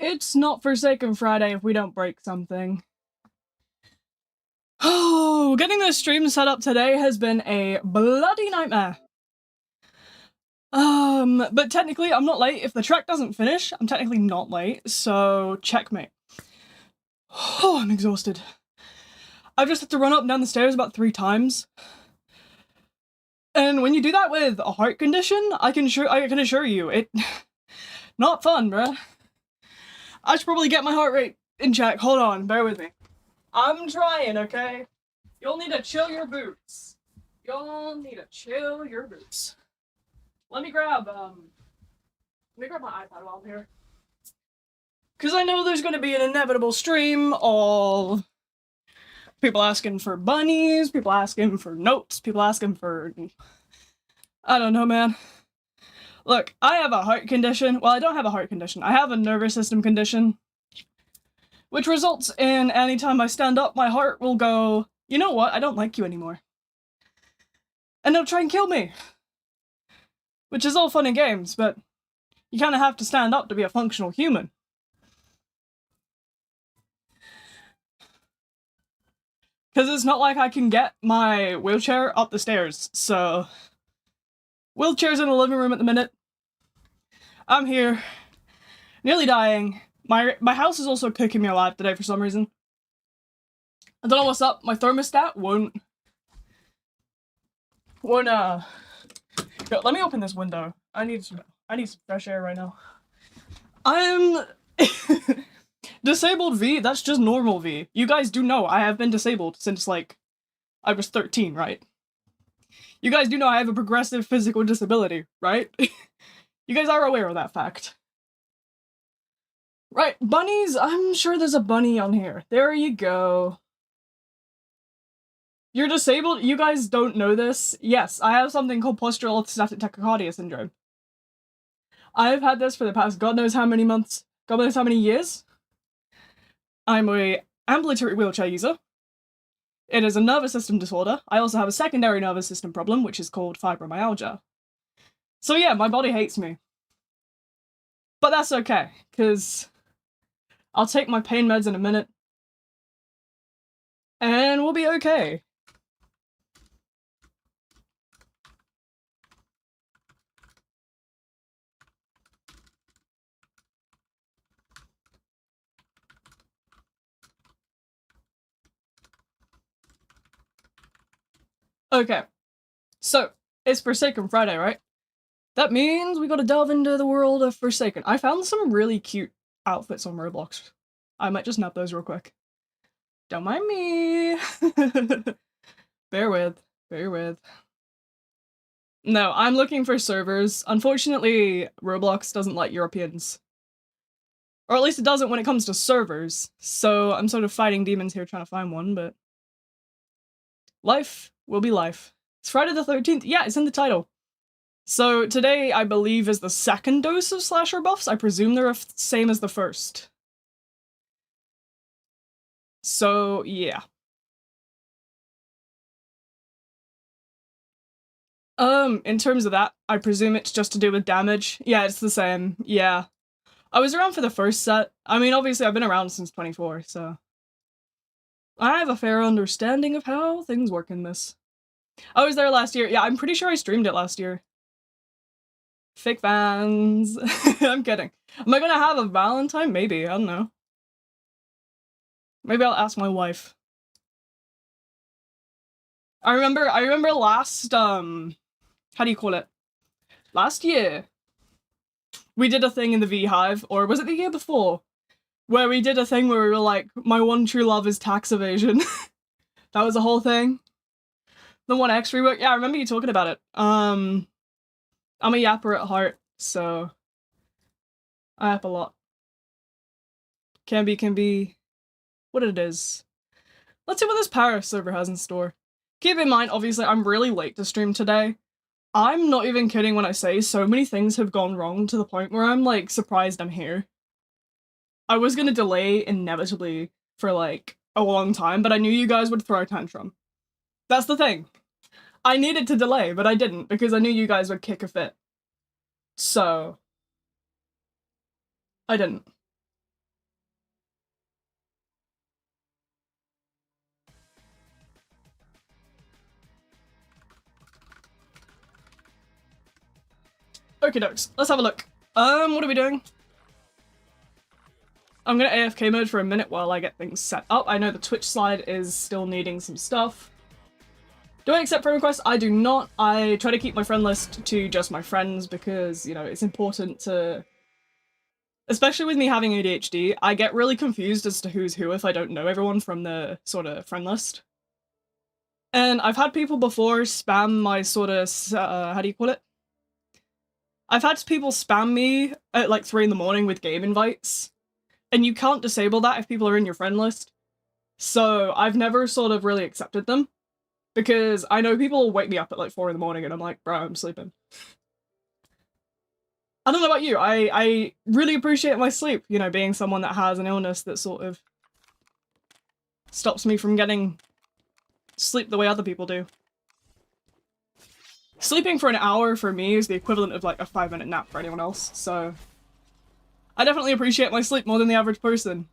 It's not Forsaken Friday if we don't break something. Oh, getting this stream set up today has been a bloody nightmare. But technically I'm not late. If the track doesn't finish, I'm technically not late, so checkmate. Oh, I'm exhausted. I've just had to run up and down the stairs about 3 times. And when you do that with a heart condition, I can assure you, it... not fun, bruh. I should probably get my heart rate in check. Hold on, bear with me. I'm trying, okay? You'll need to chill your boots. You'll need to chill your boots. Let me grab my iPad while I'm here. Because I know there's going to be an inevitable stream of people asking for bunnies, people asking for notes, people asking for... I don't know, man. Look, I have a heart condition. Well, I don't have a heart condition. I have a nervous system condition. Which results in anytime I stand up, my heart will go, you know what, I don't like you anymore. And it'll try and kill me. Which is all fun and games, but you kind of have to stand up to be a functional human. Because it's not like I can get my wheelchair up the stairs, so... Wheelchair's in the living room at the minute. I'm here, nearly dying. My house is also cooking me alive today for some reason. I don't know what's up. My thermostat won't Yo, let me open this window. I need some fresh air right now. I'm disabled V. That's just normal V. You guys do know I have been disabled since like I was 13, right? You guys do know I have a progressive physical disability, right? You guys are aware of that fact. Right, bunnies, I'm sure there's a bunny on here. There you go. You're disabled? You guys don't know this? Yes, I have something called postural orthostatic tachycardia syndrome. I've had this for the past god knows how many months, god knows how many years. I'm a ambulatory wheelchair user. It is a nervous system disorder. I also have a secondary nervous system problem, which is called fibromyalgia. So yeah, my body hates me. But that's okay, because I'll take my pain meds in a minute. And we'll be okay. Okay, so it's Forsaken Friday, right? That means we gotta delve into the world of Forsaken. I found some really cute outfits on Roblox. I might just nab those real quick. Don't mind me. Bear with. No, I'm looking for servers. Unfortunately, Roblox doesn't like Europeans. Or at least it doesn't when it comes to servers. So I'm sort of fighting demons here trying to find one, but... Life will be life. It's Friday the 13th. Yeah, it's in the title. So today, I believe, is the second dose of slasher buffs. I presume they're the same as the first. So, yeah. In terms of that, I presume it's just to do with damage. Yeah, it's the same. Yeah. I was around for the first set. I mean, obviously, I've been around since 24, so... I have a fair understanding of how things work in this. I was there last year. Yeah, I'm pretty sure I streamed it last year. Fake fans. I'm kidding. Am I gonna have a Valentine? Maybe. I don't know. Maybe I'll ask my wife. I remember last, how do you call it? Last year, we did a thing in the V-Hive, or was it the year before? Where we did a thing where we were like, my one true love is tax evasion. That was a whole thing. The 1X rework? Yeah, I remember you talking about it. I'm a yapper at heart, so I yap a lot. Can be what it is. Let's see what this Paris server has in store. Keep in mind, obviously, I'm really late to stream today. I'm not even kidding when I say so many things have gone wrong to the point where I'm, like, surprised I'm here. I was gonna delay inevitably for, like, a long time, but I knew you guys would throw a tantrum. That's the thing. I needed to delay, but I didn't, because I knew you guys would kick a fit. So... I didn't. Okie dokes. Let's have a look. What are we doing? I'm gonna AFK mode for a minute while I get things set up. I know the Twitch slide is still needing some stuff. Do I accept friend requests? I do not. I try to keep my friend list to just my friends because, you know, it's important to... Especially with me having ADHD, I get really confused as to who's who if I don't know everyone from the sort of friend list. And I've had people before spam my sort of, how do you call it? I've had people spam me at like 3 in the morning with game invites. And you can't disable that if people are in your friend list. So I've never sort of really accepted them. Because I know people will wake me up at like 4 in the morning and I'm like, bro, I'm sleeping. I don't know about you, I really appreciate my sleep, you know, being someone that has an illness that sort of stops me from getting sleep the way other people do. Sleeping for an hour for me is the equivalent of like a 5-minute nap for anyone else, so I definitely appreciate my sleep more than the average person.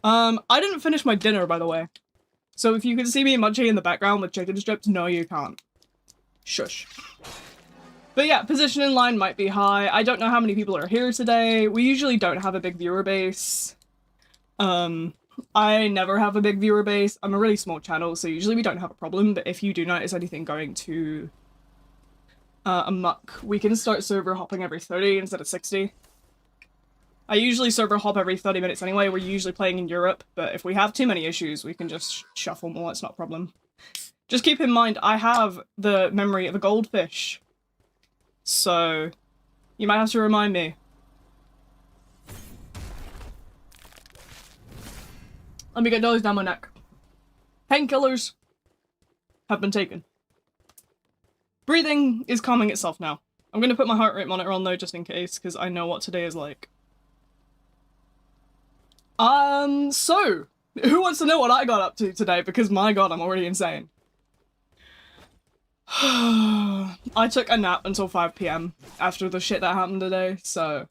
I didn't finish my dinner, by the way. So if you can see me munching in the background with chicken strips, no you can't. Shush. But yeah, position in line might be high. I don't know how many people are here today. We usually don't have a big viewer base. I never have a big viewer base. I'm a really small channel, so usually we don't have a problem, but if you do notice anything going to amok, we can start server hopping every 30 instead of 60. I usually server hop every 30 minutes anyway. We're usually playing in Europe, but if we have too many issues, we can just shuffle more. It's not a problem. Just keep in mind, I have the memory of a goldfish. So, you might have to remind me. Let me get those down my neck. Painkillers have been taken. Breathing is calming itself now. I'm gonna put my heart rate monitor on though, just in case, because I know what today is like. So, who wants to know what I got up to today? Because my god, I'm already insane. I took a nap until 5 PM after the shit that happened today, so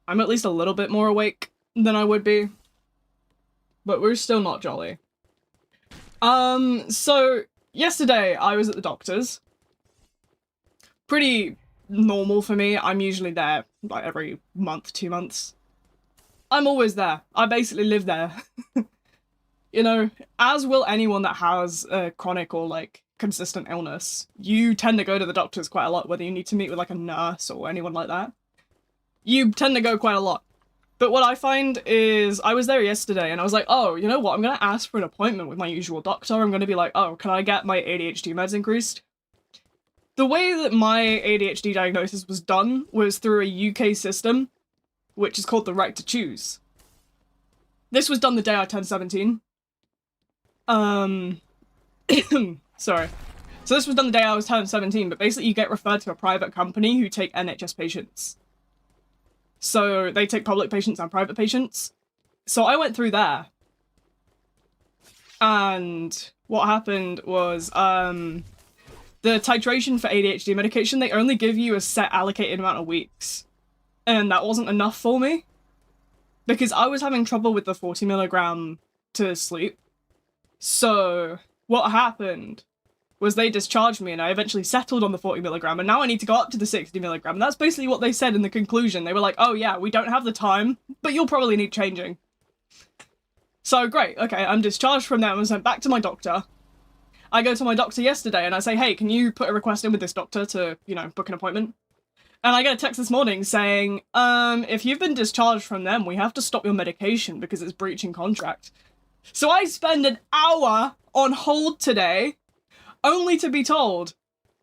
I'm at least a little bit more awake than I would be. But we're still not jolly. So yesterday I was at the doctor's. Pretty normal for me. I'm usually there like every month, 2 months. I'm always there. I basically live there. You know, as will anyone that has a chronic or like consistent illness. You tend to go to the doctors quite a lot, whether you need to meet with like a nurse or anyone like that. You tend to go quite a lot. But what I find is, I was there yesterday and I was like, oh, you know what, I'm gonna ask for an appointment with my usual doctor. I'm gonna be like, oh, can I get my ADHD meds increased? The way that my ADHD diagnosis was done was through a UK system, which is called the right to choose. This was done the day I turned 17. Sorry. So this was done the day I was turned 17, but basically you get referred to a private company who take NHS patients. So they take public patients and private patients. So I went through there. And what happened was, the titration for ADHD medication, they only give you a set allocated amount of weeks. And that wasn't enough for me. Because I was having trouble with the 40 milligram to sleep. So what happened was they discharged me and I eventually settled on the 40 milligram and now I need to go up to the 60 milligram. And that's basically what they said in the conclusion. They were like, oh yeah, we don't have the time, but you'll probably need changing. So great, okay, I'm discharged from them and sent back to my doctor. I go to my doctor yesterday and I say, hey, can you put a request in with this doctor to, you know, book an appointment? And I get a text this morning saying, if you've been discharged from them, we have to stop your medication because it's breaching contract. So I spend an hour on hold today, only to be told,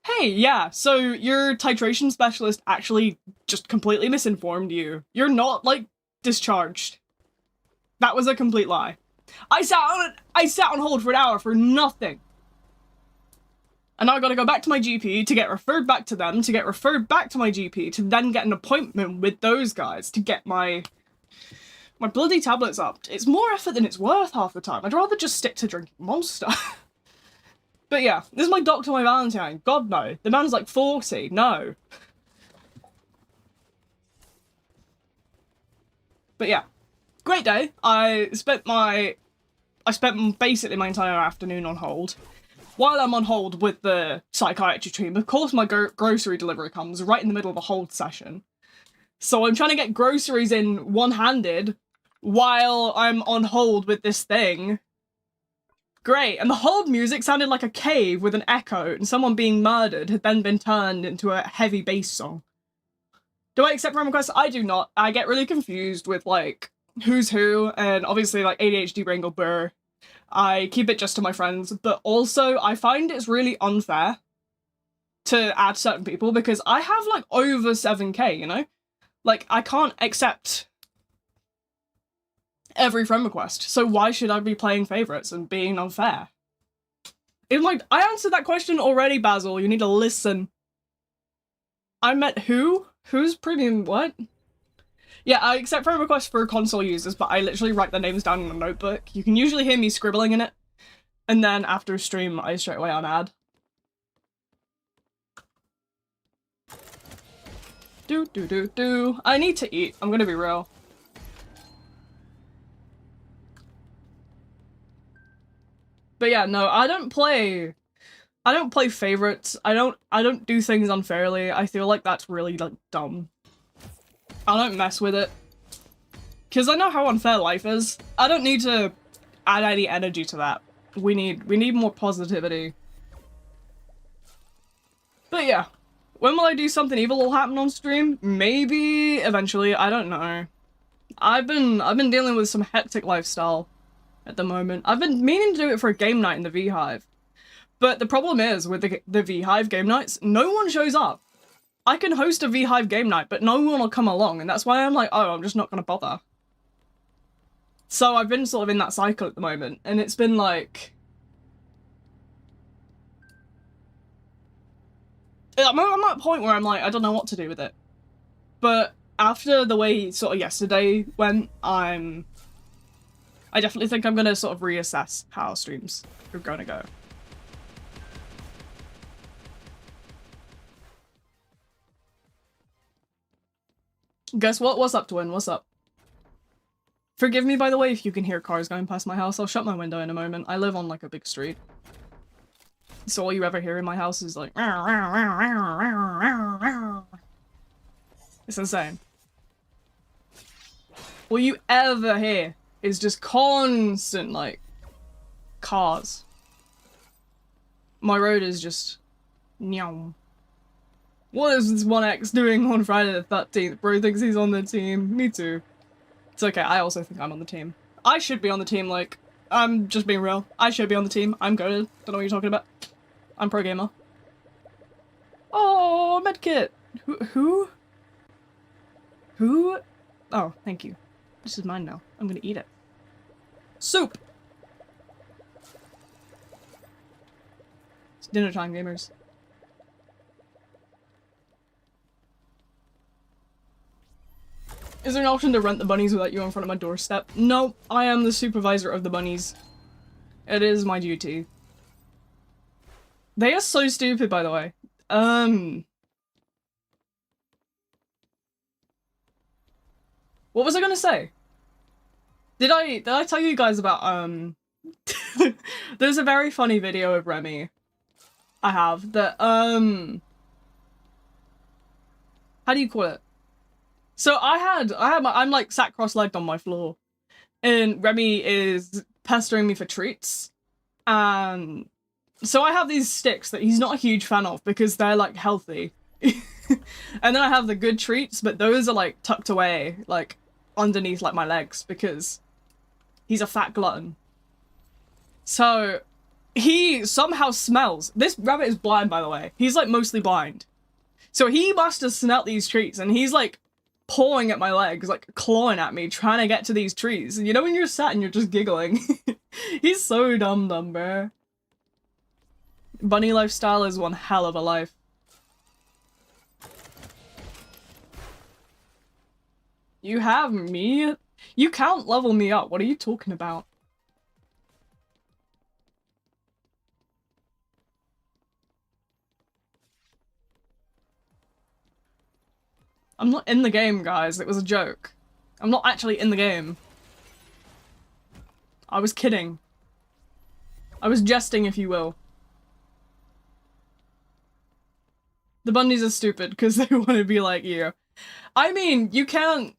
hey, yeah, so your titration specialist actually just completely misinformed you. You're not, like, discharged. That was a complete lie. I sat on hold for an hour for nothing. And now I gotta go back to my GP to get referred back to them, to get referred back to my GP, to then get an appointment with those guys to get my bloody tablets upped. It's more effort than it's worth half the time. I'd rather just stick to drinking Monster. But yeah, this is my doctor, my Valentine. God no. The man's like 40. No. But yeah. Great day. I spent basically my entire afternoon on hold. while I'm on hold with the psychiatry team, of course my grocery delivery comes right in the middle of a hold session. So I'm trying to get groceries in one-handed while I'm on hold with this thing. Great, and the hold music sounded like a cave with an echo, and someone being murdered had then been turned into a heavy bass song. Do I accept friend requests? I do not. I get really confused with, like, who's who, and obviously, like, ADHD brain go brr. I keep it just to my friends, but also I find it's really unfair to add certain people because I have, like, over 7k, you know? Like, I can't accept every friend request, so why should I be playing favorites and being unfair? It's like, I answered that question already, Basil. You need to listen. I met who? Who's premium what? Yeah, I accept friend requests for console users, but I literally write their names down in a notebook. You can usually hear me scribbling in it, and then after a stream, I straight away unadd. Do. I need to eat. I'm gonna be real. But yeah, no, I don't play favorites. I don't do things unfairly. I feel like that's really, like, dumb. I don't mess with it. Because I know how unfair life is. I don't need to add any energy to that. We need more positivity. But yeah. When will I do something evil will happen on stream? Maybe eventually, I don't know. I've been dealing with some hectic lifestyle at the moment. I've been meaning to do it for a game night in the V-Hive. But the problem is, with the V-Hive game nights, no one shows up. I can host a V-Hive game night, but no one will come along, and that's why I'm like, oh, I'm just not gonna bother. So I've been sort of in that cycle at the moment, and it's been like... I'm at a point where I'm like, I don't know what to do with it. But after the way sort of yesterday went, I definitely think I'm gonna sort of reassess how streams are gonna go. Guess what? What's up, Twin? What's up? Forgive me, by the way, if you can hear cars going past my house. I'll shut my window in a moment. I live on, like, a big street. So all you ever hear in my house is, like... It's insane. All you ever hear is just constant, like, cars. My road is just... Nyong. What is this 1X doing on Friday the 13th? Bro thinks he's on the team. Me too. It's okay, I also think I'm on the team. I should be on the team, like, I'm just being real. I should be on the team. I'm goated. Don't know what you're talking about. I'm pro gamer. Oh, medkit! Who? Oh, thank you. This is mine now. I'm gonna eat it. Soup! It's dinner time, gamers. Is there an option to rent the bunnies without you in front of my doorstep? No, I am the supervisor of the bunnies. It is my duty. They are so stupid, by the way. What was I gonna say? Did I tell you guys about, there's a very funny video of Remy I have that, how do you call it? So I'm like sat cross-legged on my floor, and Remy is pestering me for treats, and so I have these sticks that he's not a huge fan of because they're like healthy, and then I have the good treats, but those are like tucked away, like underneath like my legs because he's a fat glutton. So he somehow smells. This rabbit is blind, by the way. He's like mostly blind, so he must have smelt these treats, and he's like pawing at my legs, like clawing at me, trying to get to these trees. And you know when you're sat and you're just giggling? He's so dumb, bro. Bunny lifestyle is one hell of a life. You have me? You can't level me up. What are you talking about? I'm not in the game, guys. It was a joke. I'm not actually in the game. I was kidding. I was jesting, if you will. The bunnies are stupid because they want to be like you. I mean, you can't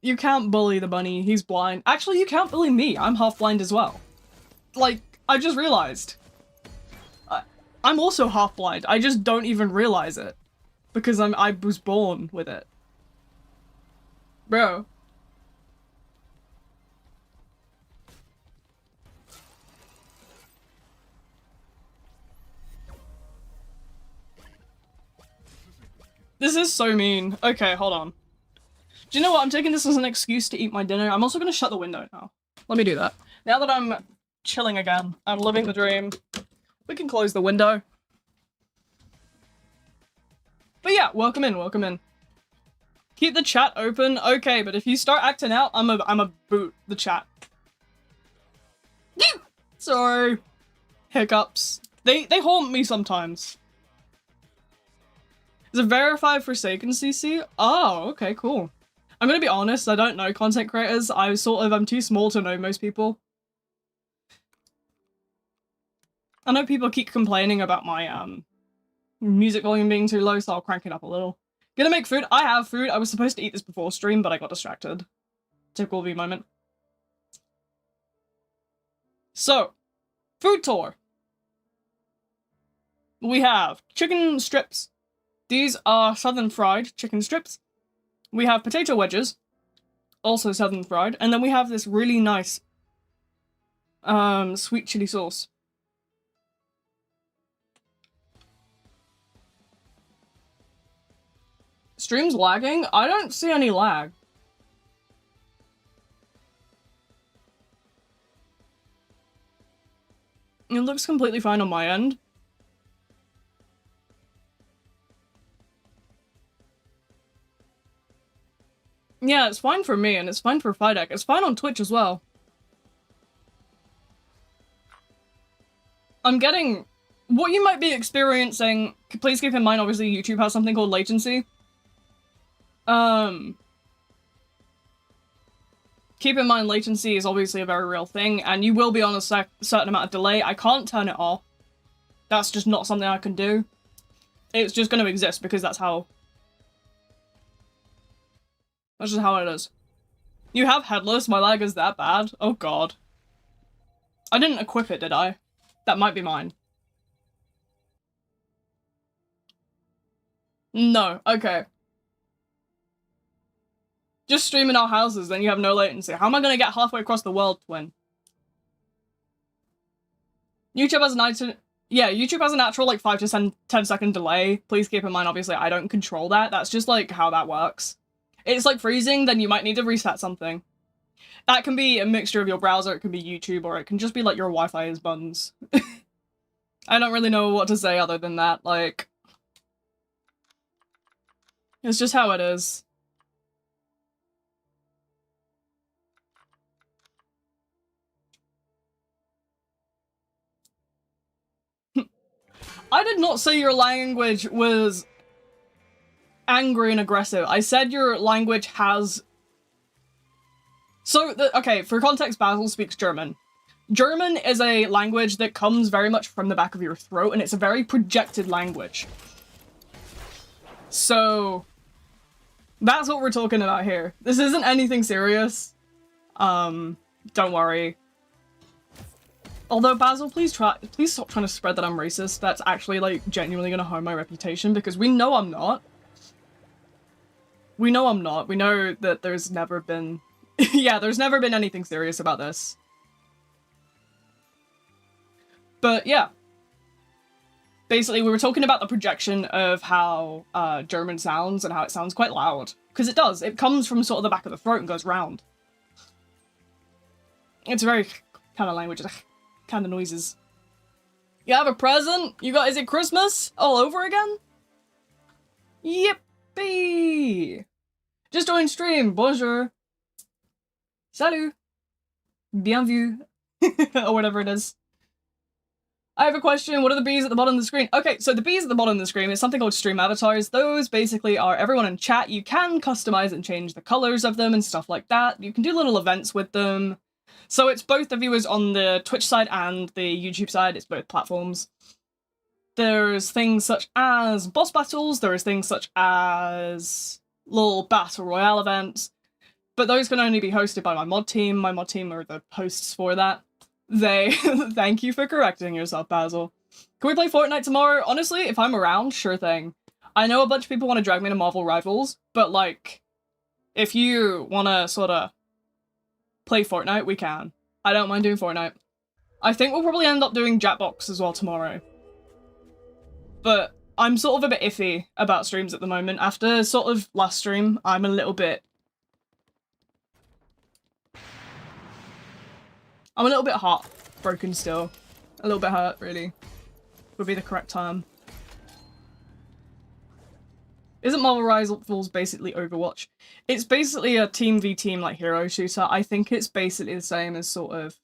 bully the bunny. He's blind. Actually, you can't bully me. I'm half blind as well. Like, I just realized. I'm also half blind. I just don't even realize it because I was born with it. Bro. This is so mean. Okay, hold on. Do you know what? I'm taking this as an excuse to eat my dinner. I'm also gonna shut the window now. Let me do that. Now that I'm chilling again, I'm living the dream, we can close the window. But yeah, welcome in, welcome in. Keep the chat open. Okay, but if you start acting out, I'm a boot the chat. Sorry. Hiccups. They haunt me sometimes. Is it verified Forsaken CC? Oh, okay, cool. I'm gonna be honest, I don't know content creators. I'm too small to know most people. I know people keep complaining about my music volume being too low, so I'll crank it up a little. Gonna make food. I have food. I was supposed to eat this before stream, but I got distracted. Typical V moment. So, food tour. We have chicken strips. These are southern fried chicken strips. We have potato wedges, also southern fried, and then we have this really nice sweet chili sauce. Stream's lagging? I don't see any lag. It looks completely fine on my end. Yeah, it's fine for me, and it's fine for Fidek. It's fine on Twitch as well. I'm getting... What you might be experiencing... Please keep in mind, obviously, YouTube has something called latency. Keep in mind, latency is obviously a very real thing, and you will be on a certain amount of delay. I can't turn it off. That's just not something I can do. It's just going to exist because that's how... That's just how it is. You have headless? My lag is that bad? Oh god. I didn't equip it, did I? That might be mine. No, okay. Just stream in our houses, then you have no latency. How am I gonna get halfway across the world, twin? YouTube has YouTube has a natural, like, 5 to 10 second delay. Please keep in mind, obviously, I don't control that. That's just, like, how that works. It's like freezing, then you might need to reset something. That can be a mixture of your browser, it can be YouTube, or it can just be, like, your Wi-Fi is buns. I don't really know what to say other than that, like... It's just how it is. I did not say your language was angry and aggressive. I said your language has... So, okay, for context, Basil speaks German. German is a language that comes very much from the back of your throat, and it's a very projected language. So, that's what we're talking about here. This isn't anything serious. Don't worry. Although, Basil, please stop trying to spread that I'm racist. That's actually, like, genuinely gonna harm my reputation, because we know I'm not. We know I'm not. We know that there's never been... yeah, there's never been anything serious about this. But, yeah. Basically, we were talking about the projection of how German sounds and how it sounds quite loud. Because it does. It comes from sort of the back of the throat and goes round. It's a very kind of language, kind of noises. You have a present? Is it Christmas? All over again? Yippee! Just joined stream. Bonjour. Salut. Bienvenue. Or whatever it is. I have a question. What are the bees at the bottom of the screen? Okay, so the bees at the bottom of the screen is something called stream avatars. Those basically are everyone in chat. You can customize and change the colors of them and stuff like that. You can do little events with them. So it's both the viewers on the Twitch side and the YouTube side. It's both platforms. There's things such as boss battles, there's things such as little battle royale events, but those can only be hosted by my mod team. My mod team are the hosts for that. They thank you for correcting yourself, Basil. Can we play Fortnite tomorrow? Honestly, if I'm around, sure thing. I know a bunch of people want to drag me to Marvel Rivals, but like, if you want to sort of play Fortnite, we can. I don't mind doing Fortnite. I think we'll probably end up doing Jackbox as well tomorrow. But I'm sort of a bit iffy about streams at the moment. After sort of last stream, I'm a little bit heartbroken still. A little bit hurt, really. Would be the correct term. Isn't Marvel Rivals basically Overwatch? It's basically a team v team like hero shooter. I think it's basically the same as sort of...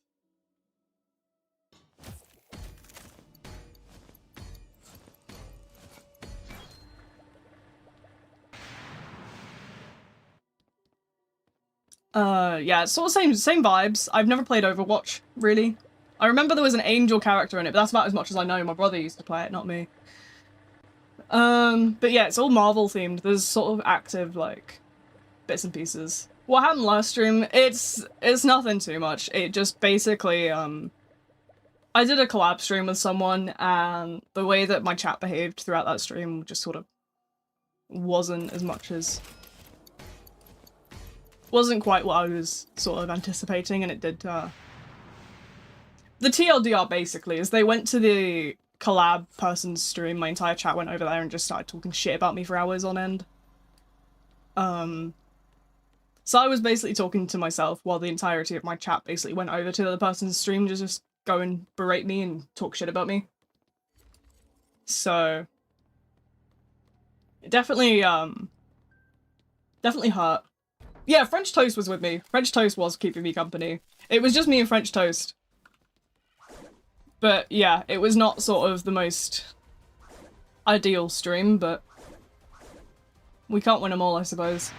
yeah, it's sort of same vibes. I've never played Overwatch, really. I remember there was an angel character in it, but that's about as much as I know. My brother used to play it, not me. But yeah, it's all Marvel themed. There's sort of active, like, bits and pieces. What happened last stream, it's nothing too much. It just basically, I did a collab stream with someone, and the way that my chat behaved throughout that stream just sort of wasn't as much as... wasn't quite what I was sort of anticipating, and it did, The TLDR, basically, is they went to the collab person's stream, my entire chat went over there and just started talking shit about me for hours on end. So I was basically talking to myself while the entirety of my chat basically went over to the other person's stream to just go and berate me and talk shit about me. So... it definitely hurt. Yeah, French Toast was with me. French Toast was keeping me company. It was just me and French Toast. But yeah, it was not sort of the most ideal stream, but we can't win them all, I suppose.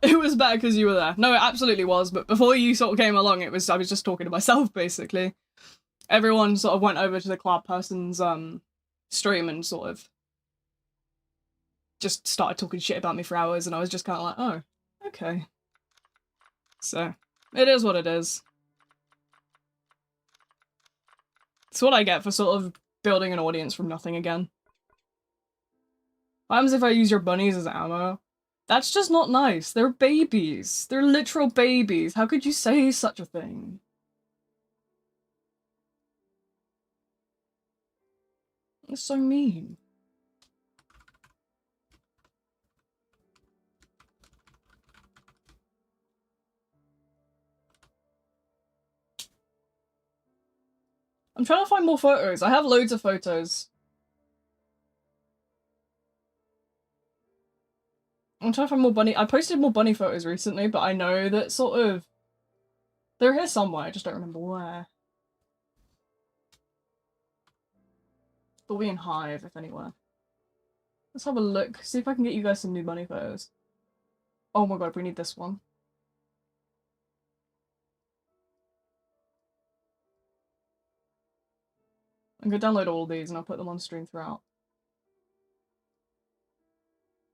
It was better because you were there. No, it absolutely was, but before you sort of came along, I was just talking to myself, basically. Everyone sort of went over to the collab person's stream and sort of just started talking shit about me for hours, and I was just kind of like, oh, okay. So, it is what it is. It's what I get for sort of building an audience from nothing again. What happens if I use your bunnies as ammo? That's just not nice. They're babies. They're literal babies. How could you say such a thing? That's so mean. I'm trying to find more photos. I have loads of photos. I'm trying to find more bunny- I posted more bunny photos recently, but I know that sort of... they're here somewhere, I just don't remember where. They'll be in Hive, if anywhere. Let's have a look, see if I can get you guys some new bunny photos. Oh my god, we need this one. I'm gonna download all of these and I'll put them on stream throughout.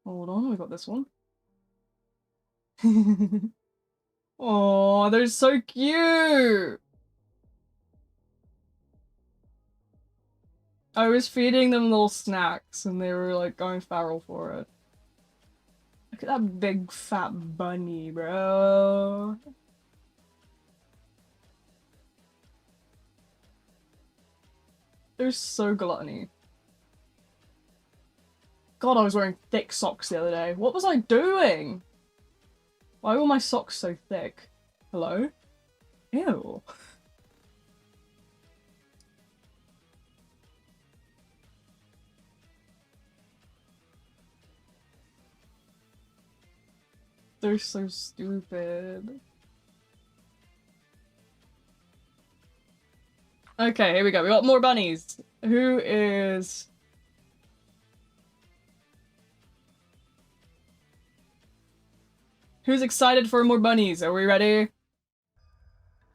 Hold on, we got this one. Oh, they're so cute! I was feeding them little snacks and they were like going feral for it. Look at that big fat bunny, bro. They're so gluttony. God, I was wearing thick socks the other day. What was I doing? Why were my socks so thick? Hello? Ew. They're so stupid. Okay, here we go. We got more bunnies. Who is... Who's excited for more bunnies? Are we ready?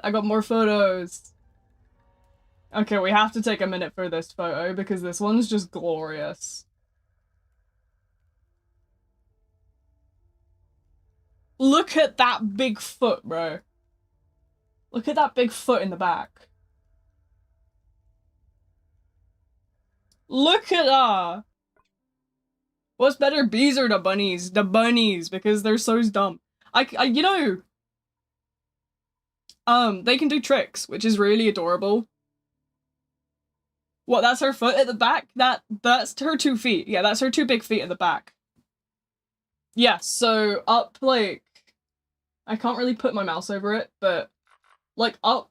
I got more photos. Okay, we have to take a minute for this photo because this one's just glorious. Look at that big foot, bro. Look at that big foot in the back. Look at that. What's better, bees or the bunnies? The bunnies, because they're so dumb. You know, they can do tricks, which is really adorable. What, that's her foot at the back? That's her 2 feet. Yeah, that's her 2 big feet at the back. Yeah, so up, like, I can't really put my mouse over it, but, like, up,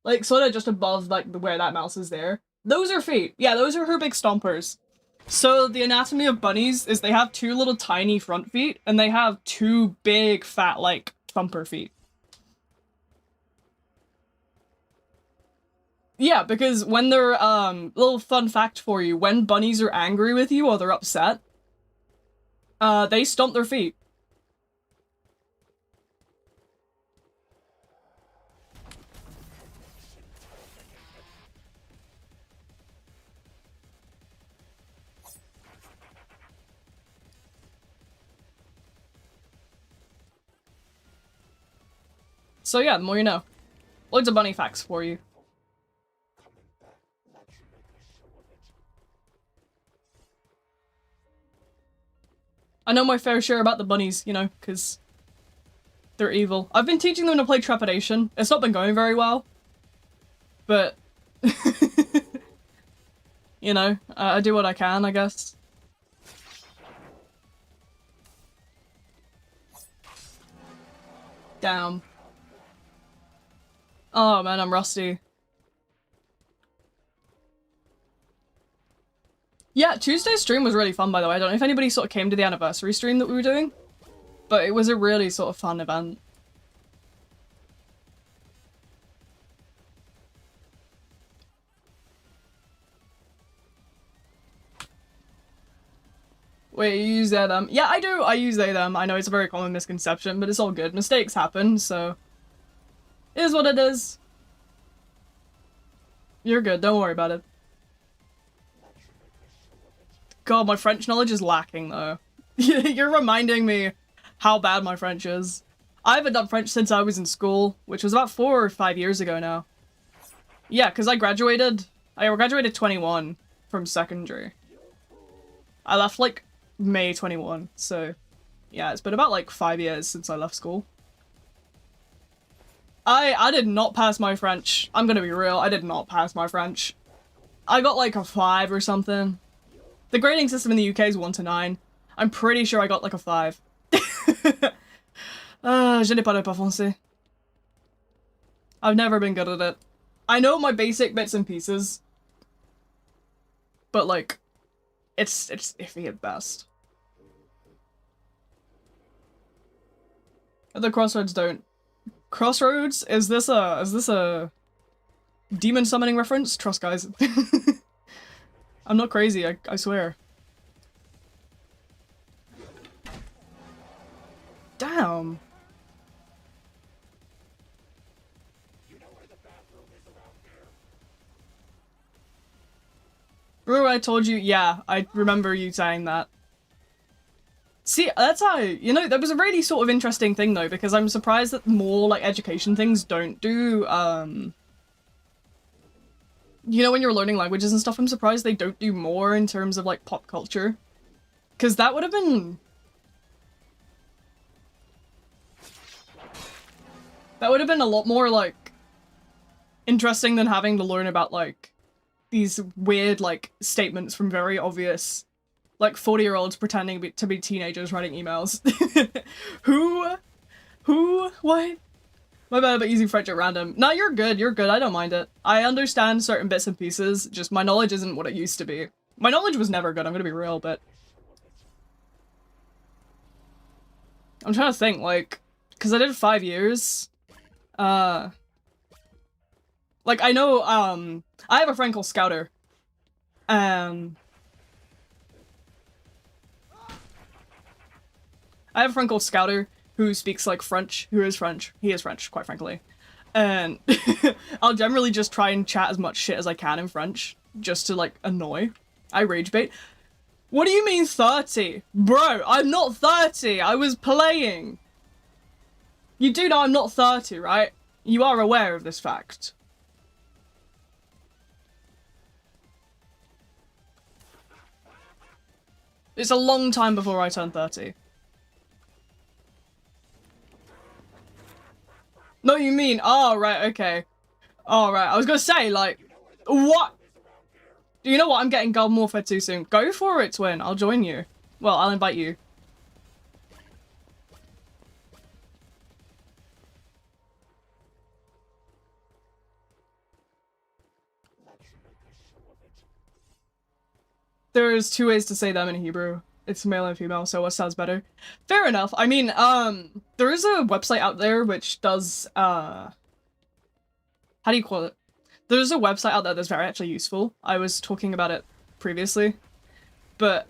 like, sort of just above, like, where that mouse is there. Those are feet. Yeah, those are her big stompers. So the anatomy of bunnies is they have 2 little tiny front feet, and they have 2 big, fat, like, thumper feet. Yeah, because when they're, little fun fact for you, when bunnies are angry with you or they're upset, they stomp their feet. So yeah, the more you know. Loads of bunny facts for you. I know my fair share about the bunnies, you know, because they're evil. I've been teaching them to play Trepidation. It's not been going very well. But, you know, I do what I can, I guess. Damn. Oh man, I'm rusty. Yeah, Tuesday's stream was really fun, by the way. I don't know if anybody sort of came to the anniversary stream that we were doing, but it was a really sort of fun event. Wait, you use they, them? Yeah, I do. I use they, them. I know it's a very common misconception, but it's all good. Mistakes happen, so it is what it is. You're good. Don't worry about it. God, my French knowledge is lacking, though. You're reminding me how bad my French is. I haven't done French since I was in school, which was about 4 or 5 years ago now. Yeah, because I graduated 21 from secondary. I left, like, May 21, so yeah, it's been about, like, 5 years since I left school. I did not pass my French. I'm gonna be real, I did not pass my French. I got, like, a 5 or something. The grading system in the UK is 1 to 9. I'm pretty sure I got, like, a 5. Je n'ai pas le pas français. I've never been good at it. I know my basic bits and pieces, but, like, it's iffy at best. The Crossroads don't. Crossroads? Is this a demon summoning reference? Trust, guys. I'm not crazy, I swear. Damn. Remember I told you? Yeah, I remember you saying that. See, that's how, you know, that was a really sort of interesting thing though, because I'm surprised that more, like, education things don't do, you know, when you're learning languages and stuff, I'm surprised they don't do more in terms of, like, pop culture. Because that would have been... that would have been a lot more, like, interesting than having to learn about, like, these weird, like, statements from very obvious, like, 40-year-olds pretending to be teenagers writing emails. Who? What? My bad about using French at random. No, you're good, I don't mind it. I understand certain bits and pieces, just my knowledge isn't what it used to be. My knowledge was never good, I'm gonna be real, but... I'm trying to think, like, because I did 5 years. Like, I know, I have a friend called Scouter. I have a friend called Scouter who speaks like French, who is French. He is French, quite frankly. And I'll generally just try and chat as much shit as I can in French, just to like annoy. I rage bait. What do you mean 30? Bro, I'm not 30, I was playing. You do know I'm not 30, right? You are aware of this fact. It's a long time before I turn 30. No, you mean, oh, right, okay. Oh, right, I was gonna say, like, what? You know what, I'm getting Garden Warfare too soon. Go for it, Twin, I'll join you. Well, I'll invite you. There's two ways to say them in Hebrew. It's male and female, so what sounds better? Fair enough. I mean, there is a website out there which does, how do you call it? There's a website out there that's very actually useful. I was talking about it previously. But,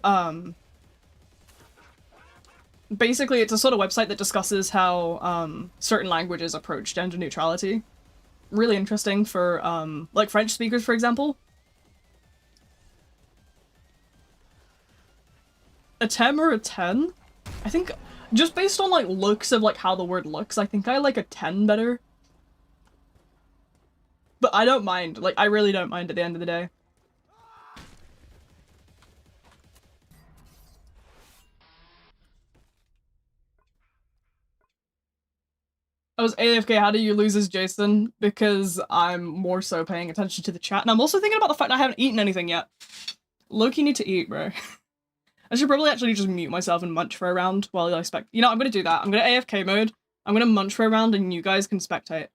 basically it's a sort of website that discusses how, certain languages approach gender neutrality. Really interesting for, like French speakers, for example. A 10 or a 10? I think, just based on, like, looks of, like, how the word looks, I think I like a 10 better. But I don't mind. Like, I really don't mind at the end of the day. I was AFK, how do you lose as Jason? Because I'm more so paying attention to the chat, and I'm also thinking about the fact I haven't eaten anything yet. Loki need to eat, bro. I should probably actually just mute myself and munch for a round while I spect- You know, I'm gonna do that. I'm gonna AFK mode, I'm gonna munch for a round, and you guys can spectate.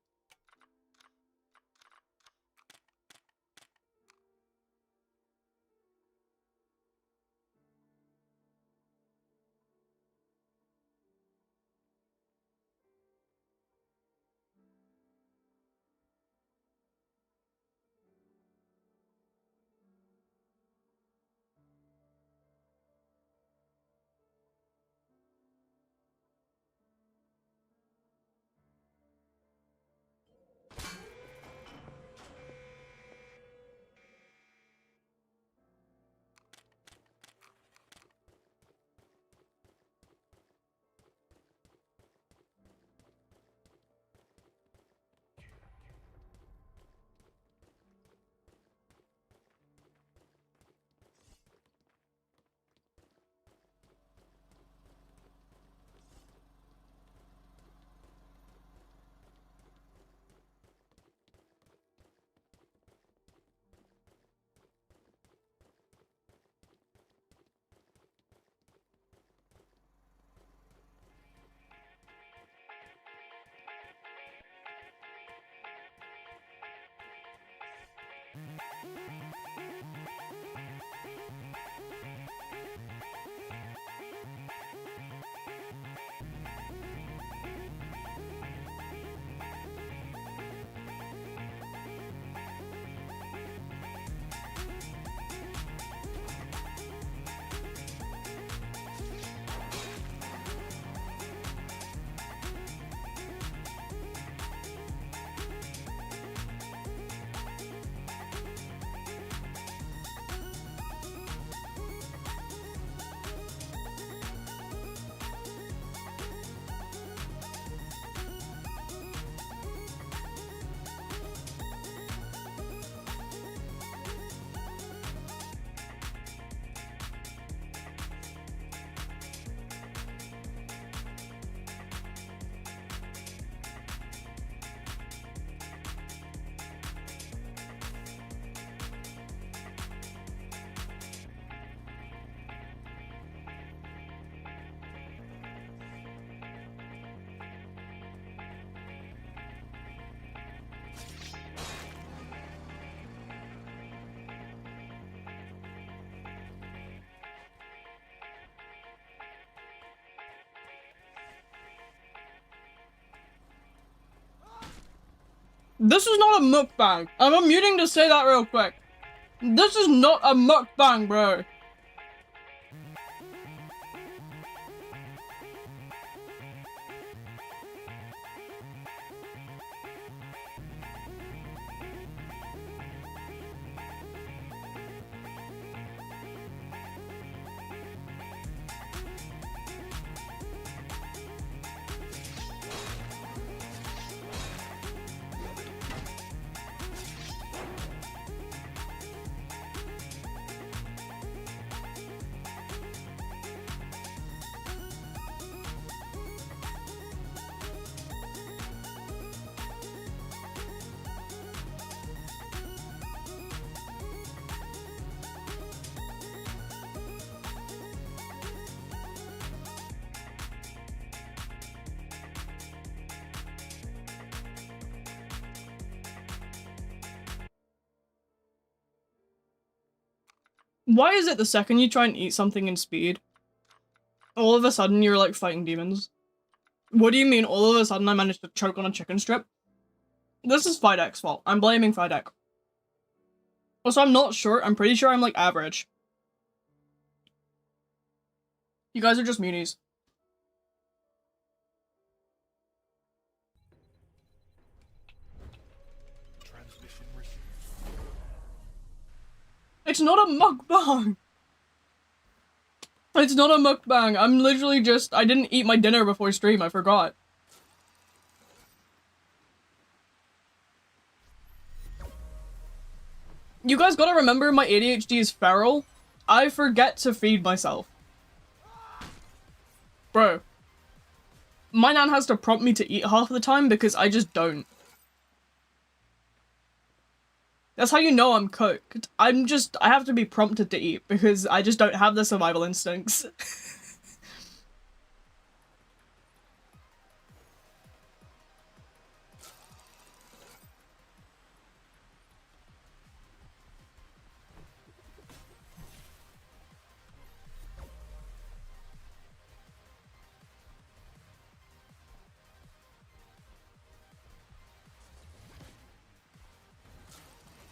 This is not a mukbang. I'm unmuting to say that real quick. This is not a mukbang, bro. Why is it the second you try and eat something in speed, all of a sudden you're like fighting demons? What do you mean all of a sudden I managed to choke on a chicken strip? This is Fidek's fault. I'm blaming Fidek. Also, I'm not short. I'm pretty sure I'm like average. You guys are just munis. It's not a mukbang! It's not a mukbang. I'm literally just- I didn't eat my dinner before stream. I forgot. You guys gotta remember my ADHD is feral. I forget to feed myself. Bro. My nan has to prompt me to eat half the time because I just don't. That's how you know I'm cooked. I have to be prompted to eat because I just don't have the survival instincts.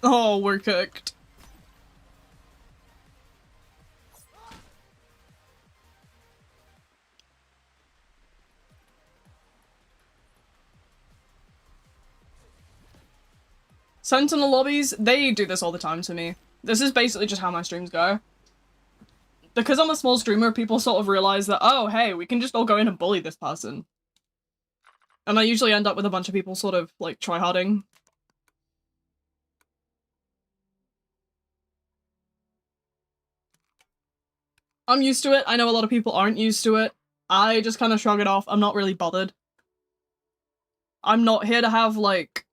Oh, we're cooked. Sentinel lobbies, they do this all the time to me. This is basically just how my streams go. Because I'm a small streamer, people sort of realize that, oh, hey, we can just all go in and bully this person. And I usually end up with a bunch of people sort of, like, tryharding. I'm used to it. I know a lot of people aren't used to it. I just kind of shrug it off. I'm not really bothered. I'm not here to have, like,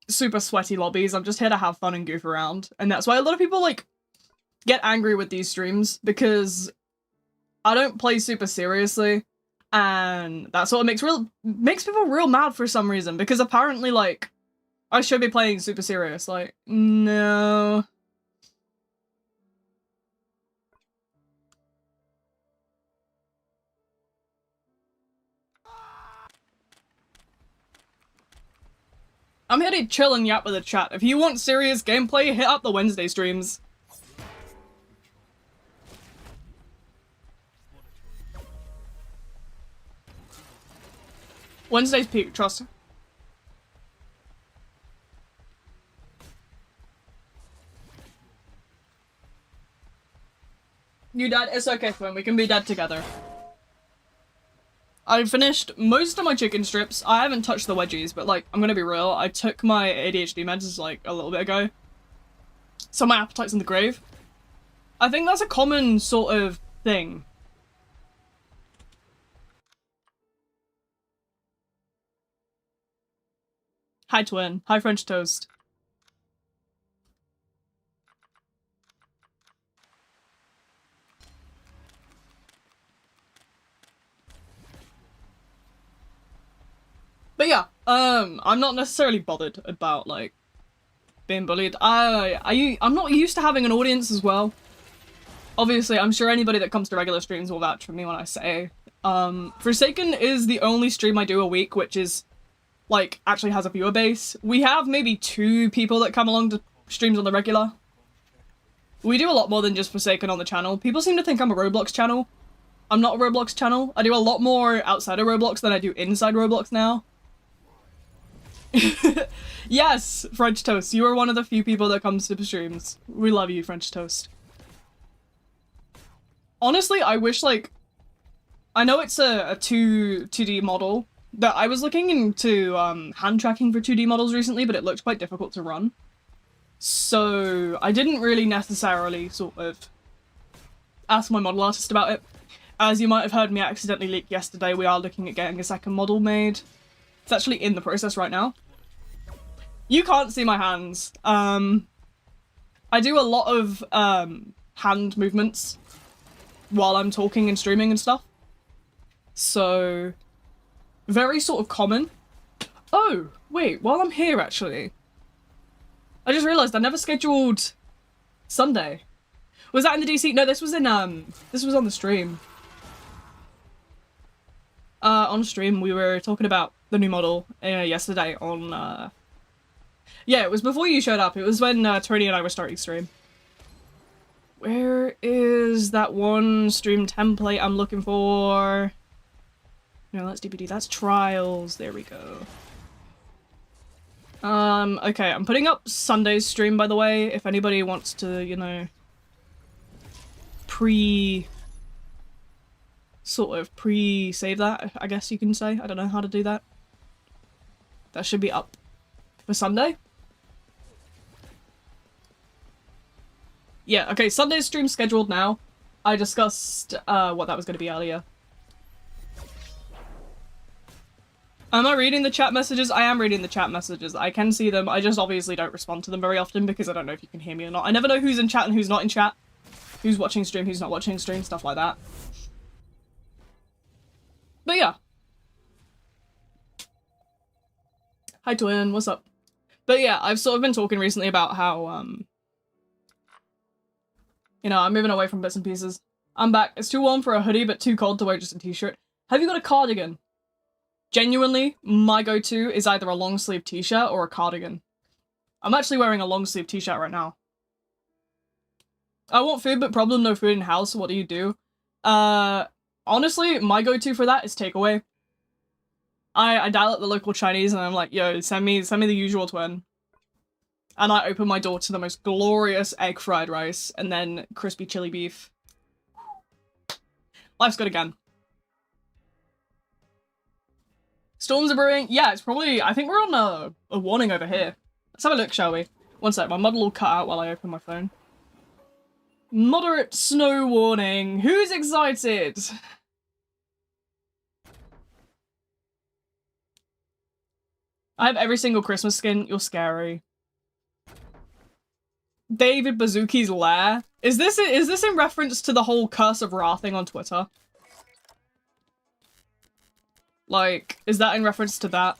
super sweaty lobbies. I'm just here to have fun and goof around. And that's why a lot of people, like, get angry with these streams, because I don't play super seriously. And that's what makes people real mad for some reason, because apparently, like, I should be playing super serious. Like, no. I'm here to chill and yap with the chat. If you want serious gameplay, hit up the Wednesday streams. Wednesday's peak, trust. You dead? It's okay, Flynn. We can be dead together. I finished most of my chicken strips. I haven't touched the wedgies, but, like, I'm gonna be real. I took my ADHD meds, like, a little bit ago. So my appetite's in the grave. I think that's a common sort of thing. Hi, Twin. Hi, French Toast. But yeah, I'm not necessarily bothered about, like, being bullied. I'm not used to having an audience as well. Obviously, I'm sure anybody that comes to regular streams will vouch for me when I say, Forsaken is the only stream I do a week, which is, like, actually has a viewer base. We have maybe 2 people that come along to streams on the regular. We do a lot more than just Forsaken on the channel. People seem to think I'm a Roblox channel. I'm not a Roblox channel. I do a lot more outside of Roblox than I do inside Roblox now. Yes, French Toast, you are one of the few people that comes to streams. We love you, French Toast. Honestly, I wish, like, I know it's a 2D model, but I was looking into hand tracking for 2D models recently, but it looked quite difficult to run. So I didn't really necessarily sort of ask my model artist about it. As you might have heard me accidentally leak yesterday, we are looking at getting a second model made. It's actually in the process right now. You can't see my hands. I do a lot of hand movements while I'm talking and streaming and stuff. So, very sort of common. Oh, wait, while I'm here actually, I just realised I never scheduled Sunday. Was that in the DC? No, this was in, this was on the stream. On stream, we were talking about the new model yesterday on, yeah, it was before you showed up. It was when Tony and I were starting stream. Where is that one stream template I'm looking for? No, that's DPD. That's Trials. There we go. Okay, I'm putting up Sunday's stream, by the way, if anybody wants to, you know, pre-save that, I guess you can say. I don't know how to do that. That should be up for Sunday. Yeah, okay, Sunday's stream scheduled now. I discussed what that was going to be earlier. Am I reading the chat messages? I am reading the chat messages. I can see them. I just obviously don't respond to them very often because I don't know if you can hear me or not. I never know who's in chat and who's not in chat. Who's watching stream, who's not watching stream, stuff like that. But yeah. Hi Twin, what's up? But yeah, I've sort of been talking recently about how, you know, I'm moving away from bits and pieces. I'm back. It's too warm for a hoodie, but too cold to wear just a t-shirt. Have you got a cardigan? Genuinely, my go-to is either a long sleeve t-shirt or a cardigan. I'm actually wearing a long sleeve t-shirt right now. I want food, but problem, no food in house. What do you do? Honestly, my go-to for that is takeaway. I dial up the local Chinese and I'm like, yo, send me the usual twin. And I open my door to the most glorious egg fried rice and then crispy chili beef. Life's good again. Storms are brewing. Yeah, it's probably, I think we're on a warning over here. Let's have a look, shall we? One sec, my model will cut out while I open my phone. Moderate snow warning. Who's excited? I have every single Christmas skin. You're scary. David Bazooki's lair. Is this in reference to the whole Curse of Ra thing on Twitter? Like, is that in reference to that?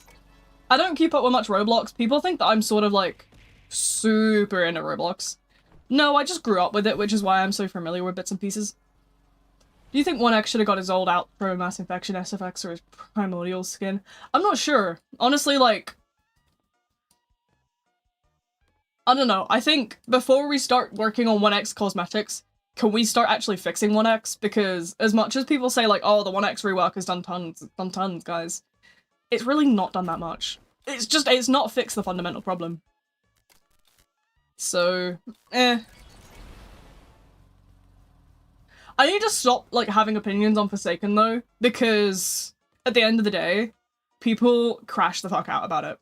I don't keep up with much Roblox. People think that I'm sort of like super into Roblox. No, I just grew up with it, which is why I'm so familiar with bits and pieces. Do you think 1X should have got his old Outro Mass Infection SFX or his Primordial skin? I'm not sure. Honestly, like, I don't know. I think before we start working on 1X cosmetics, can we start actually fixing 1X? Because as much as people say like, oh, the 1X rework has done tons, guys, it's really not done that much. It's not fixed the fundamental problem. So, I need to stop, like, having opinions on Forsaken, though, because at the end of the day, people crash the fuck out about it.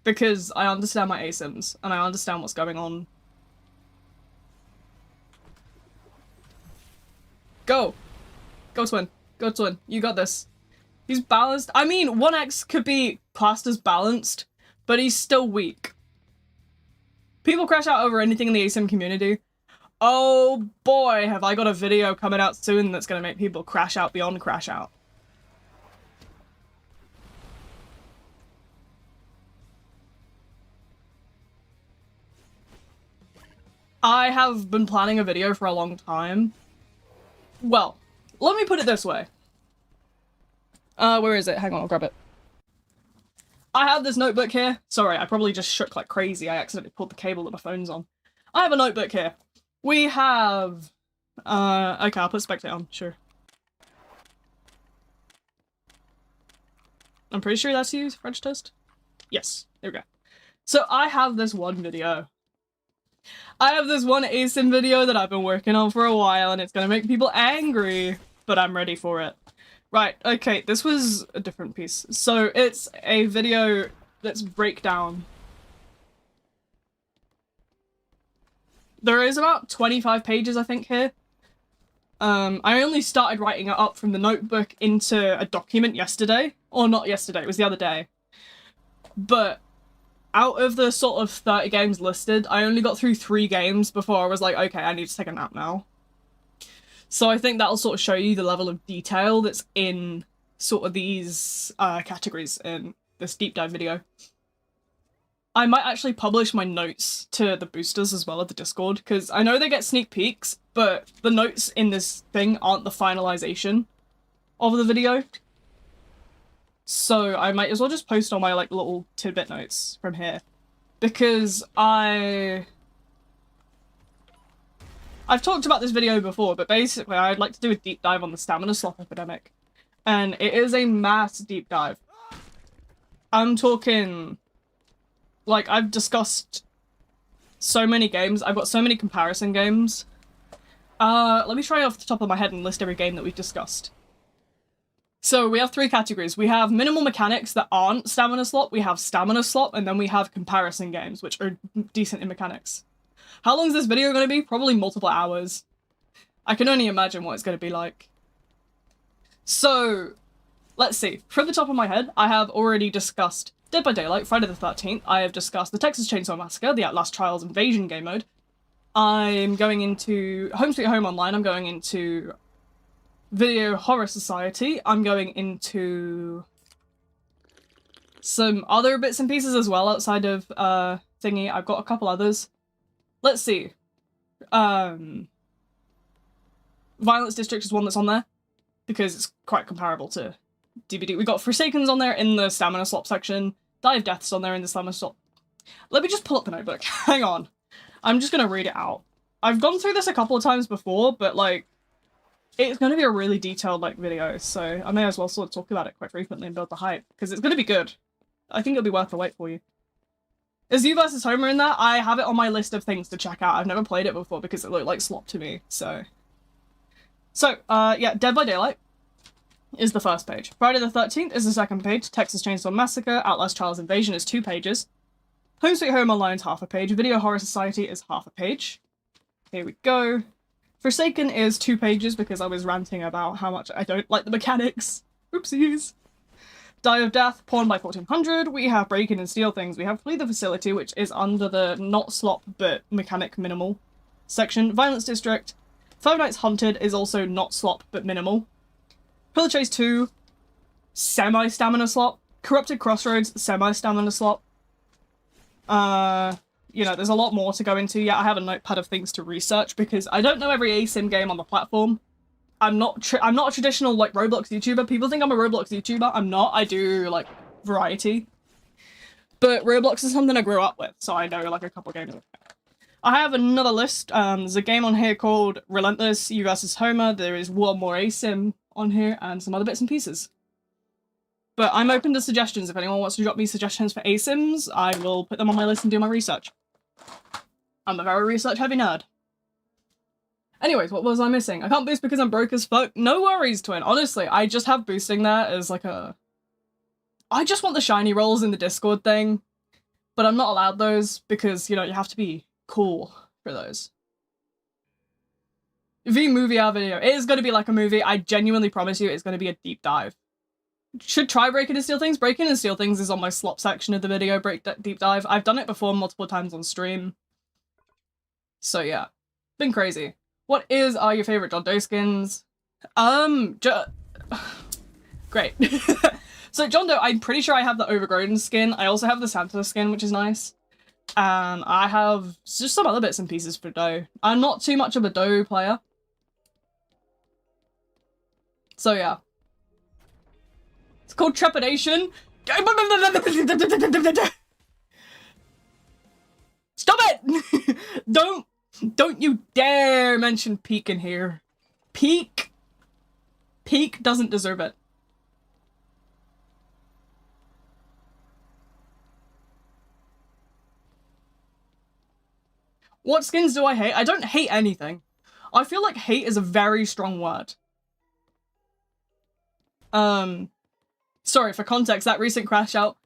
Because I understand my ASIMs, and I understand what's going on. Go! Go Twin. Go Twin. You got this. He's balanced. I mean, 1X could be classed as balanced, but he's still weak. People crash out over anything in the ASIM community. Oh boy, have I got a video coming out soon that's gonna make people crash out beyond crash out. I have been planning a video for a long time. Well, let me put it this way. Where is it? Hang on, I'll grab it. I have this notebook here. Sorry, I probably just shook like crazy. I accidentally pulled the cable that my phone's on. I have a notebook here. We have... okay, I'll put spectate on, sure. I'm pretty sure that's you, French toast? Yes, there we go. So I have this one video. I have this one ASIM video that I've been working on for a while and it's gonna make people angry, but I'm ready for it. Right, okay, this was a different piece. So it's a video that's breakdown. There is about 25 pages, I think, here. I only started writing it up from the notebook into a document yesterday. Or not yesterday, it was the other day. But out of the sort of 30 games listed, I only got through 3 games before I was like, okay, I need to take a nap now. So I think that'll sort of show you the level of detail that's in sort of these categories in this deep dive video. I might actually publish my notes to the boosters as well at the Discord, because I know they get sneak peeks, but the notes in this thing aren't the finalization of the video. So I might as well just post all my like little tidbit notes from here. Because I've talked about this video before, but basically I'd like to do a deep dive on the stamina slop epidemic. And it is a mass deep dive. I'm talking... Like, I've discussed so many games. I've got so many comparison games. Let me try off the top of my head and list every game that we've discussed. So we have 3 categories. We have minimal mechanics that aren't stamina slop, we have stamina slop, and then we have comparison games, which are decent in mechanics. How long is this video going to be? Probably multiple hours. I can only imagine what it's going to be like. So, let's see. From the top of my head, I have already discussed Dead by Daylight, Friday the 13th. I have discussed the Texas Chainsaw Massacre, the Outlast Trials Invasion game mode. I'm going into Home Sweet Home Online. I'm going into Video Horror Society. I'm going into some other bits and pieces as well outside of thingy. I've got a couple others. Let's see. Violence District is one that's on there because it's quite comparable to DBD. We got Forsaken's on there in the stamina slop section. Die of Death's on there in the stamina slop. Let me just pull up the notebook. Hang on. I'm just gonna read it out. I've gone through this a couple of times before, but like, it's gonna be a really detailed like video, so I may as well sort of talk about it quite frequently and build the hype, because it's gonna be good. I think it'll be worth the wait for you. Is You vs. Homer in that? I have it on my list of things to check out. I've never played it before because it looked like slop to me, so... yeah, Dead by Daylight is the first page. Friday the 13th is the second page. Texas Chainsaw Massacre, Outlast Trials Invasion is 2 pages. Home Sweet Home Online is half a page. Video Horror Society is half a page. Here we go. Forsaken is 2 pages because I was ranting about how much I don't like the mechanics. Oopsies. Die of Death, Porn by 1400. We have Break In and Steal Things. We have Flee the Facility, which is under the not slop but mechanic minimal section. Violence District. Five Nights Haunted is also not slop but minimal. Pillar Chase 2, semi-stamina slop. Corrupted Crossroads, semi-stamina slop. You know, there's a lot more to go into. Yeah, I have a notepad of things to research because I don't know every ASIM game on the platform. I'm not a traditional, like, Roblox YouTuber. People think I'm a Roblox YouTuber. I'm not. I do, like, variety. But Roblox is something I grew up with, so I know, like, a couple games. I have another list. There's a game on here called Relentless, You vs. Homer. There is one more ASIM on here, and some other bits and pieces. But I'm open to suggestions. If anyone wants to drop me suggestions for ASIMs, I will put them on my list and do my research. I'm a very research-heavy nerd. Anyways, what was I missing? I can't boost because I'm broke as fuck. No worries, Twin. Honestly, I just have boosting there as like a... I just want the shiny rolls in the Discord thing, but I'm not allowed those because, you know, you have to be cool for those. V-movie our video. It is going to be like a movie. I genuinely promise you it's going to be a deep dive. Should try Break In and Steal Things. Break In and Steal Things is on my slop section of the video, deep dive. I've done it before multiple times on stream. So yeah, been crazy. What are your favorite John Doe skins? Great. So John Doe, I'm pretty sure I have the Overgrown skin. I also have the Santa skin, which is nice. And I have just some other bits and pieces for Doe. I'm not too much of a Doe player. So yeah. It's called Trepidation. Stop it! Don't you dare mention Peak in here. Peak doesn't deserve it. What skins do I hate? I don't hate anything. I feel like hate is a very strong word. Sorry, for context, that recent crash out,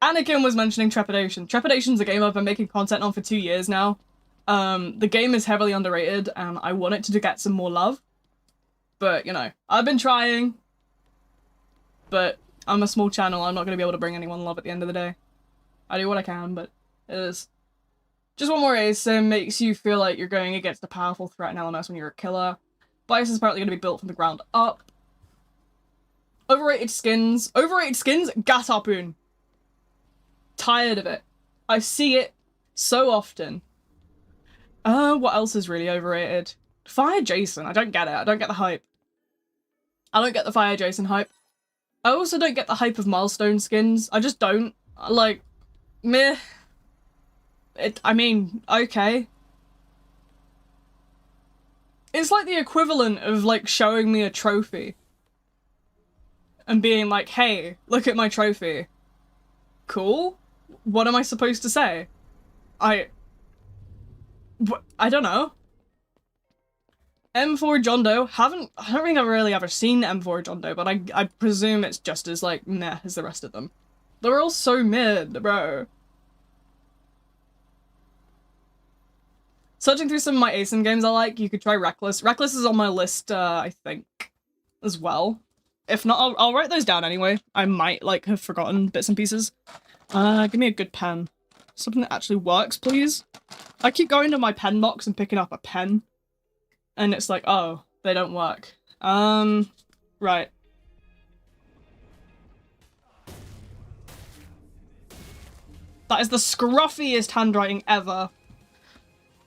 Anakin was mentioning Trepidation. Trepidation's a game I've been making content on for 2 years now. The game is heavily underrated, and I want it to get some more love. But, you know, I've been trying. But I'm a small channel, I'm not going to be able to bring anyone love at the end of the day. I do what I can, but it is. Just one more ASIM makes you feel like you're going against a powerful threat in LMS when you're a killer. Bias is apparently going to be built from the ground up. Overrated skins. Overrated skins? Gas Harpoon. Tired of it. I see it so often. What else is really overrated? Fire Jason. I don't get it. I don't get the hype. I don't get the Fire Jason hype. I also don't get the hype of milestone skins. I just don't. Like, meh. I mean, okay. It's like the equivalent of, like, showing me a trophy. And being like, hey, look at my trophy. Cool? What am I supposed to say? I don't know. M4 John Doe, I don't think I've really ever seen M4 John Doe, but I presume it's just as, like, meh as the rest of them. They're all so mid, bro. Searching through some of my ASIM games I like, you could try Reckless. Reckless is on my list, I think, as well. If not, I'll write those down anyway. I might, like, have forgotten bits and pieces. Give me a good pen. Something that actually works, please. I keep going to my pen box and picking up a pen. And it's like, oh, they don't work. Right. That is the scruffiest handwriting ever.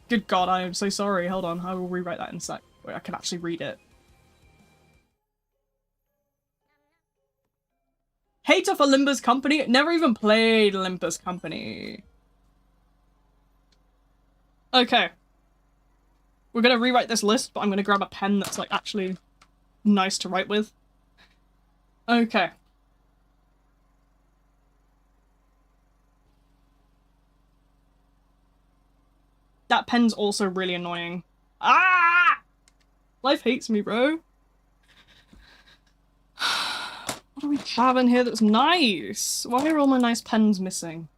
Good God, I am so sorry. Hold on, I will rewrite that in a sec. Wait, I can actually read it. Hater for Limber's Company? Never even played Limber's Company. Okay. We're gonna rewrite this list, but I'm gonna grab a pen that's, like, actually nice to write with. Okay. That pen's also really annoying. Ah! Life hates me, bro. What do we have in here that's nice? Why are all my nice pens missing?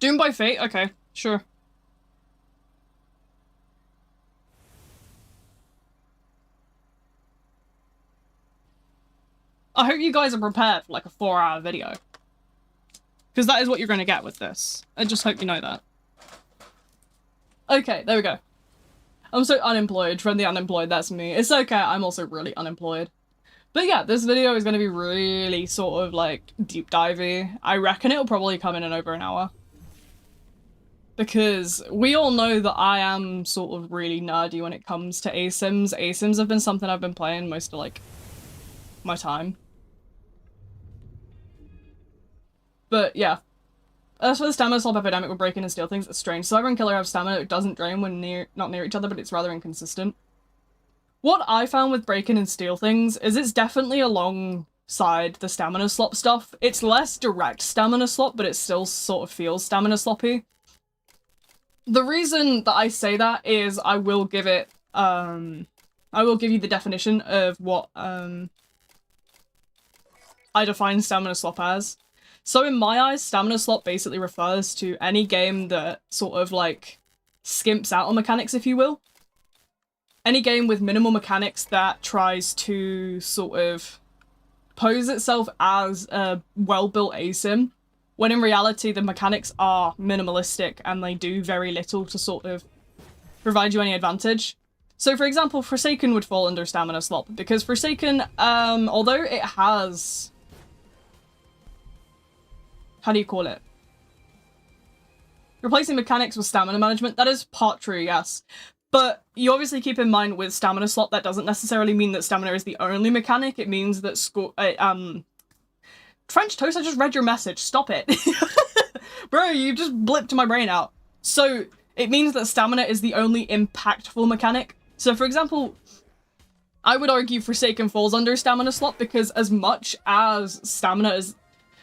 Doomed by Fate? Okay, sure. I hope you guys are prepared for, like, a 4-hour video. Because that is what you're going to get with this. I just hope you know that. Okay, there we go. I'm so unemployed. Friendly unemployed, that's me. It's okay, I'm also really unemployed. But yeah, this video is going to be really sort of, like, deep divey. I reckon it'll probably come in over an hour. Because we all know that I am sort of really nerdy when it comes to ASIMs. ASIMs have been something I've been playing most of, like, my time. But yeah. As for the stamina slop epidemic with break-in and steal things, it's strange. Cyber and Killer have stamina, it doesn't drain when not near each other, but it's rather inconsistent. What I found with break-in and steal things is it's definitely alongside the stamina slop stuff. It's less direct stamina slop, but it still sort of feels stamina sloppy. The reason that I say that is I will give it, I will give you the definition of what, I define stamina slop as. So in my eyes, stamina slop basically refers to any game that sort of, like, skimps out on mechanics, if you will. Any game with minimal mechanics that tries to sort of pose itself as a well-built ASIM, when in reality the mechanics are minimalistic and they do very little to sort of provide you any advantage. So for example, Forsaken would fall under stamina slop, because Forsaken, although it has... how do you call it? Replacing mechanics with stamina management, that is part true, yes. But you obviously keep in mind with stamina slop, that doesn't necessarily mean that stamina is the only mechanic. It means that French Toast, I just read your message. Stop it. Bro, you just blipped my brain out. So it means that stamina is the only impactful mechanic. So for example, I would argue Forsaken falls under stamina slop because as much as stamina is,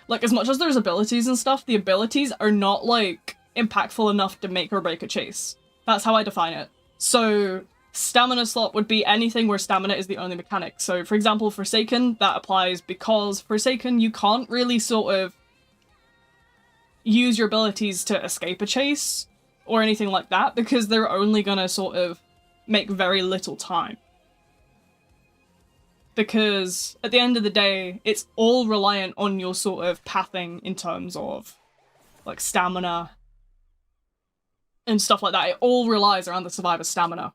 like, as much as there's abilities and stuff, the abilities are not, like, impactful enough to make or break a chase. That's how I define it. So stamina slop would be anything where stamina is the only mechanic. So for example, Forsaken, that applies because Forsaken, you can't really sort of use your abilities to escape a chase. or anything like that, because they're only gonna sort of make very little time. Because at the end of the day, it's all reliant on your sort of pathing in terms of like stamina and stuff like that. It all relies around the survivor's stamina.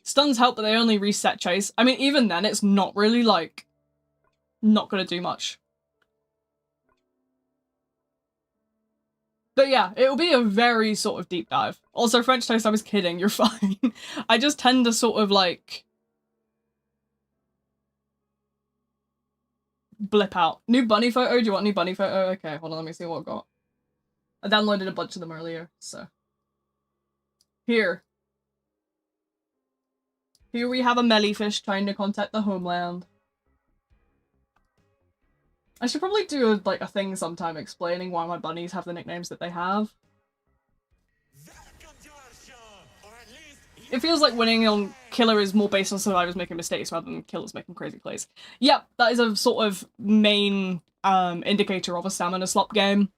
Stuns help, but they only reset chase. I mean, even then, it's not really, like, not gonna do much. But yeah, it'll be a very sort of deep dive. Also, French Toast, I was kidding, you're fine. I just tend to sort of, like, blip out. New bunny photo? Do you want a new bunny photo? Okay, hold on, let me see what I've got. I downloaded a bunch of them earlier, so. Here. Here we have a mellyfish trying to contact the homeland. I should probably do like a thing sometime explaining why my bunnies have the nicknames that they have. It feels like winning on Killer is more based on survivors making mistakes rather than killers making crazy plays. Yep, that is a sort of main indicator of a stamina slop game.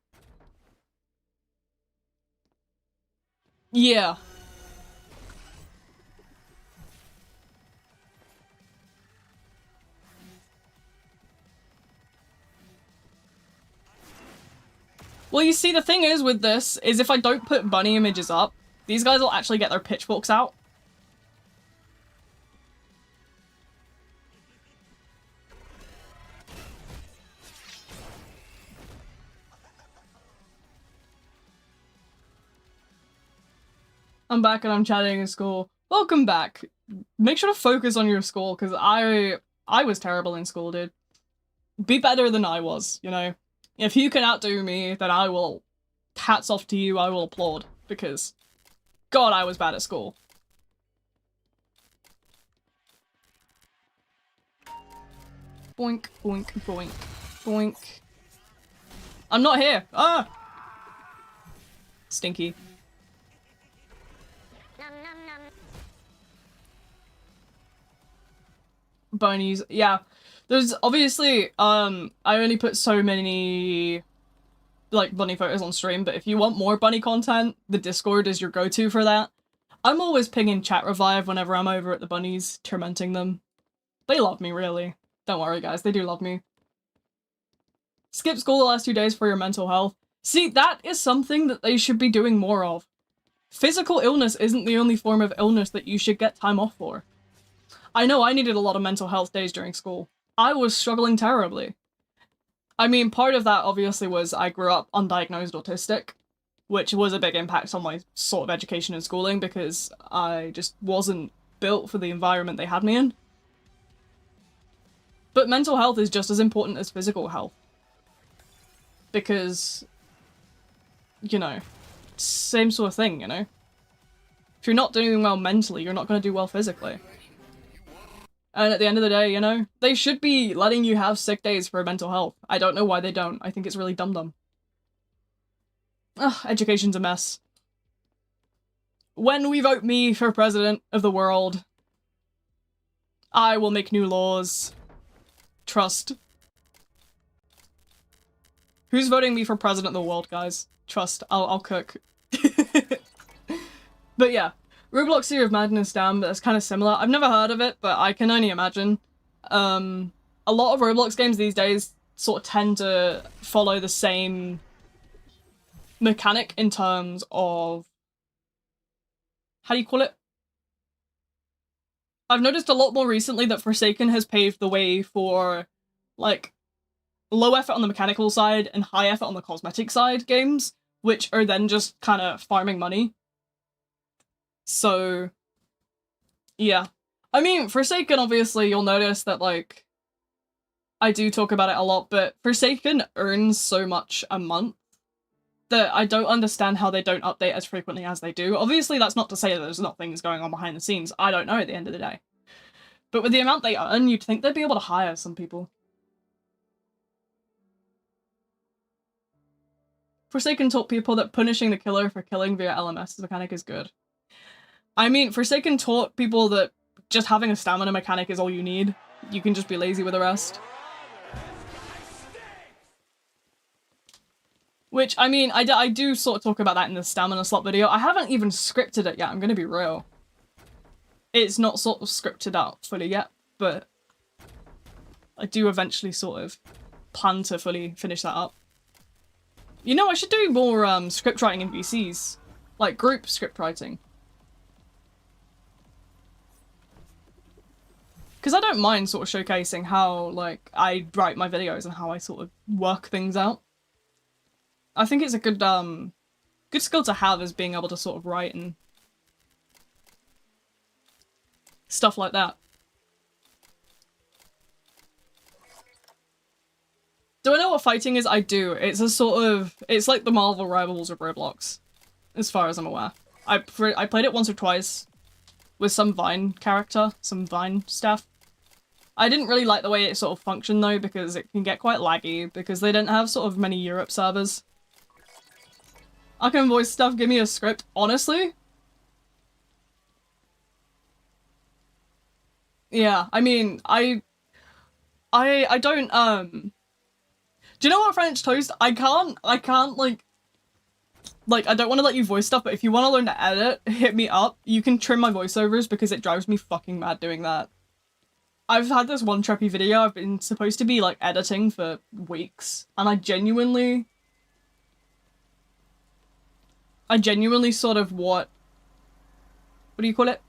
Yeah. Well, you see, the thing is with this, is if I don't put bunny images up, these guys will actually get their pitchforks out. I'm back and I'm chatting in school. Welcome back. Make sure to focus on your school, because I was terrible in school, dude. Be better than I was, you know? If you can outdo me, then I will, hats off to you, I will applaud, because God, I was bad at school. Boink, boink, boink, boink. I'm not here! Ah! Stinky. Bunnies, yeah. There's obviously, I only put so many, like, bunny photos on stream, but if you want more bunny content, the Discord is your go-to for that. I'm always pinging Chat Revive whenever I'm over at the bunnies, tormenting them. They love me, really. Don't worry, guys, they do love me. Skip school the last 2 days for your mental health. See, that is something that they should be doing more of. Physical illness isn't the only form of illness that you should get time off for. I know I needed a lot of mental health days during school. I was struggling terribly. I mean, part of that obviously was I grew up undiagnosed autistic, which was a big impact on my sort of education and schooling because I just wasn't built for the environment they had me in. But mental health is just as important as physical health. Because, you know, same sort of thing, you know? If you're not doing well mentally, you're not going to do well physically. And at the end of the day, you know, they should be letting you have sick days for mental health. I don't know why they don't. I think it's really dumb. Ugh, education's a mess. When we vote me for president of the world, I will make new laws. Trust. Who's voting me for president of the world, guys? Trust. I'll cook. But yeah. Roblox Year of Madness, damn, that's kind of similar. I've never heard of it, but I can only imagine. A lot of Roblox games these days sort of tend to follow the same mechanic in terms of... how do you call it? I've noticed a lot more recently that Forsaken has paved the way for, like, low effort on the mechanical side and high effort on the cosmetic side games, which are then just kind of farming money. So, yeah. I mean, Forsaken, obviously, you'll notice that, like, I do talk about it a lot, but Forsaken earns so much a month that I don't understand how they don't update as frequently as they do. Obviously, that's not to say that there's not things going on behind the scenes. I don't know at the end of the day. But with the amount they earn, you'd think they'd be able to hire some people. Forsaken taught people that punishing the killer for killing via LMS mechanic is good. I mean, Forsaken taught people that just having a stamina mechanic is all you need. You can just be lazy with the rest. Which, I mean, I do sort of talk about that in the stamina slot video. I haven't even scripted it yet, I'm gonna be real. It's not sort of scripted out fully yet, but I do eventually sort of plan to fully finish that up. You know, I should do more script writing in VCs. Like, group script writing. Because I don't mind sort of showcasing how, like, I write my videos and how I sort of work things out. I think it's a good, good skill to have, is being able to sort of write and stuff like that. Do I know what fighting is? I do. It's a sort of... It's like the Marvel Rivals of Roblox, as far as I'm aware. I played it once or twice with some Vine character, some Vine stuff. I didn't really like the way it sort of functioned though, because it can get quite laggy, because they didn't have sort of many Europe servers. I can voice stuff, give me a script. Honestly? Yeah, I mean, I don't, do you know what, French Toast? I can't, like, I don't want to let you voice stuff, but if you want to learn to edit, hit me up. You can trim my voiceovers, because it drives me fucking mad doing that. I've had this one trippy video I've been supposed to be, like, editing for weeks, and I genuinely sort of what do you call it?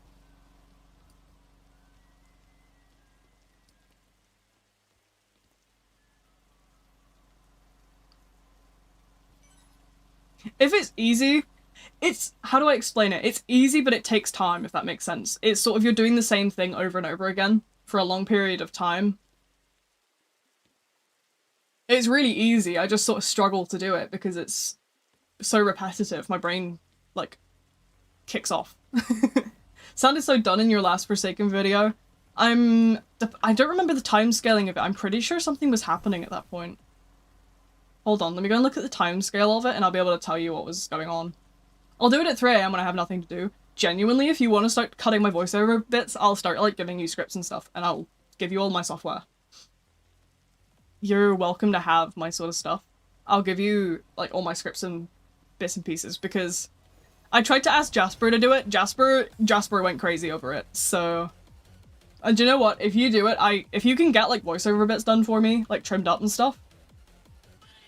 If it's easy, it's, how do I explain it? It's easy, but it takes time, if that makes sense. It's sort of, you're doing the same thing over and over again for a long period of time. It's really easy, I just sort of struggle to do it because it's so repetitive. My brain, like, kicks off. Sounded so done in your last Forsaken video. I don't remember the time scaling of it. I'm pretty sure something was happening at that point. Hold on, let me go and look at the time scale of it and I'll be able to tell you what was going on. I'll do it at 3 AM when I have nothing to do. Genuinely, if you want to start cutting my voiceover bits, I'll start, like, giving you scripts and stuff, and I'll give you all my software. You're welcome to have my sort of stuff. I'll give you, like, all my scripts and bits and pieces, because I tried to ask Jasper to do it. Jasper went crazy over it, so... And do you know what? If you do it, if you can get, like, voiceover bits done for me, like, trimmed up and stuff,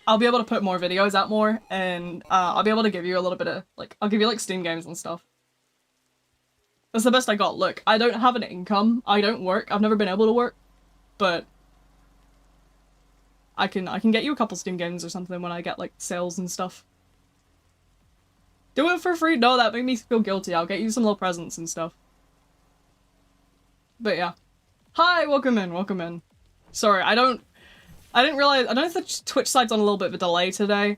I'll be able to put more videos out more, and I'll be able to give you a little bit of, like, I'll give you, like, Steam games and stuff. That's the best I got. Look, I don't have an income. I don't work. I've never been able to work, but I can get you a couple Steam games or something when I get, like, sales and stuff. Do it for free? No, that made me feel guilty. I'll get you some little presents and stuff. But yeah. Hi, welcome in, welcome in. Sorry, I didn't realize, I don't know if the Twitch side's on a little bit of a delay today.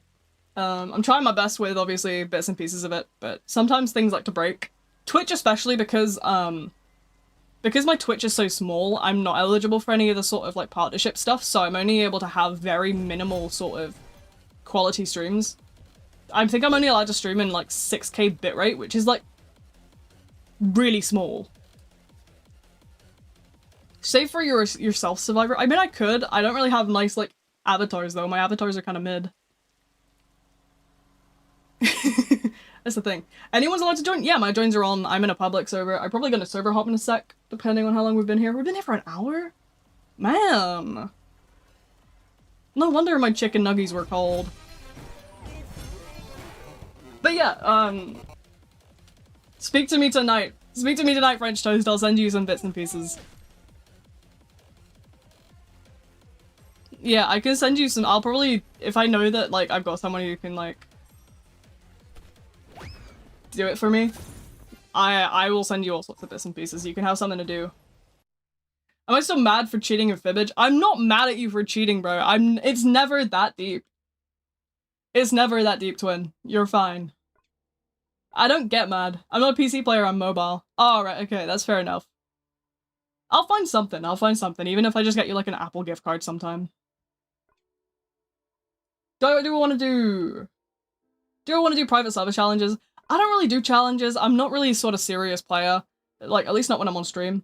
I'm trying my best with, obviously, bits and pieces of it, but sometimes things like to break. Twitch especially, because my Twitch is so small, I'm not eligible for any of the sort of, like, partnership stuff, so I'm only able to have very minimal sort of quality streams. I think I'm only allowed to stream in, like, 6K bitrate, which is, like, really small. Save for yourself, Survivor. I mean, I could. I don't really have nice, like, avatars, though. My avatars are kind of mid. That's the thing. Anyone's allowed to join? Yeah, my joins are on. I'm in a public server. I'm probably gonna server hop in a sec, depending on how long we've been here. We've been here for an hour? Man. No wonder my chicken nuggies were cold. But yeah, speak to me tonight. Speak to me tonight, French Toast. I'll send you some bits and pieces. Yeah, I can send you some. I'll probably, if I know that, like, I've got someone who can, like, do it for me, I will send you all sorts of bits and pieces. You can have something to do. Am I still mad for cheating and fibbage? I'm not mad at you for cheating, bro. It's never that deep. It's never that deep, twin. You're fine. I don't get mad. I'm not a PC player, I'm mobile. Oh, right, okay, that's fair enough. I'll find something, even if I just get you, like, an Apple gift card sometime. Do I want to do private server challenges? I don't really do challenges. I'm not really sort of serious player. Like, at least not when I'm on stream.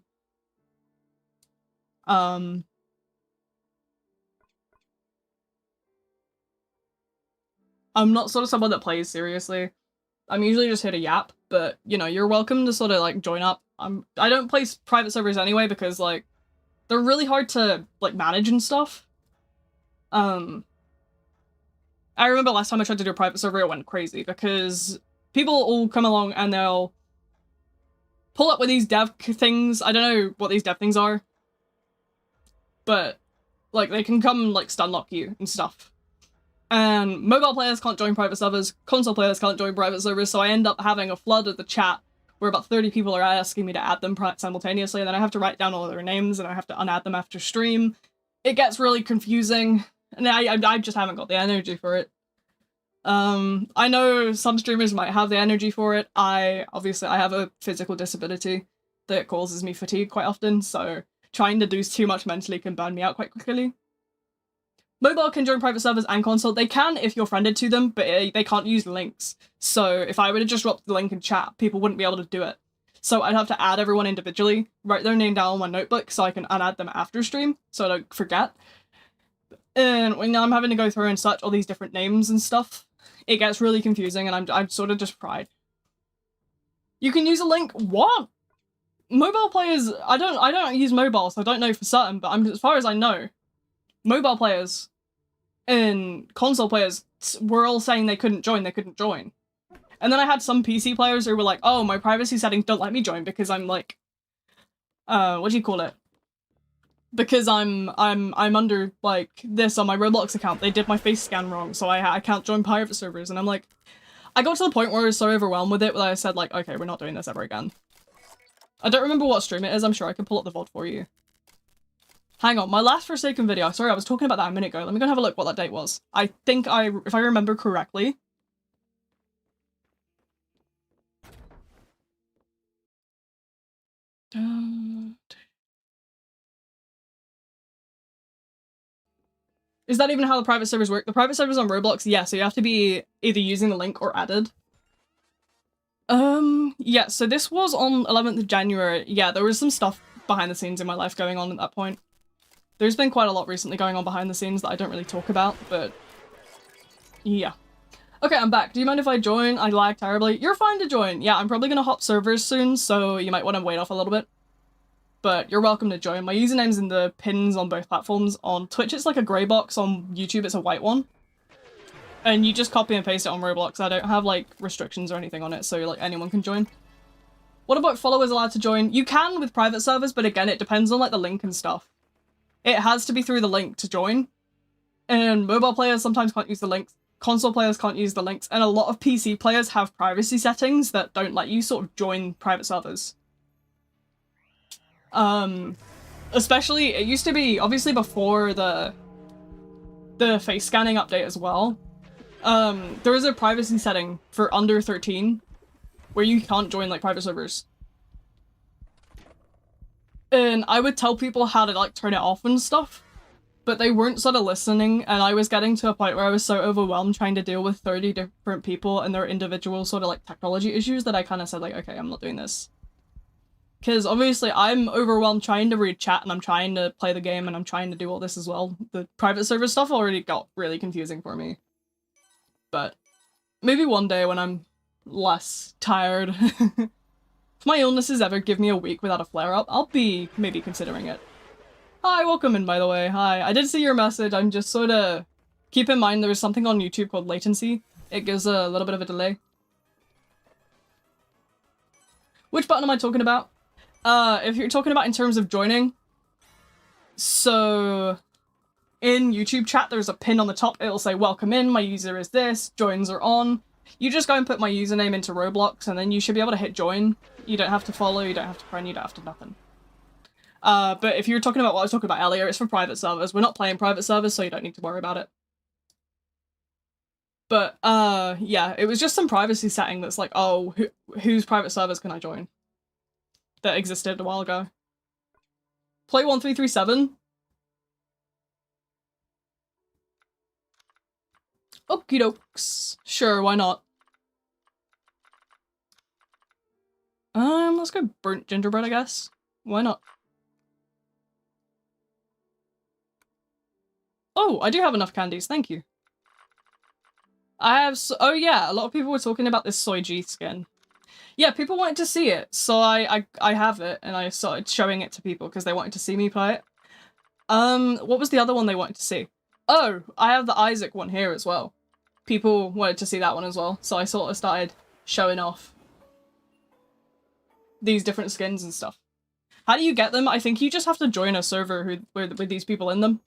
I'm not sort of someone that plays seriously. I'm usually just here to yap, but, you know, you're welcome to sort of, like, join up. I don't play private servers anyway because, like, they're really hard to, like, manage and stuff. I remember last time I tried to do a private server, it went crazy because people all come along and they'll pull up with these dev things. I don't know what these dev things are, but, like, they can come, like, stun lock you and stuff. And mobile players can't join private servers, console players can't join private servers, so I end up having a flood of the chat where about 30 people are asking me to add them simultaneously, and then I have to write down all their names, and I have to unadd them after stream. It gets really confusing, and I just haven't got the energy for it. I know some streamers might have the energy for it. Obviously I have a physical disability that causes me fatigue quite often, so trying to do too much mentally can burn me out quite quickly. Mobile can join private servers and console. They can if you're friended to them, but they can't use links. So if I were to just drop the link in chat, people wouldn't be able to do it. So I'd have to add everyone individually, write their name down on my notebook so I can unadd them after stream, so I don't forget. And when I'm having to go through and search all these different names and stuff, it gets really confusing, and I'm sort of just fried. You can use a link? What? Mobile players, I don't use mobile, so I don't know for certain, but as far as I know, mobile players and console players were all saying they couldn't join. And then I had some PC players who were like, oh, my privacy settings don't let me join because I'm like, what do you call it? Because I'm under, like, this on my Roblox account. They did my face scan wrong, so I can't join private servers. And I'm like, I got to the point where I was so overwhelmed with it that I said, like, okay, we're not doing this ever again. I don't remember what stream it is. I'm sure I can pull up the VOD for you. Hang on, my last Forsaken video. Sorry, I was talking about that a minute ago. Let me go have a look what that date was. I think if I remember correctly. Is that even how the private servers work? The private servers on Roblox, yeah, so you have to be either using the link or added. Yeah, so this was on 11th of January. Yeah, there was some stuff behind the scenes in my life going on at that point. There's been quite a lot recently going on behind the scenes that I don't really talk about, but yeah. Okay, I'm back. Do you mind if I join? I lag terribly. You're fine to join. Yeah, I'm probably gonna hop servers soon, so you might want to wait off a little bit. But you're welcome to join. My username's in the pins on both platforms. On Twitch, it's like a grey box. On YouTube, it's a white one. And you just copy and paste it on Roblox. I don't have, like, restrictions or anything on it, so, like, anyone can join. What about followers allowed to join? You can with private servers, but again, it depends on, like, the link and stuff. It has to be through the link to join. And mobile players sometimes can't use the links. Console players can't use the links. And a lot of PC players have privacy settings that don't let you sort of join private servers. Especially, it used to be, obviously before the face scanning update as well, there was a privacy setting for under 13 where you can't join, like, private servers. And I would tell people how to, like, turn it off and stuff, but they weren't sort of listening, and I was getting to a point where I was so overwhelmed trying to deal with 30 different people and their individual sort of, like, technology issues that I kind of said, like, okay, I'm not doing this. Because obviously I'm overwhelmed trying to read chat and I'm trying to play the game and I'm trying to do all this as well. The private server stuff already got really confusing for me. But maybe one day when I'm less tired. If my illnesses ever give me a week without a flare-up, I'll be maybe considering it. Hi, welcome in, by the way. Hi. I did see your message. I'm just sort of... Keep in mind there's something on YouTube called latency. It gives a little bit of a delay. Which button am I talking about? If you're talking about in terms of joining, so in YouTube chat, there's a pin on the top. It'll say, welcome in, my user is this, joins are on. You just go and put my username into Roblox, and then you should be able to hit join. You don't have to follow, you don't have to friend, you don't have to nothing. But if you're talking about what I was talking about earlier, it's for private servers. We're not playing private servers, so you don't need to worry about it. But, yeah, it was just some privacy setting that's like, oh, whose private servers can I join? That existed a while ago. Play 1337. Okie dokes. Sure, why not? Let's go burnt gingerbread, I guess. Why not? Oh, I do have enough candies, thank you. I have, oh yeah, a lot of people were talking about this Soy G skin. Yeah, people wanted to see it, so I have it, and I started showing it to people because they wanted to see me play it. What was the other one they wanted to see? Oh, I have the Isaac one here as well. People wanted to see that one as well, so I sort of started showing off these different skins and stuff. How do you get them? I think you just have to join a server with these people in them.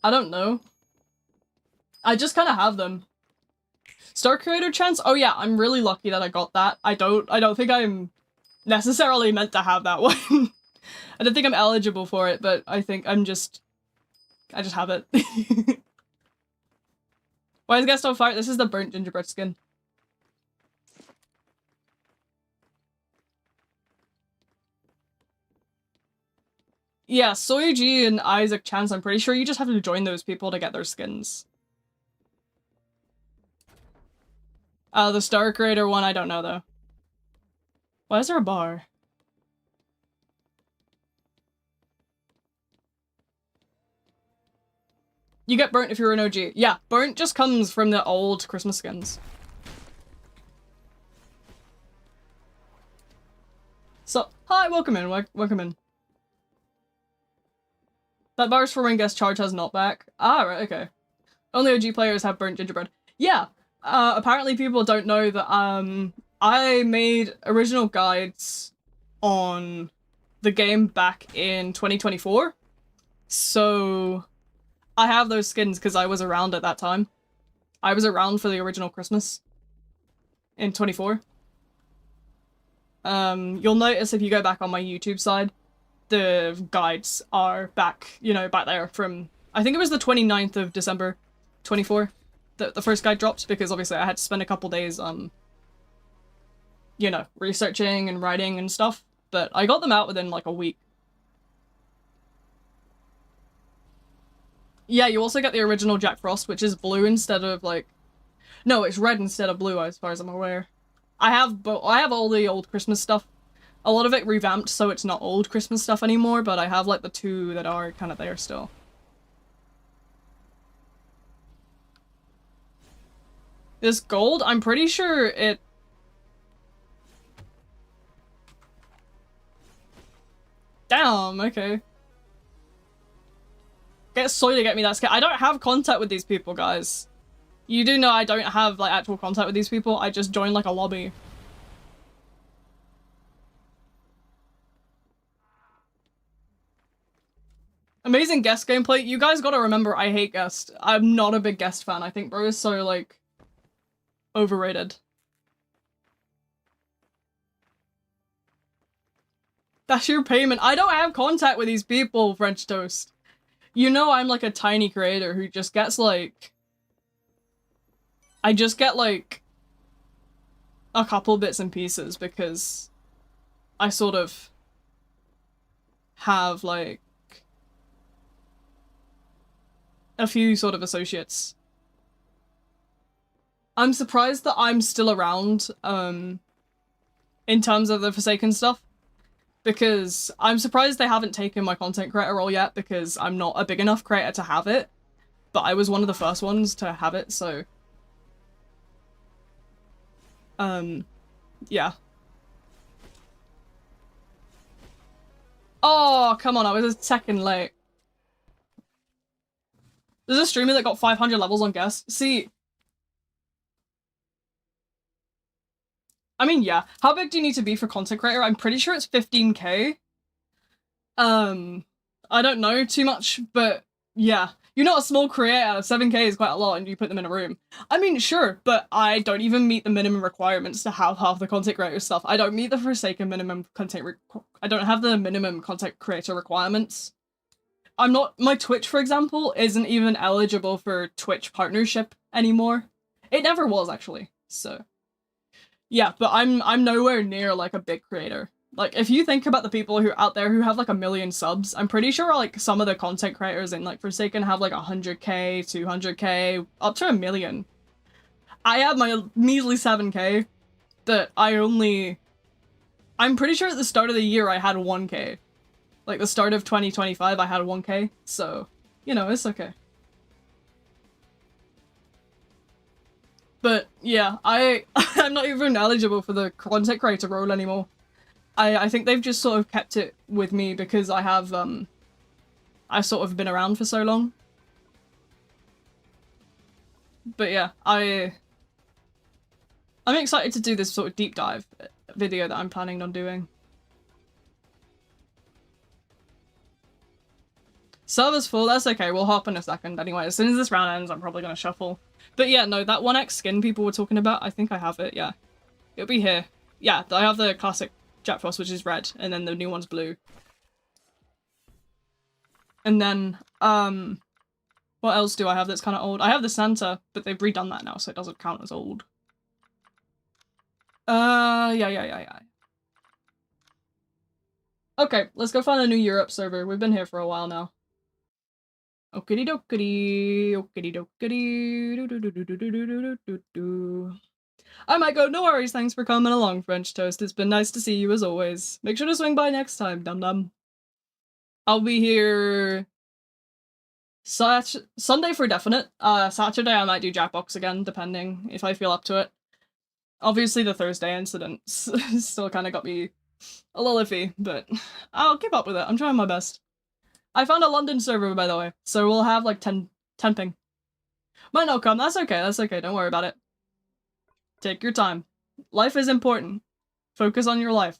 I don't know. I just kind of have them. Star Creator chance? Oh yeah, I'm really lucky that I got that. I don't think I'm necessarily meant to have that one. I don't think I'm eligible for it, but I think I just have it. Why is guest on fire? This is the burnt gingerbread skin. Yeah, Soyuji and Isaac Chance, I'm pretty sure you just have to join those people to get their skins. The Star Creator one, I don't know though. Why is there a bar? You get burnt if you're an OG. Yeah, burnt just comes from the old Christmas skins. So, hi, welcome in, welcome in. That bar's for when guest charge has not back. Ah, right, okay. Only OG players have burnt gingerbread. Yeah, apparently people don't know that, I made original guides on the game back in 2024. So, I have those skins because I was around at that time. I was around for the original Christmas in 24. You'll notice if you go back on my YouTube side, the guides are back, you know, back there from, I think it was the 29th of December, 24, the first guide dropped, because obviously I had to spend a couple days, you know, researching and writing and stuff, but I got them out within like a week. Yeah, you also get the original Jack Frost, which is blue instead of like, no, it's red instead of blue as far as I'm aware. I have all the old Christmas stuff. A lot of it revamped, so it's not old Christmas stuff anymore, but I have like the two that are kind of there still. This gold, I'm pretty sure it... Damn, okay. Get Soy to get me that skin. I don't have contact with these people, guys. You do know I don't have like actual contact with these people, I just joined like a lobby. Amazing guest gameplay. You guys gotta remember, I hate guest. I'm not a big guest fan. I think bro is so, like, overrated. That's your payment. I don't have contact with these people, French Toast. You know I'm like a tiny creator who just gets like... I just get like... a couple bits and pieces because I sort of have like a few sort of associates. I'm surprised that I'm still around, in terms of the Forsaken stuff, because I'm surprised they haven't taken my content creator role yet, because I'm not a big enough creator to have it, but I was one of the first ones to have it, so... yeah. Oh, come on, I was a second late. There's a streamer that got 500 levels on guest. See... I mean, yeah. How big do you need to be for content creator? I'm pretty sure it's 15k. I don't know too much, but yeah. You're not a small creator, 7k is quite a lot and you put them in a room. I mean, sure, but I don't even meet the minimum requirements to have half the content creator stuff. I don't meet the Forsaken minimum content I don't have the minimum content creator requirements. I'm not- my Twitch, for example, isn't even eligible for Twitch partnership anymore. It never was, actually, so... Yeah, but I'm nowhere near, like, a big creator. Like, if you think about the people who are out there who have, like, 1 million subs, I'm pretty sure, like, some of the content creators in, like, Forsaken have, like, 100k, 200k, up to 1 million. I have my measly 7k that I'm pretty sure at the start of the year I had 1k. Like, the start of 2025 I had 1k, so, you know, it's okay. But yeah, I'm not even eligible for the content creator role anymore. I think they've just sort of kept it with me because I have I've sort of been around for so long. But yeah, I'm excited to do this sort of deep dive video that I'm planning on doing. Server's full, that's okay, we'll hop in a second anyway. As soon as this round ends, I'm probably gonna shuffle. But yeah, no, that 1x skin people were talking about, I think I have it, yeah. It'll be here. Yeah, I have the classic Jack Frost, which is red, and then the new one's blue. And then, what else do I have that's kind of old? I have the Santa, but they've redone that now, so it doesn't count as old. Yeah. Okay, let's go find a new Europe server. We've been here for a while now. Okidy dokity, okidy dokity, do do do do do do do do do. I might go, no worries, thanks for coming along, French Toast. It's been nice to see you as always. Make sure to swing by next time, dum-dum. I'll be here Sunday for definite. Saturday I might do Jackbox again, depending if I feel up to it. Obviously the Thursday incident still kind of got me a little iffy, but I'll keep up with it. I'm trying my best. I found a London server, by the way, so we'll have like 10 ping. Might not come, that's okay, don't worry about it. Take your time. Life is important. Focus on your life.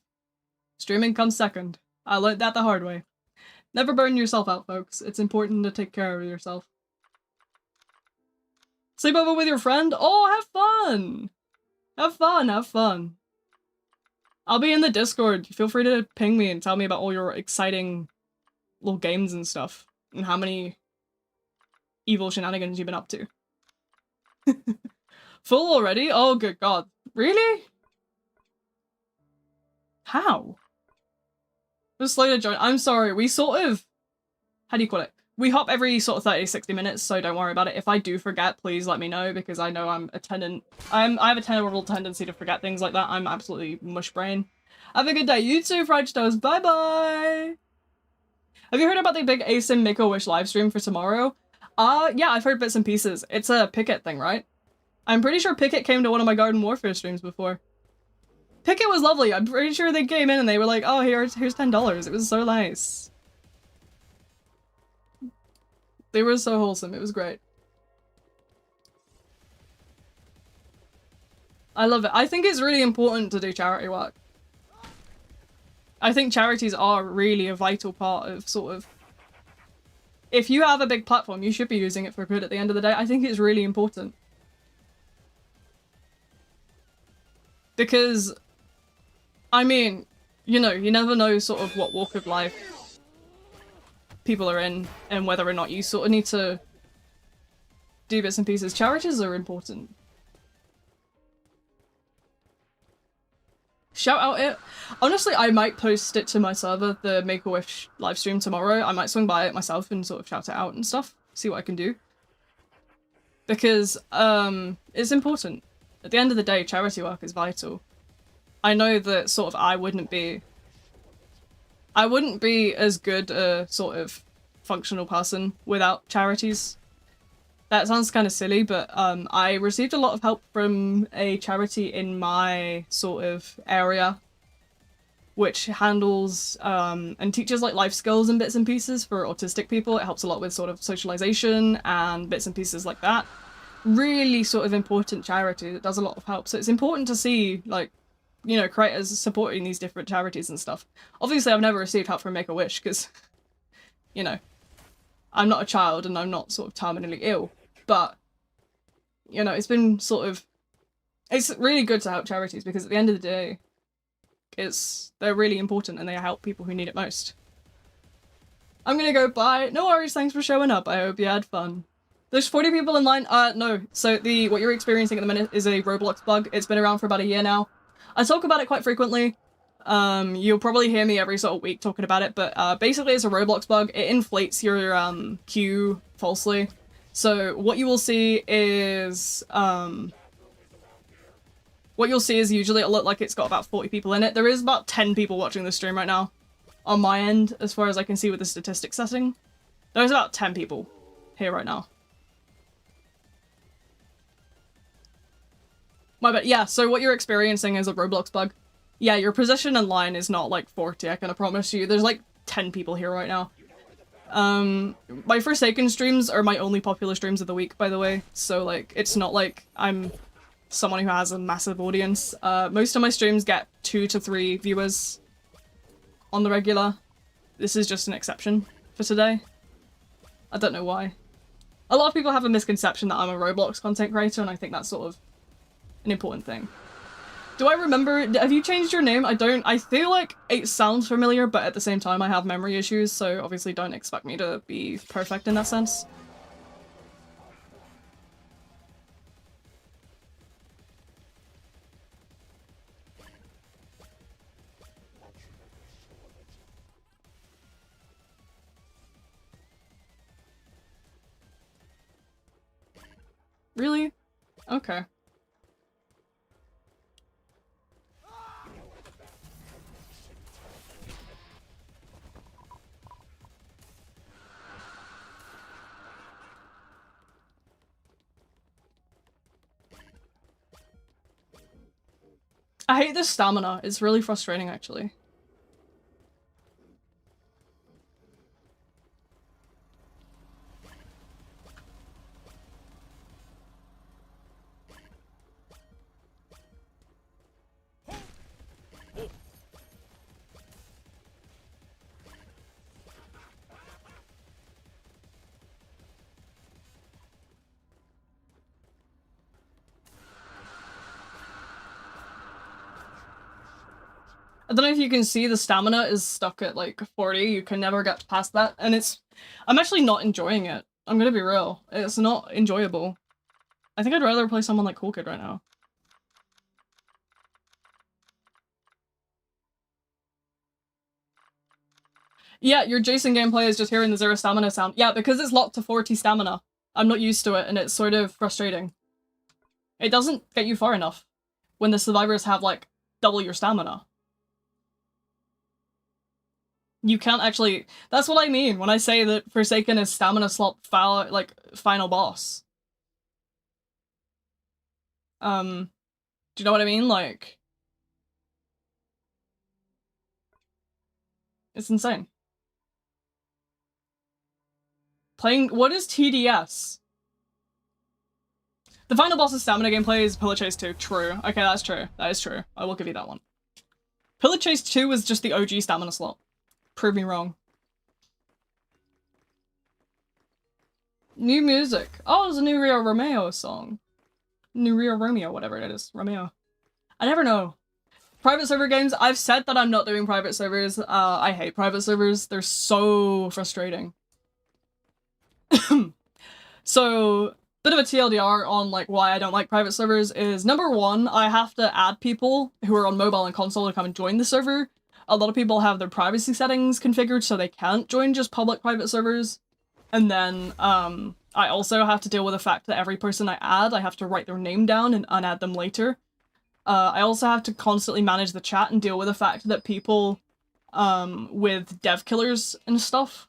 Streaming comes second. I learned that the hard way. Never burn yourself out, folks. It's important to take care of yourself. Sleep over with your friend? Oh, have fun! Have fun, have fun. I'll be in the Discord. Feel free to ping me and tell me about all your exciting little games and stuff. And how many evil shenanigans you've been up to. Full already? Oh, good god. Really? How? We're slow to join. I'm sorry, we sort of... How do you call it? We hop every sort of 30-60 minutes, so don't worry about it. If I do forget, please let me know, because I know I have a terrible tendency to forget things like that. I'm absolutely mush brain. Have a good day. You too, French Toast. Bye-bye! Have you heard about the big ASIM Make-A-Wish livestream for tomorrow? Yeah, I've heard bits and pieces. It's a Picket thing, right? I'm pretty sure Picket came to one of my Garden Warfare streams before. Picket was lovely. I'm pretty sure they came in and they were like, oh, here's $10. It was so nice. They were so wholesome. It was great. I love it. I think it's really important to do charity work. I think charities are really a vital part of sort of... If you have a big platform, you should be using it for good at the end of the day. I think it's really important. Because, I mean, you know, you never know sort of what walk of life people are in and whether or not you sort of need to do bits and pieces. Charities are important. Shout out it. Honestly, I might post it to my server, the Make-A-Wish livestream tomorrow. I might swing by it myself and sort of shout it out and stuff. See what I can do. Because, it's important. At the end of the day, charity work is vital. I know that sort of I wouldn't be as good a sort of functional person without charities. That sounds kind of silly, but I received a lot of help from a charity in my sort of area, which handles and teaches like life skills and bits and pieces for autistic people. It helps a lot with sort of socialization and bits and pieces like that. Really sort of important charity that does a lot of help. So it's important to see, like, you know, creators supporting these different charities and stuff. Obviously, I've never received help from Make-A-Wish because, you know, I'm not a child and I'm not sort of terminally ill. But, you know, it's been sort of... It's really good to help charities because at the end of the day, they're really important and they help people who need it most. I'm gonna go bye. No worries, thanks for showing up. I hope you had fun. There's 40 people in line. No. So what you're experiencing at the minute is a Roblox bug. It's been around for about a year now. I talk about it quite frequently. You'll probably hear me every sort of week talking about it, but basically it's a Roblox bug. It inflates your queue falsely. So what you will see is usually it'll look like it's got about 40 people in it. There is about 10 people watching the stream right now. On my end, as far as I can see with the statistics setting. There's about 10 people here right now. My bad. Yeah, so what you're experiencing is a Roblox bug. Yeah, your position in line is not like 40, I can promise you. There's like 10 people here right now. My Forsaken streams are my only popular streams of the week, by the way. So like, it's not like I'm someone who has a massive audience. Most of my streams get 2 to 3 viewers on the regular. This is just an exception for today. I don't know why. A lot of people have a misconception that I'm a Roblox content creator, and I think that's sort of an important thing. Do I remember? Have you changed your name? I feel like it sounds familiar, but at the same time I have memory issues, so obviously don't expect me to be perfect in that sense. Really? Okay. I hate this stamina. It's really frustrating, actually. I don't know if you can see the stamina is stuck at like 40. You can never get past that. And I'm actually not enjoying it. I'm gonna be real. It's not enjoyable. I think I'd rather play someone like Cool Kid right now. Yeah, your Jason gameplay is just hearing the 0 stamina sound. Yeah, because it's locked to 40 stamina. I'm not used to it, and it's sort of frustrating. It doesn't get you far enough when the survivors have like double your stamina. You can't actually. That's what I mean when I say that Forsaken is stamina slot final boss. Do you know what I mean? Like, it's insane. What is TDS? The final boss's stamina gameplay is Pillar Chase 2. True. Okay, that's true. That is true. I will give you that one. Pillar Chase 2 was just the OG stamina slot. Prove me wrong. New music. Oh, there's a new Rio Romeo song. New Rio Romeo, whatever it is. Romeo. I never know. Private server games, I've said that I'm not doing private servers. I hate private servers. They're so frustrating. So, bit of a TLDR on like why I don't like private servers is number one, I have to add people who are on mobile and console to come and join the server. A lot of people have their privacy settings configured so they can't join just public private servers. And then I also have to deal with the fact that every person I add, I have to write their name down and unadd them later. I also have to constantly manage the chat and deal with the fact that people with dev killers and stuff,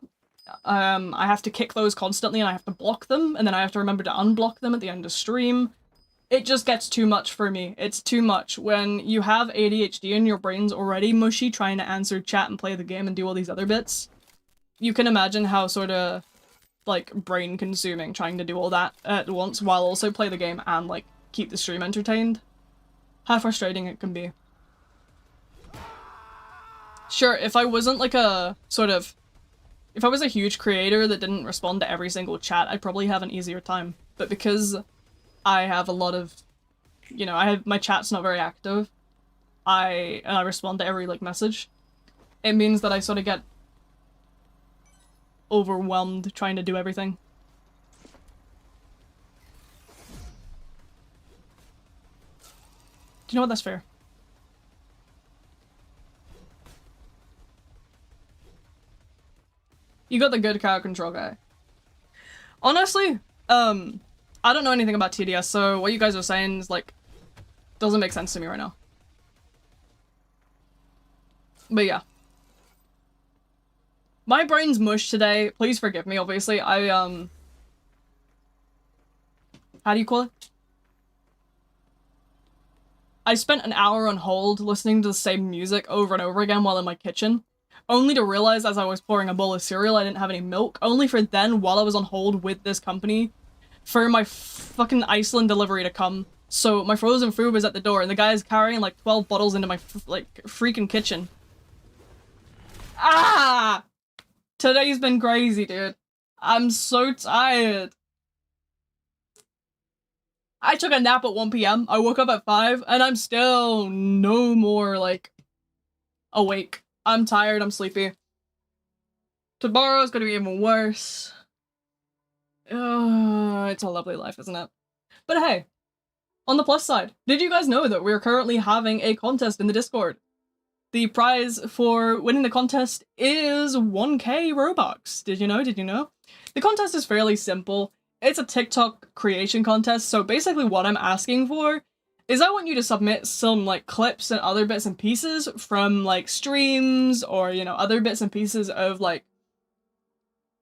I have to kick those constantly and I have to block them, and then I have to remember to unblock them at the end of stream. It just gets too much for me. It's too much. When you have ADHD and your brain's already mushy trying to answer chat and play the game and do all these other bits, you can imagine how sort of, like, brain-consuming trying to do all that at once while also play the game and, like, keep the stream entertained. How frustrating it can be. Sure, if I wasn't, like, if I was a huge creator that didn't respond to every single chat, I'd probably have an easier time. But because I have a lot of, my chat's not very active, and I respond to every, like, message, it means that I sort of get overwhelmed trying to do everything. Do you know what? That's fair. You got the good crowd control guy. Honestly, I don't know anything about TDS, so what you guys are saying is, like, doesn't make sense to me right now. But yeah. My brain's mush today. Please forgive me, obviously. How do you call it? I spent an hour on hold listening to the same music over and over again while in my kitchen, only to realize as I was pouring a bowl of cereal I didn't have any milk, only for then, while I was on hold with this company, for my fucking Iceland delivery to come. So my frozen food was at the door, and the guy is carrying like 12 bottles into my freaking kitchen. Ah! Today's been crazy, dude. I'm so tired. I took a nap at 1 p.m. I woke up at 5, and I'm still no more, like, awake. I'm tired, I'm sleepy. Tomorrow's gonna be even worse. It's a lovely life, isn't it? But hey, on the plus side, did you guys know that we're currently having a contest in the Discord? The prize for winning the contest is 1k Robux. Did you know? Did you know? The contest is fairly simple. It's a TikTok creation contest, so basically what I'm asking for is I want you to submit some, like, clips and other bits and pieces from, like, streams or, you know, other bits and pieces of, like,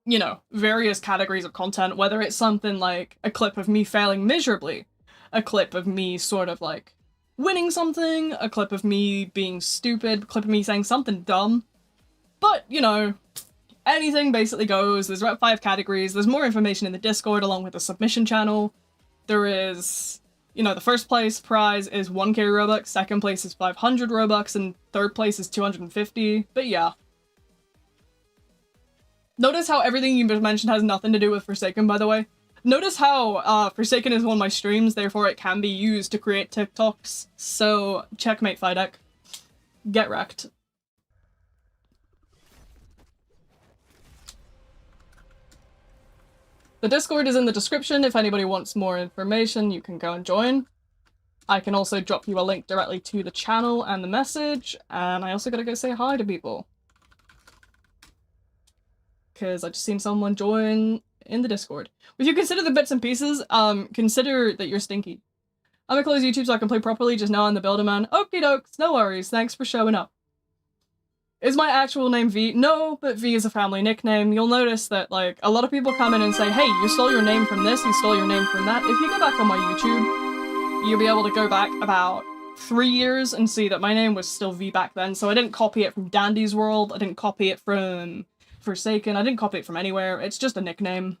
you know, various categories of content, whether it's something like a clip of me failing miserably, a clip of me sort of, like, winning something, a clip of me being stupid, a clip of me saying something dumb. But, you know, anything basically goes. There's about 5 categories. There's more information in the Discord along with the submission channel. There is, you know, the first place prize is 1k Robux, second place is 500 Robux, and third place is 250. But yeah. Notice how everything you mentioned has nothing to do with Forsaken, by the way. Notice how Forsaken is one of my streams, therefore it can be used to create TikToks. So, checkmate, Fidek. Get wrecked. The Discord is in the description. If anybody wants more information, you can go and join. I can also drop you a link directly to the channel and the message, and I also gotta go say hi to people. Because I just seen someone join in the Discord. If you consider the bits and pieces, consider that you're stinky. I'm gonna close YouTube so I can play properly just now on the Builder Man. Okie dokes, no worries, thanks for showing up. Is my actual name V? No, but V is a family nickname. You'll notice that, like, a lot of people come in and say, hey, you stole your name from this, you stole your name from that. If you go back on my YouTube, you'll be able to go back about 3 years and see that my name was still V back then, so I didn't copy it from Dandy's World, I didn't copy it from Forsaken, I didn't copy it from anywhere, it's just a nickname.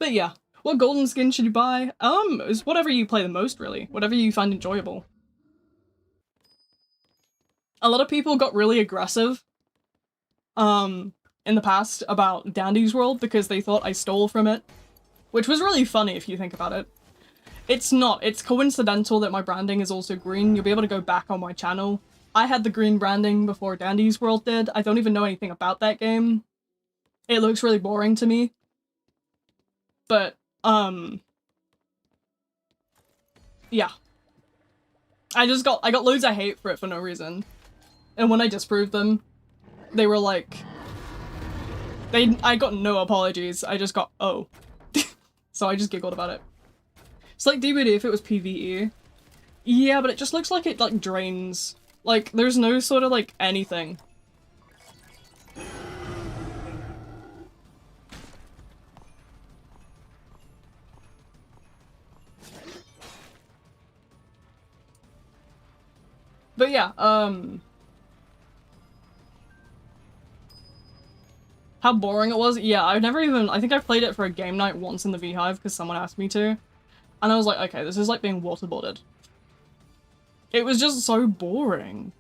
But yeah, what golden skin should you buy? Is whatever you play the most, really. Whatever you find enjoyable. A lot of people got really aggressive, in the past about Dandy's World because they thought I stole from it. Which was really funny if you think about it. It's not, it's coincidental that my branding is also green. You'll be able to go back on my channel. I had the green branding before Dandy's World did. I don't even know anything about that game. It looks really boring to me. But, yeah. I got loads of hate for it for no reason. And when I disproved them, they were like... I got no apologies, I just got, oh. So I just giggled about it. It's like DBD if it was PvE. Yeah, but it just looks like it, like, drains. Like, there's no sort of, like, anything. But yeah, how boring it was? Yeah, I think I played it for a game night once in the Beehive because someone asked me to. And I was like, okay, this is like being waterboarded. It was just so boring.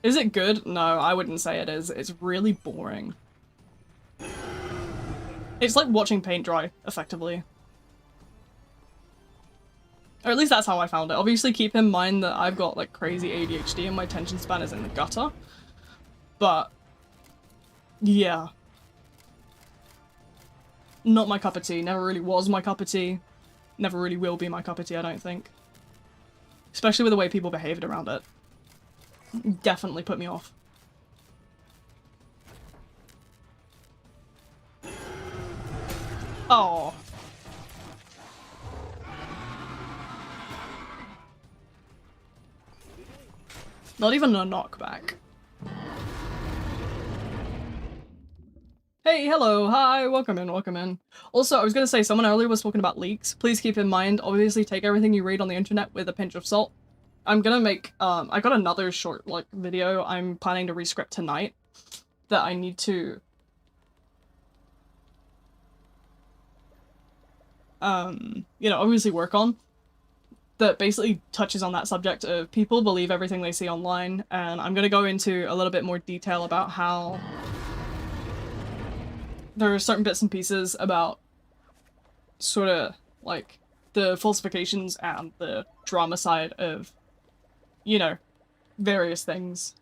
Is it good? No, I wouldn't say it is. It's really boring. It's like watching paint dry, effectively. Or at least that's how I found it. Obviously keep in mind that I've got like crazy ADHD and my attention span is in the gutter. But, yeah. Not my cup of tea. Never really was my cup of tea. Never really will be my cup of tea, I don't think. Especially with the way people behaved around it. Definitely put me off. Oh. Not even a knockback. Hey, hello, hi, welcome in, welcome in. Also, I was gonna say, someone earlier was talking about leaks. Please keep in mind, obviously take everything you read on the internet with a pinch of salt. I'm gonna make, I got another short, like, video I'm planning to rescript tonight that I need to, you know, obviously work on, that basically touches on that subject of people believe everything they see online, and I'm gonna go into a little bit more detail about how there are certain bits and pieces about sort of, like, the falsifications and the drama side of, you know, various things.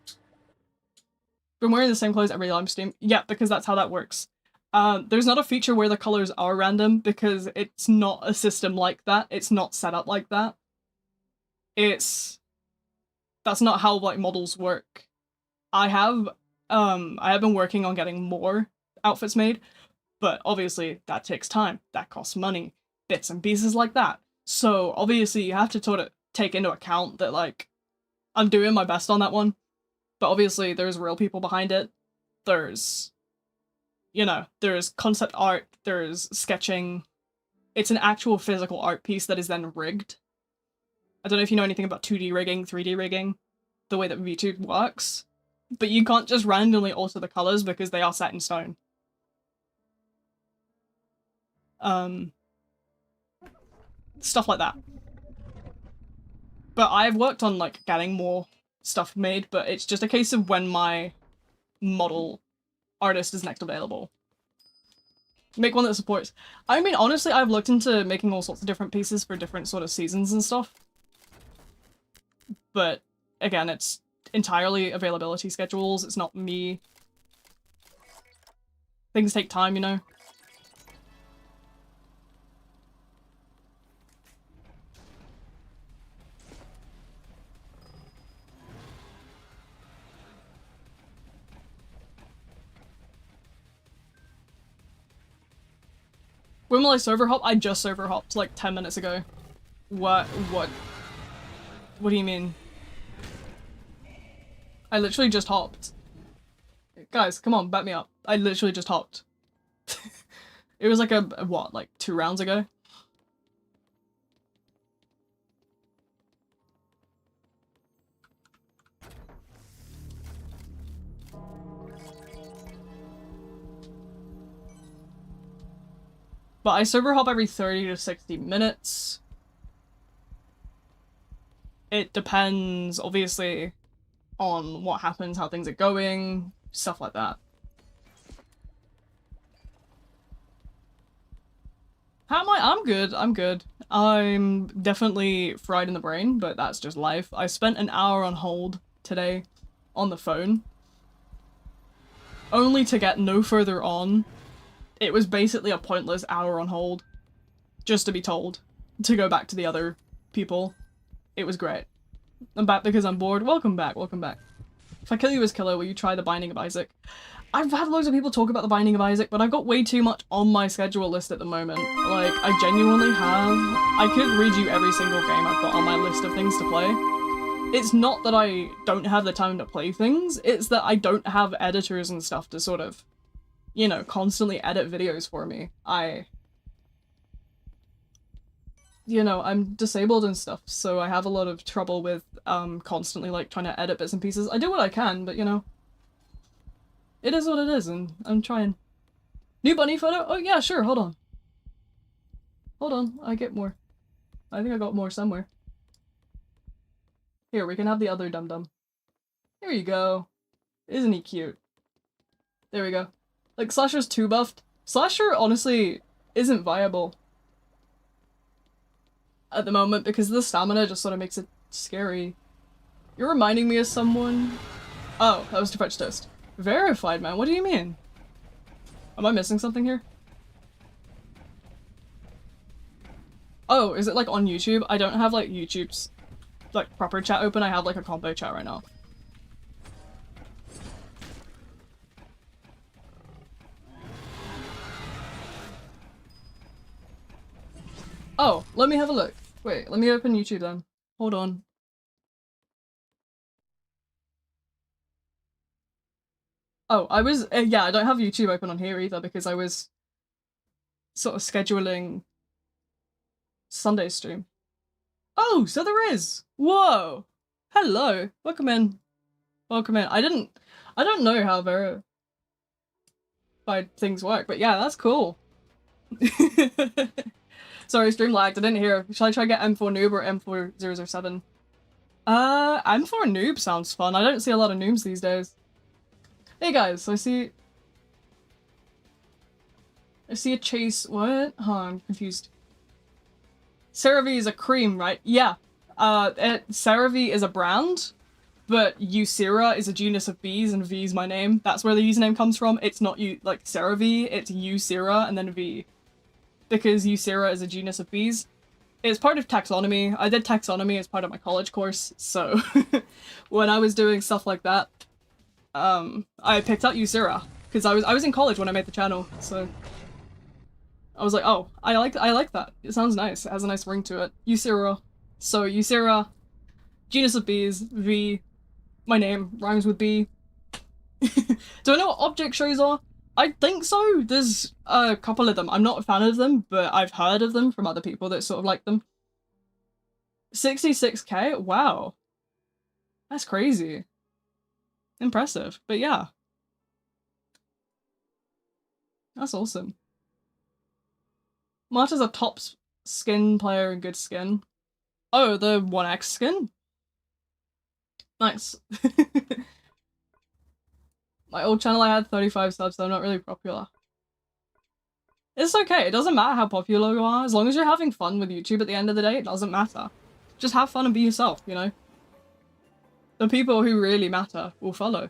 Been wearing the same clothes every live stream? Yeah, because that's how that works. There's not a feature where the colors are random because it's not a system like that. It's not set up like that. That's not how, like, models work. I have been working on getting more outfits made, but obviously that takes time. That costs money. Bits and pieces like that. So obviously you have to sort of take into account that, like, I'm doing my best on that one, but obviously there's real people behind it. There's, you know, there's concept art, there's sketching. It's an actual physical art piece that is then rigged. I don't know if you know anything about 2D rigging, 3D rigging, the way that VTube works, but you can't just randomly alter the colors because they are set in stone. Stuff like that. But I've worked on, like, getting more stuff made, but it's just a case of when my model artist is next available. Make one that supports. I mean, honestly, I've looked into making all sorts of different pieces for different sort of seasons and stuff. But again, it's entirely availability schedules. It's not me. Things take time, you know? When will I server hop? I just server hopped like 10 minutes ago. What do you mean? I literally just hopped. Guys, come on, back me up. I literally just hopped. It was like what, like 2 rounds ago? But I server hop every 30 to 60 minutes. It depends, obviously, on what happens, how things are going, stuff like that. How am I? I'm good, I'm good. I'm definitely fried in the brain, but that's just life. I spent an hour on hold today on the phone, only to get no further on. It was basically a pointless hour on hold, just to be told to go back to the other people. It was great. I'm back because I'm bored. Welcome back, welcome back. If I kill you as killer, will you try the Binding of Isaac? I've had loads of people talk about the Binding of Isaac, but I've got way too much on my schedule list at the moment. Like, I genuinely have. I could read you every single game I've got on my list of things to play. It's not that I don't have the time to play things, it's that I don't have editors and stuff to sort of, you know, constantly edit videos for me. You know, I'm disabled and stuff, so I have a lot of trouble with, constantly, like, trying to edit bits and pieces. I do what I can, but, you know, it is what it is, and I'm trying. New bunny photo? Oh yeah, sure, hold on. Hold on, I get more. I think I got more somewhere. Here, we can have the other dum-dum. Here you go. Isn't he cute? There we go. Like, Slasher's too buffed. Slasher, honestly, isn't viable at the moment because the stamina just sort of makes it scary. You're reminding me of someone. Oh, that was French Toast. Verified, man. What do you mean? Am I missing something here? Oh, is it like on YouTube? I don't have like YouTube's like proper chat open. I have like a combo chat right now. Oh, let me have a look. Wait, let me open YouTube then. Hold on. Oh, I was, yeah, I don't have YouTube open on here either because I was sort of scheduling Sunday stream. Oh, so there is! Whoa! Hello. Welcome in. Welcome in. I don't know how verified things work, but yeah, that's cool. Sorry, stream lagged. I didn't hear. Shall I try get M4 noob or M4007? M4 noob sounds fun. I don't see a lot of noobs these days. Hey guys, I see a chase. What? Huh, I'm confused. CeraVe is a cream, right? Yeah. CeraVe is a brand, but Eucera is a genus of bees, and V is my name. That's where the username comes from. It's not like CeraVe, it's Eucera and then V. Because Eucera is a genus of bees. It's part of taxonomy. I did taxonomy as part of my college course, so when I was doing stuff like that, I picked up Eucera because I was in college when I made the channel, so I was like, oh, I like that. It sounds nice. It has a nice ring to it. Eucera. So Eucera, genus of bees. V, my name rhymes with bee. Do I know what object shows are? I think so. There's a couple of them. I'm not a fan of them, but I've heard of them from other people that sort of like them. 66k? Wow. That's crazy. Impressive. But yeah. That's awesome. Marta's a top skin player and good skin. Oh, the 1x skin? Nice. My old channel I had 35 subs, so I'm not really popular. It's okay, it doesn't matter how popular you are, as long as you're having fun with YouTube at the end of the day, it doesn't matter. Just have fun and be yourself, you know? The people who really matter will follow.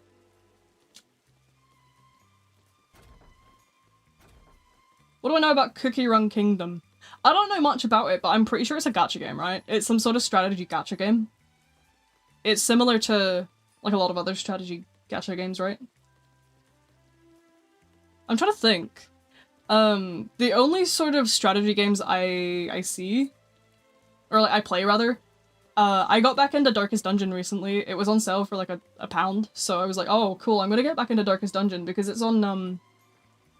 What do I know about Cookie Run Kingdom? I don't know much about it, but I'm pretty sure it's a gacha game, right? It's some sort of strategy gacha game. It's similar to, like, a lot of other strategy gacha games, right? I'm trying to think. The only sort of strategy games I see, or like I play rather, I got back into Darkest Dungeon recently. It was on sale for like a pound, so I was like, oh cool, I'm gonna get back into Darkest Dungeon because it's on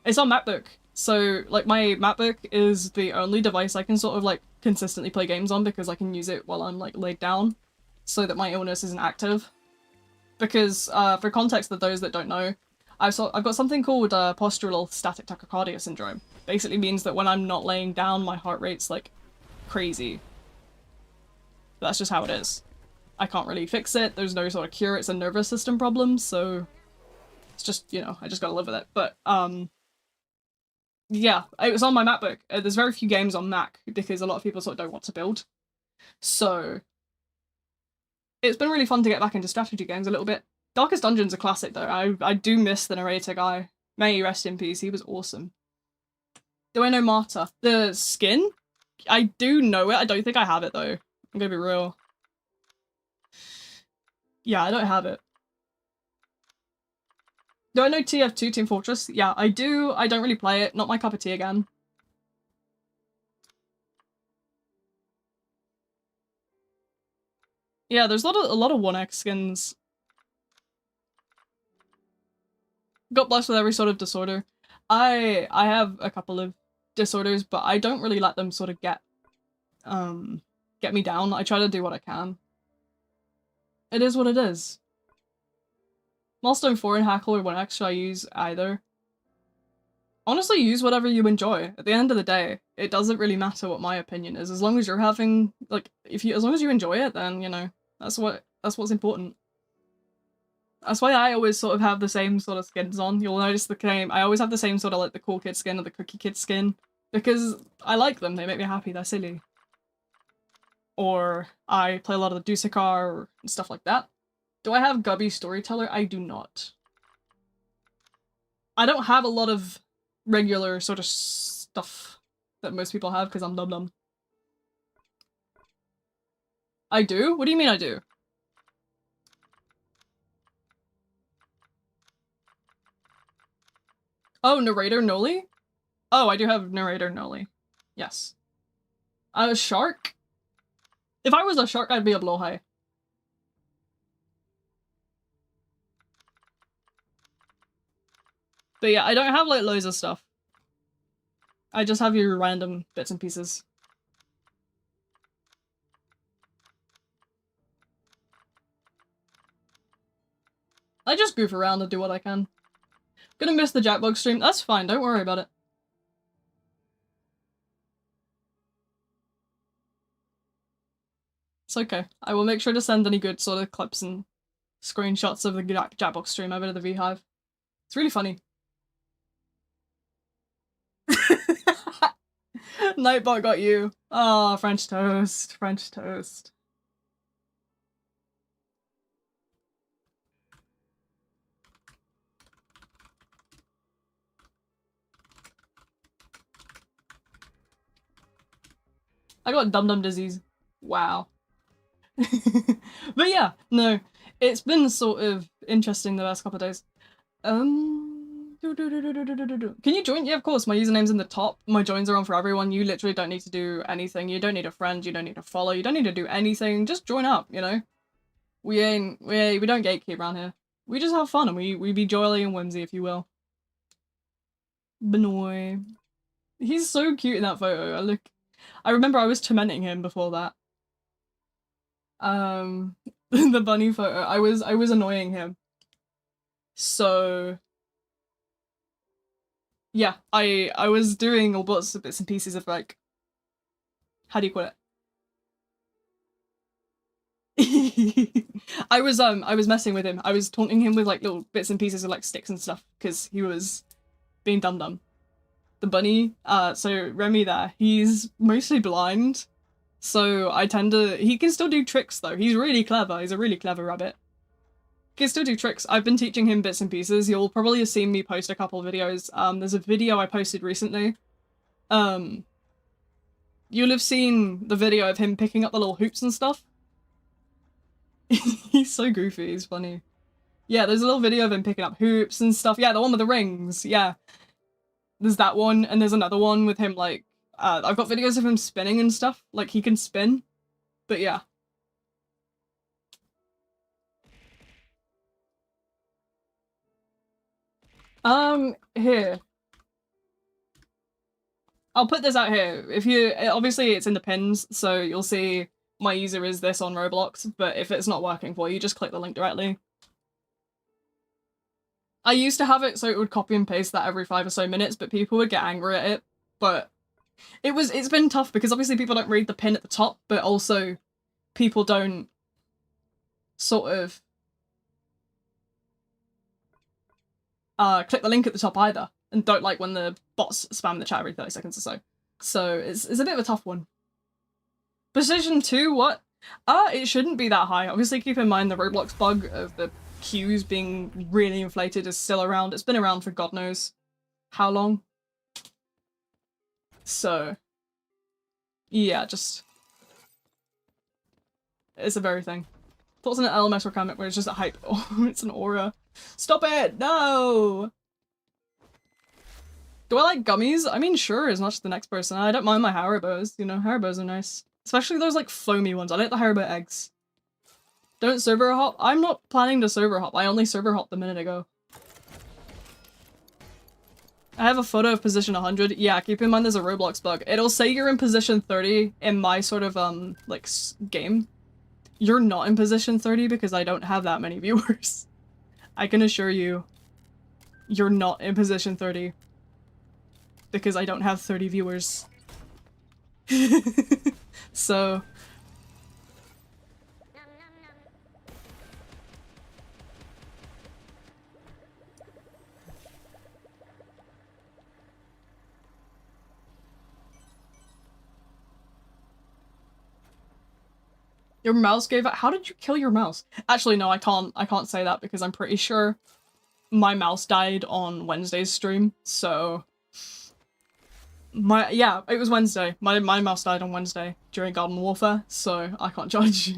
MacBook. So like my MacBook is the only device I can sort of like consistently play games on because I can use it while I'm like laid down so that my illness isn't active. Because for context for those that don't know, I've got something called postural static tachycardia syndrome. Basically means that when I'm not laying down, my heart rate's like crazy. But that's just how it is. I can't really fix it. There's no sort of cure. It's a nervous system problem, so it's just, you know, I just gotta live with it. But yeah, it was on my MacBook. There's very few games on Mac because a lot of people sort of don't want to build. So it's been really fun to get back into strategy games a little bit. Darkest Dungeon's a classic though. I do miss the narrator guy. May he rest in peace. He was awesome. Do I know Marta? The skin? I do know it. I don't think I have it though. I'm gonna be real. Yeah, I don't have it. Do I know TF2 Team Fortress? Yeah, I do. I don't really play it. Not my cup of tea again. Yeah, there's a lot of 1x skins. Got blessed with every sort of disorder. I have a couple of disorders, but I don't really let them sort of get me down. I try to do what I can. It is what it is. Milestone 4 and Hackle or 1x, should I use either? Honestly, use whatever you enjoy. At the end of the day, it doesn't really matter what my opinion is. As long as you're having, like, as long as you enjoy it, then, you know, that's what's important. That's why I always sort of have the same sort of skins on. You'll notice I always have the same sort of like the cool kid skin or the cookie kid skin. Because I like them, they make me happy, they're silly. Or I play a lot of the Dusakar and stuff like that. Do I have Gubby Storyteller? I do not. I don't have a lot of regular sort of stuff that most people have because I'm dumb. I do? What do you mean I do? Oh, narrator Noli? Oh, I do have narrator Noli. Yes. A shark? If I was a shark, I'd be a blowhigh. But yeah, I don't have like loads of stuff. I just have your random bits and pieces. I just goof around and do what I can. Gonna miss the Jackbug stream. That's fine, don't worry about it. It's okay. I will make sure to send any good sort of clips and screenshots of the Jackbox stream over to the Beehive. It's really funny. Nightbot got you. Ah, oh, French toast. French toast. I got dum-dum disease. Wow. But yeah, no. It's been sort of interesting the last couple of days. Can you join? Yeah, of course. My username's in the top. My joins are on for everyone. You literally don't need to do anything. You don't need a friend. You don't need to follow. You don't need to do anything. Just join up, you know? We don't gatekeep around here. We just have fun and we be jolly and whimsy, if you will. Benoy. He's so cute in that photo. I remember I was tormenting him before that. The bunny photo. I was annoying him. So yeah, I was doing all sorts of bits and pieces of like, how do you call it? I was messing with him. I was taunting him with like little bits and pieces of like sticks and stuff because he was being dumb. The bunny, so Remy there, he's mostly blind. So he can still do tricks though. He's really clever. He's a really clever rabbit. He can still do tricks. I've been teaching him bits and pieces. You'll probably have seen me post a couple of videos. There's a video I posted recently. You'll have seen the video of him picking up the little hoops and stuff. He's so goofy, he's funny. Yeah, there's a little video of him picking up hoops and stuff. Yeah, the one with the rings, yeah. There's that one, and there's another one with him, like, I've got videos of him spinning and stuff. Like, he can spin. But yeah. Here. I'll put this out here. If you, obviously it's in the pins, so you'll see my user is this on Roblox, but if it's not working for you, just click the link directly. I used to have it so it would copy and paste that every 5 or so minutes, but people would get angry at it. But it's been tough because obviously people don't read the pin at the top, but also people don't sort of click the link at the top either, and don't like when the bots spam the chat every 30 seconds or so. So it's a bit of a tough one. Precision 2, what? It shouldn't be that high. Obviously keep in mind the Roblox bug of the queues being really inflated is still around. It's been around for God knows how long. So yeah, just it's a very thing. Thoughts on an LMS or comment where it's just a hype. Oh, it's an aura. Stop it! No! Do I like gummies? I mean, sure, as much as the next person. I don't mind my Haribos, you know, Haribos are nice. Especially those, like, foamy ones. I like the Haribo eggs. Don't server hop? I'm not planning to server hop. I only server hopped a minute ago. I have a photo of position 100. Yeah, keep in mind there's a Roblox bug. It'll say you're in position 30 in my sort of, like, game. You're not in position 30 because I don't have that many viewers. I can assure you, you're not in position 30. Because I don't have 30 viewers. So... Your mouse gave out? How did you kill your mouse? Actually, no, I can't say that because I'm pretty sure my mouse died on Wednesday's stream, so... Yeah, it was Wednesday. My mouse died on Wednesday during Garden Warfare, so I can't judge.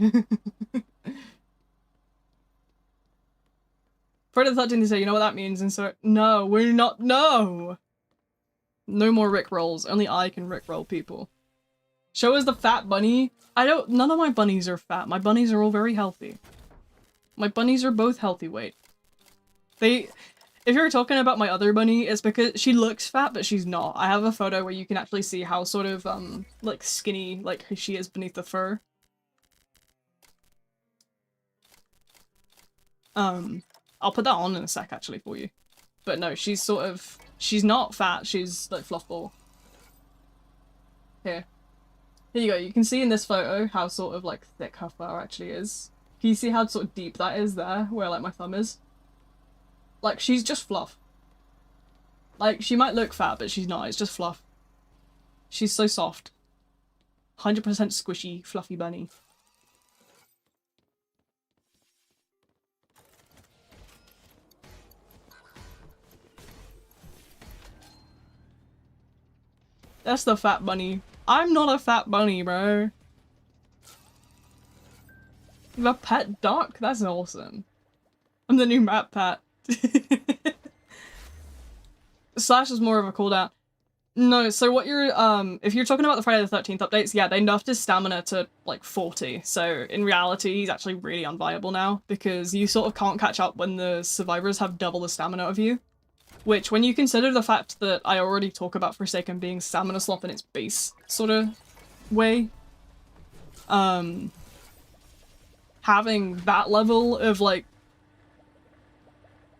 Friday the 13th to say, you know what that means? And so, no, we're not, no! No more Rickrolls. Only I can Rickroll people. Show us the fat bunny. None of my bunnies are fat. My bunnies are all very healthy. My bunnies are both healthy weight. If you're talking about my other bunny, it's because she looks fat, but she's not. I have a photo where you can actually see how sort of, like, skinny, like, she is beneath the fur. I'll put that on in a sec actually for you. But no, she's not fat, she's like fluff ball. Here you go, you can see in this photo how sort of like thick her fur actually is. Can you see how sort of deep that is there, where like my thumb is? Like, she's just fluff. Like, she might look fat, but she's not, it's just fluff. She's so soft. 100% squishy, fluffy bunny. That's the fat bunny. I'm not a fat bunny, bro. You have a pet duck? That's awesome. I'm the new map pat. Slash is more of a cooldown. No, so what you're, if you're talking about the Friday the 13th updates, yeah, they nerfed his stamina to, like, 40. So, in reality, he's actually really unviable now, because you sort of can't catch up when the survivors have double the stamina of you. Which, when you consider the fact that I already talk about Forsaken being stamina slop in its base sort of way, having that level of, like,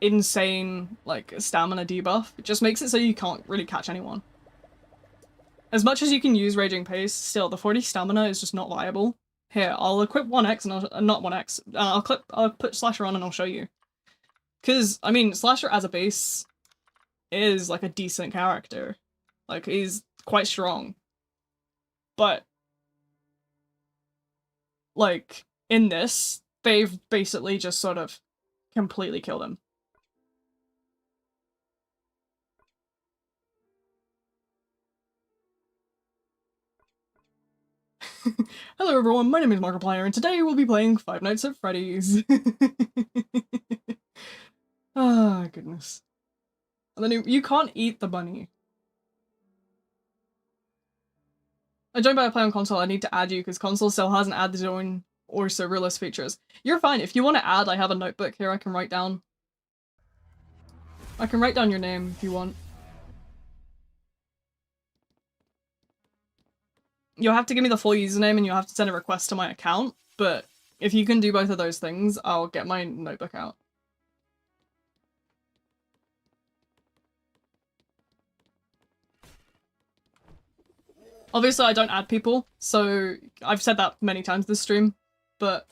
insane, like, stamina debuff, it just makes it so you can't really catch anyone. As much as you can use Raging Pace, still, the 40 stamina is just not viable. Here, I'll equip 1x and not 1x, I'll put Slasher on and I'll show you. Because, I mean, Slasher as a base is, like, a decent character. Like, he's quite strong. But, like, in this, they've basically just sort of completely killed him. Hello everyone, my name is Markiplier, and today we'll be playing Five Nights at Freddy's. Ah, goodness. And then you can't eat the bunny. I joined by a play on console, I need to add you, because console still hasn't added its own or serverless features. You're fine, if you want to add, I have a notebook here I can write down. I can write down your name if you want. You'll have to give me the full username and you'll have to send a request to my account, but if you can do both of those things, I'll get my notebook out. Obviously I don't add people, so I've said that many times this stream, but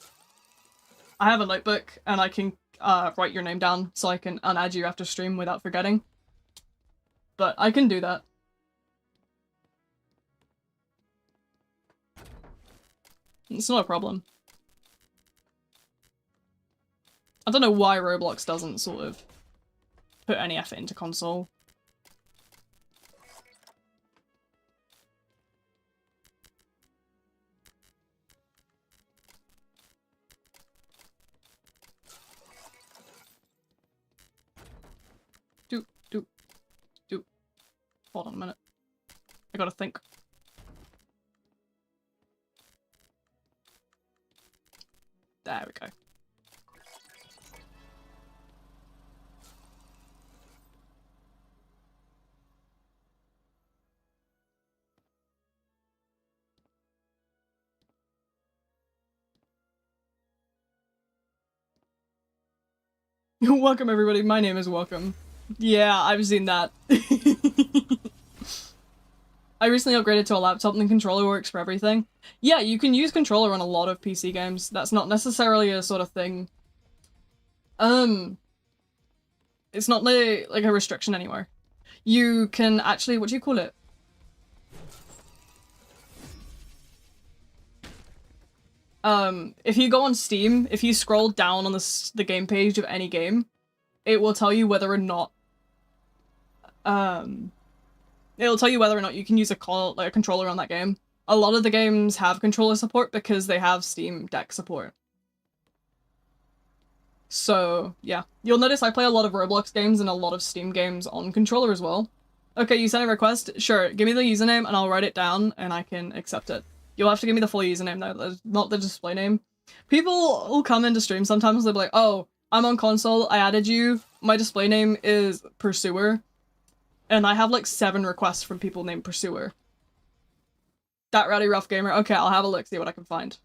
I have a notebook and I can write your name down so I can unadd you after stream without forgetting. But I can do that. It's not a problem. I don't know why Roblox doesn't sort of put any effort into console. Hold on a minute. I gotta think. There we go. Welcome everybody, my name is Welcome. Yeah, I've seen that. I recently upgraded to a laptop and the controller works for everything. Yeah, you can use controller on a lot of PC games. That's not necessarily a sort of thing. It's not like a restriction anywhere. You can actually, what do you call it? If you go on Steam, if you scroll down on the game page of any game, it will tell you whether or not, it'll tell you whether or not you can use a controller on that game. A lot of the games have controller support because they have Steam Deck support. So, yeah. You'll notice I play a lot of Roblox games and a lot of Steam games on controller as well. Okay, you sent a request? Sure, give me the username and I'll write it down and I can accept it. You'll have to give me the full username though, not the display name. People will come into stream sometimes, they'll be like, oh, I'm on console, I added you, my display name is Pursuer. And I have like 7 requests from people named Pursuer. That Rowdy Rough Gamer. Okay, I'll have a look, see what I can find.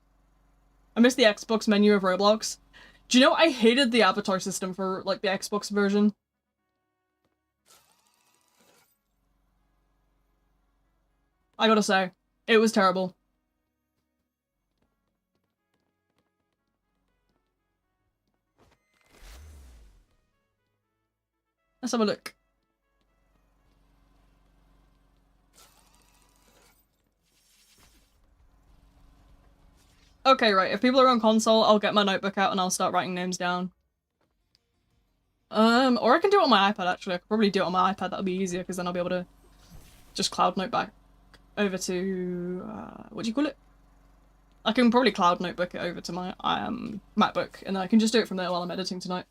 I miss the Xbox menu of Roblox. Do you know I hated the avatar system for, like, the Xbox version? I gotta say, it was terrible. Let's have a look. Okay, right, if people are on console, I'll get my notebook out and I'll start writing names down. Or I can do it on my iPad, actually. I could probably do it on my iPad, that'll be easier, because then I'll be able to just cloud note back over to, what do you call it? I can probably cloud notebook it over to my, MacBook, and then I can just do it from there while I'm editing tonight.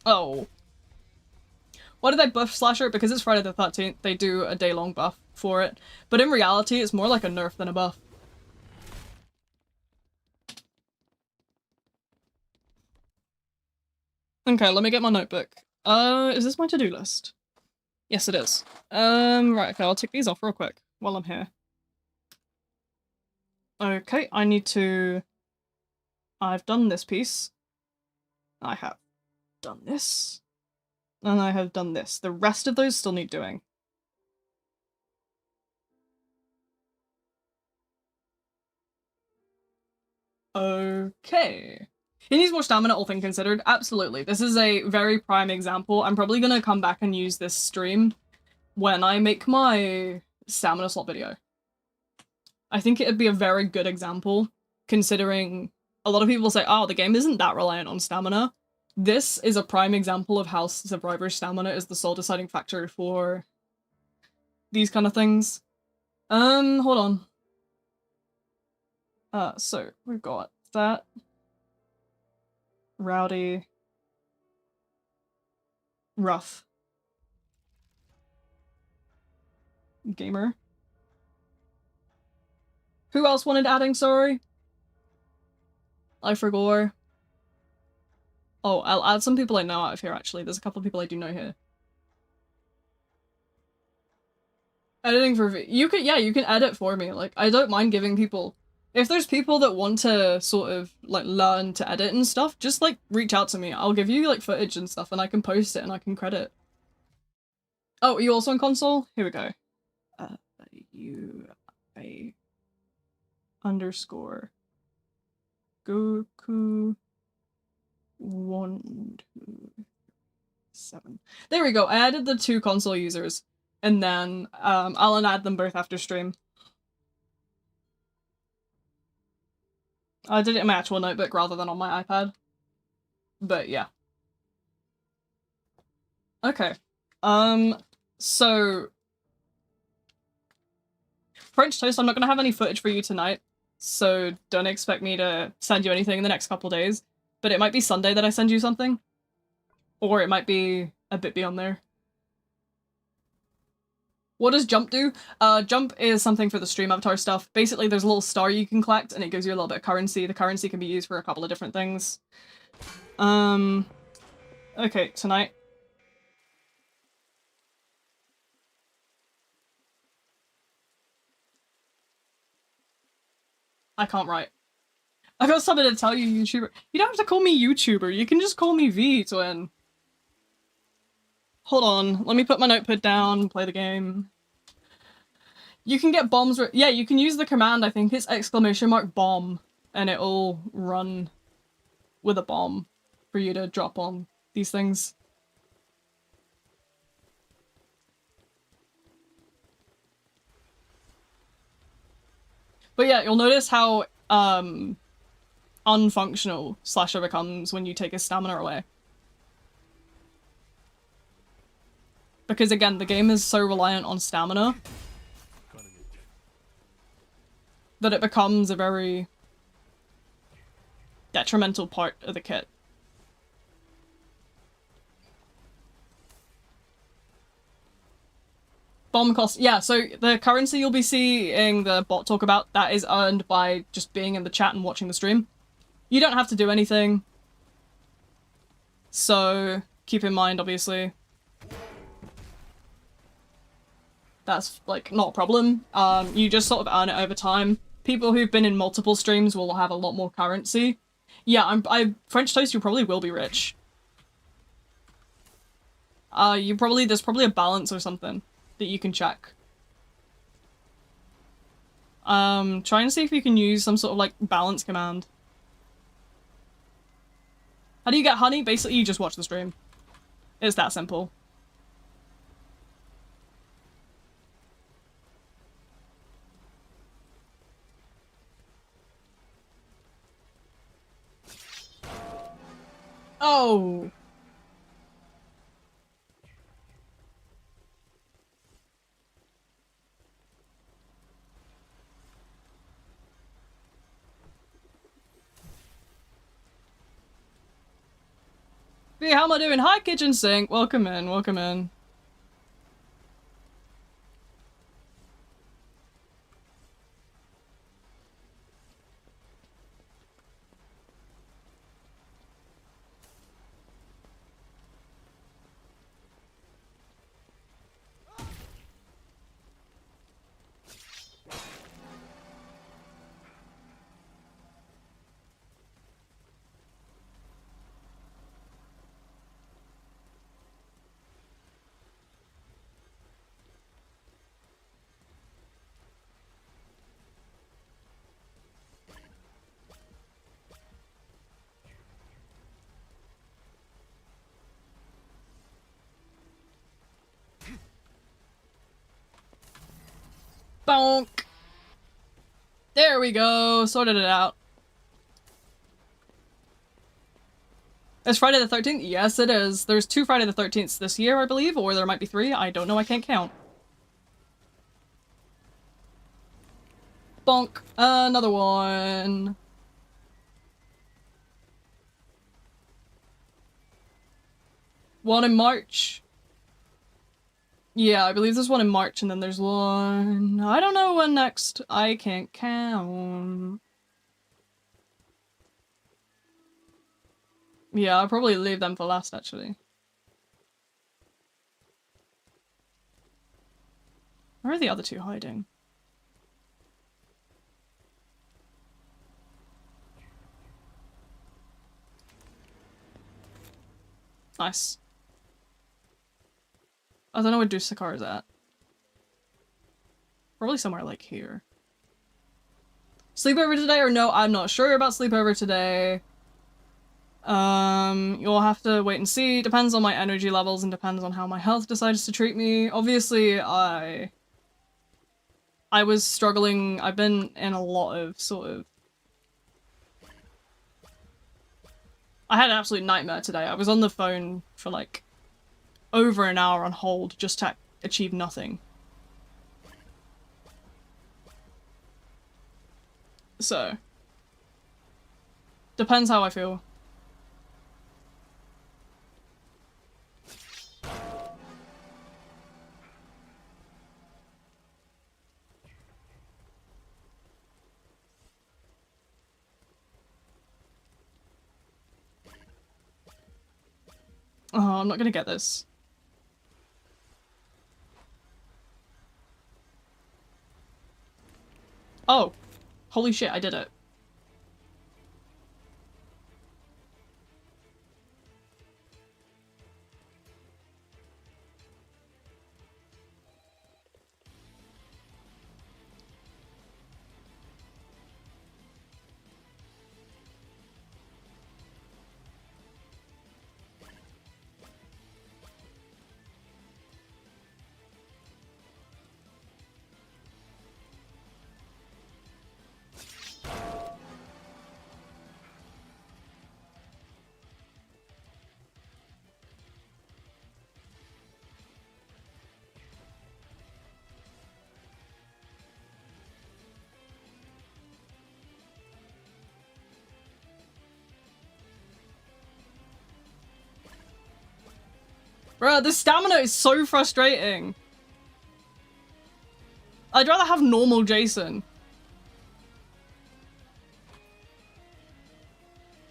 Oh. Why did they buff Slasher? Because it's Friday the 13th, they do a day-long buff for it. But in reality, it's more like a nerf than a buff. Okay, let me get my notebook. Is this my to-do list? Yes, it is. Right, okay, I'll tick these off real quick while I'm here. Okay, I need to... I've done this piece. I have done this. And I have done this. The rest of those still need doing. Okay. He needs more stamina, all things considered. Absolutely. This is a very prime example. I'm probably gonna come back and use this stream when I make my stamina slot video. I think it'd be a very good example, considering a lot of people say, oh, the game isn't that reliant on stamina. This is a prime example of how Survivor's stamina is the sole deciding factor for these kind of things. Hold on. So we've got that. Rowdy. Rough. Gamer. Who else wanted adding, sorry? I forgot. Oh, I'll add some people I know out of here, actually. There's a couple of people I do know here. Editing for you can, yeah, you can edit for me. Like, I don't mind giving people... If there's people that want to sort of, like, learn to edit and stuff, just, like, reach out to me. I'll give you, like, footage and stuff, and I can post it and I can credit. Oh, are you also on console? Here we go. UA underscore Goku 127. There we go. I added the 2 console users, and then I'll add them both after stream. I did it in my actual notebook rather than on my iPad. But yeah. Okay. So French Toast, I'm not gonna have any footage for you tonight, so don't expect me to send you anything in the next couple days. But it might be Sunday that I send you something. Or it might be a bit beyond there. What does Jump do? Jump is something for the stream avatar stuff. Basically, there's a little star you can collect, and it gives you a little bit of currency. The currency can be used for a couple of different things. Okay, tonight. I can't write. I got something to tell you, YouTuber. You don't have to call me YouTuber, you can just call me V, twin. Hold on, let me put my notepad down and play the game. You can get bombs, yeah, you can use the command, I think it's !bomb, and it'll run with a bomb for you to drop on these things. But yeah, you'll notice how, unfunctional Slasher becomes when you take his stamina away. Because again, the game is so reliant on stamina that it becomes a very detrimental part of the kit. Bomb cost, yeah, so the currency you'll be seeing the bot talk about, that is earned by just being in the chat and watching the stream. You don't have to do anything. So, keep in mind, obviously, That's, like, not a problem. You just sort of earn it over time. People who've been in multiple streams will have a lot more currency. Yeah, French toast, you probably will be rich. There's probably a balance or something that you can check. Trying to see if you can use some sort of, like, balance command. How do you get honey? Basically, you just watch the stream. It's that simple. Oh! Hey, how am I doing? Hi, Kitchen Sink! Welcome in, welcome in. Bonk! There we go, sorted it out. It's Friday the 13th? Yes, it is. There's 2 Friday the 13ths this year, I believe, or there might be 3. I don't know, I can't count. Bonk! Another one. One in March. Yeah, I believe there's one in March, and then there's one... I don't know when next. I can't count. Yeah, I'll probably leave them for last, actually. Where are the other 2 hiding? Nice. I don't know where Dusakar is at. Probably somewhere like here. Sleepover today or no? I'm not sure about sleepover today. You'll have to wait and see. Depends on my energy levels and depends on how my health decides to treat me. Obviously, I was struggling. I've been in a lot of sort of... I had an absolute nightmare today. I was on the phone for like over an hour on hold just to achieve nothing. So, depends how I feel. Oh, I'm not gonna get this. Oh, holy shit, I did it. Bruh, the stamina is so frustrating. I'd rather have normal Jason.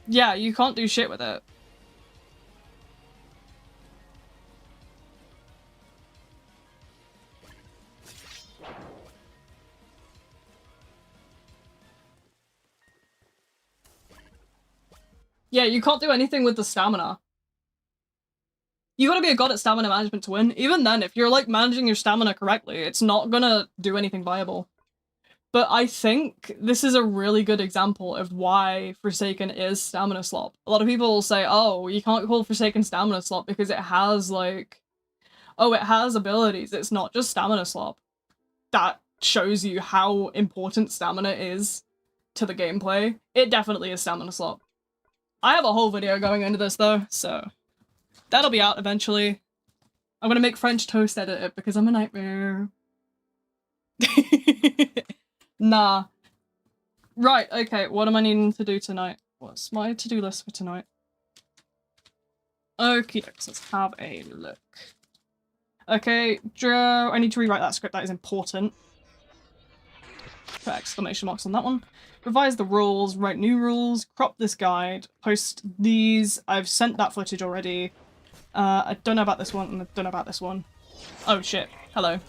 Yeah, you can't do shit with it. Yeah, you can't do anything with the stamina. You gotta be a god at stamina management to win. Even then, if you're like managing your stamina correctly, it's not gonna do anything viable. But I think this is a really good example of why Forsaken is stamina slop. A lot of people will say, oh, you can't call Forsaken stamina slop because it has like, oh, it has abilities. It's not just stamina slop. That shows you how important stamina is to the gameplay. It definitely is stamina slop. I have a whole video going into this though, so that'll be out eventually. I'm gonna make French toast edit it because I'm a nightmare. Nah. Right, okay, what am I needing to do tonight? What's my to-do list for tonight? Okie dokes, let's have a look. Okay, Joe, I need to rewrite that script, that is important. Put exclamation marks on that one. Revise the rules, write new rules, crop this guide, post these. I've sent that footage already. I don't know about this one, and I don't know about this one. Oh shit, hello.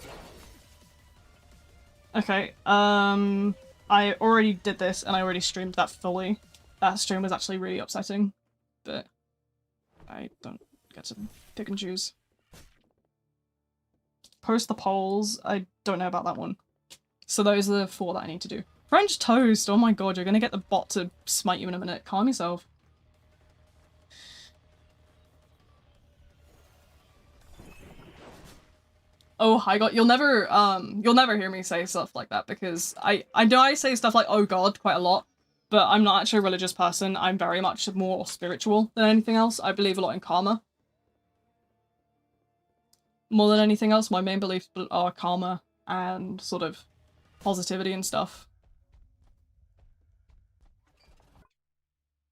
Okay, I already did this, and I already streamed that fully. That stream was actually really upsetting, but I don't get to pick and choose. Post the polls, I don't know about that one. So those are the 4 that I need to do. French toast! Oh my god, you're gonna get the bot to smite you in a minute. Calm yourself. Oh, hi god, you'll never hear me say stuff like that because I know I say stuff like, oh god, quite a lot, but I'm not actually a religious person. I'm very much more spiritual than anything else. I believe a lot in karma. More than anything else, my main beliefs are karma and sort of positivity and stuff.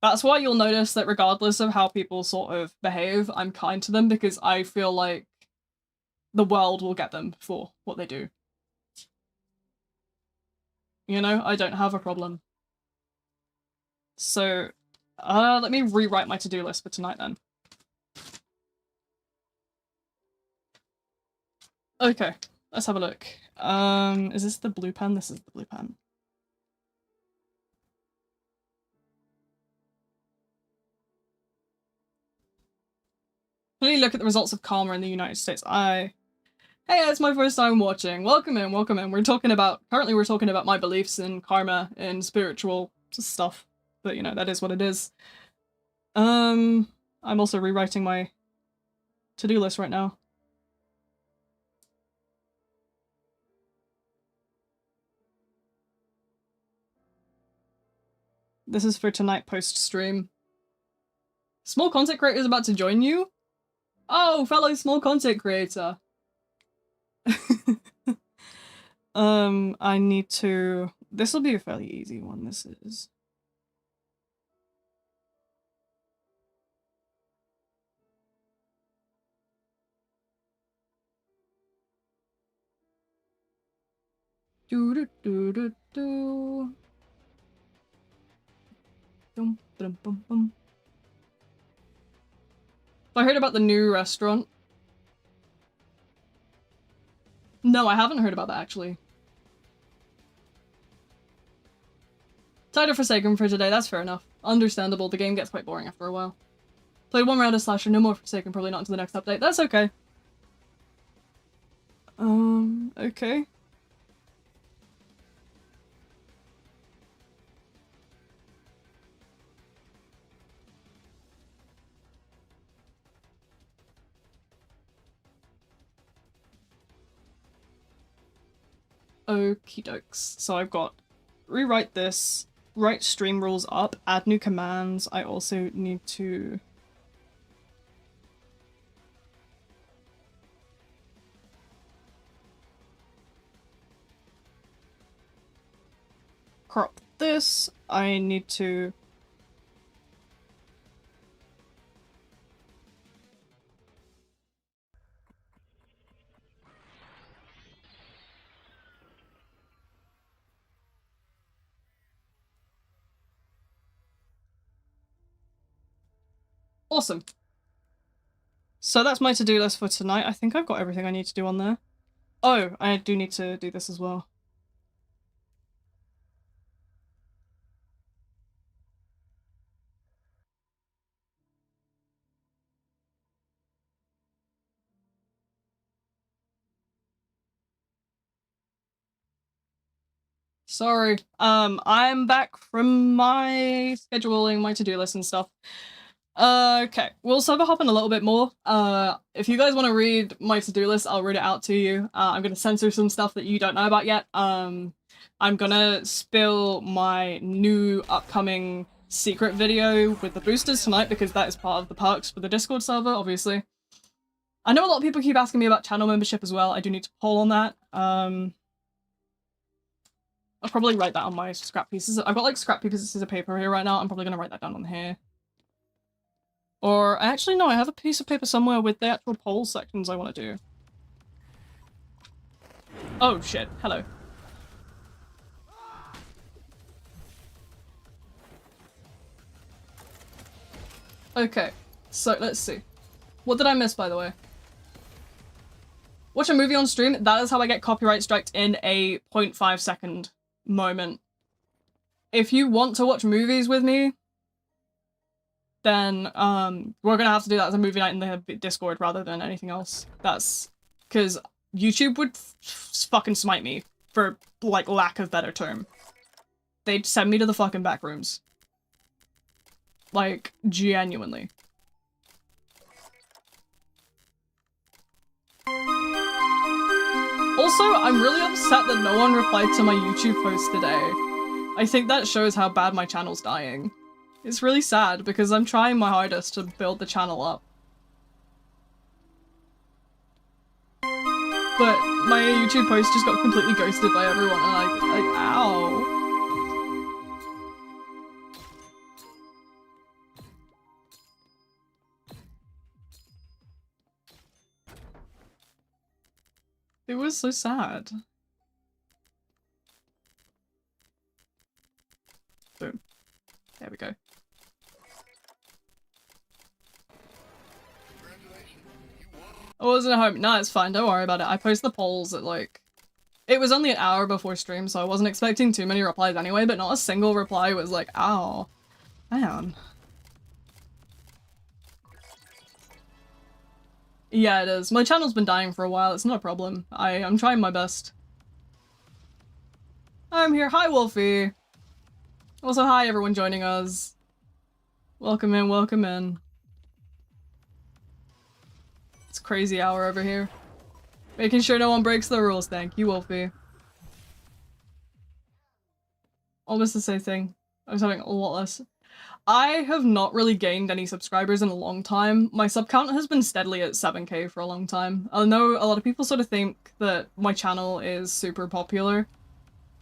That's why you'll notice that regardless of how people sort of behave, I'm kind to them because I feel like the world will get them for what they do. You know, I don't have a problem. So, let me rewrite my to-do list for tonight then. Okay, let's have a look. Is this the blue pen? This is the blue pen. Please look at the results of karma in the United States. Hey, it's my first time watching. Welcome in, welcome in. Currently we're talking about my beliefs in karma and spiritual stuff. But you know, that is what it is. I'm also rewriting my to-do list right now. This is for tonight post-stream. Small content creator is about to join you? Oh, fellow small content creator. I need to... This will be a fairly easy one, this is. Do-do-do-do-do. Dum-dum-bum-bum. I heard about the new restaurant. No, I haven't heard about that, actually. Tired of Forsaken for today, that's fair enough. Understandable, the game gets quite boring after a while. Played 1 round of Slasher, no more Forsaken, probably not until the next update. That's okay. Okay. Okie dokes. So I've got rewrite this, write stream rules up, add new commands. I also need to crop this. I need to awesome. So that's my to-do list for tonight. I think I've got everything I need to do on there. Oh, I do need to do this as well. Sorry. I'm back from my scheduling, my to-do list and stuff. Okay, we'll sober hop in a little bit more. If you guys want to read my to-do list, I'll read it out to you. I'm gonna censor some stuff that you don't know about yet. I'm gonna spill my new upcoming secret video with the boosters tonight because that is part of the perks for the Discord server, obviously. I know a lot of people keep asking me about channel membership as well. I do need to poll on that. I'll probably write that on my scrap pieces. I've got like scrap pieces of paper here right now. I'm probably gonna write that down on here. Or actually no, I have a piece of paper somewhere with the actual poll sections I want to do. Oh shit, hello. Okay, so let's see. What did I miss, by the way? Watch a movie on stream? That is how I get copyright striked in a 0.5 second moment. If you want to watch movies with me, then we're gonna have to do that as a movie night in the Discord rather than anything else. That's because YouTube would fucking smite me for, like, lack of better term. They'd send me to the fucking back rooms. Like, genuinely. Also, I'm really upset that no one replied to my YouTube post today. I think that shows how bad my channel's dying. It's really sad because I'm trying my hardest to build the channel up. But my YouTube post just got completely ghosted by everyone and like, ow. It was so sad. Boom. There we go. I wasn't at home. No, it's fine. Don't worry about it. I post the polls at like... It was only an hour before stream, so I wasn't expecting too many replies anyway, but not a single reply was like, ow. Man. Yeah, it is. My channel's been dying for a while. It's not a problem. I'm trying my best. I'm here. Hi, Wolfie. Also, hi, everyone joining us. Welcome in, welcome in. It's a crazy hour over here. Making sure no one breaks the rules. Thank you, Wolfie. Almost the same thing. I was having a lot less. I have not really gained any subscribers in a long time. My sub count has been steadily at 7k for a long time. I know a lot of people sort of think that my channel is super popular,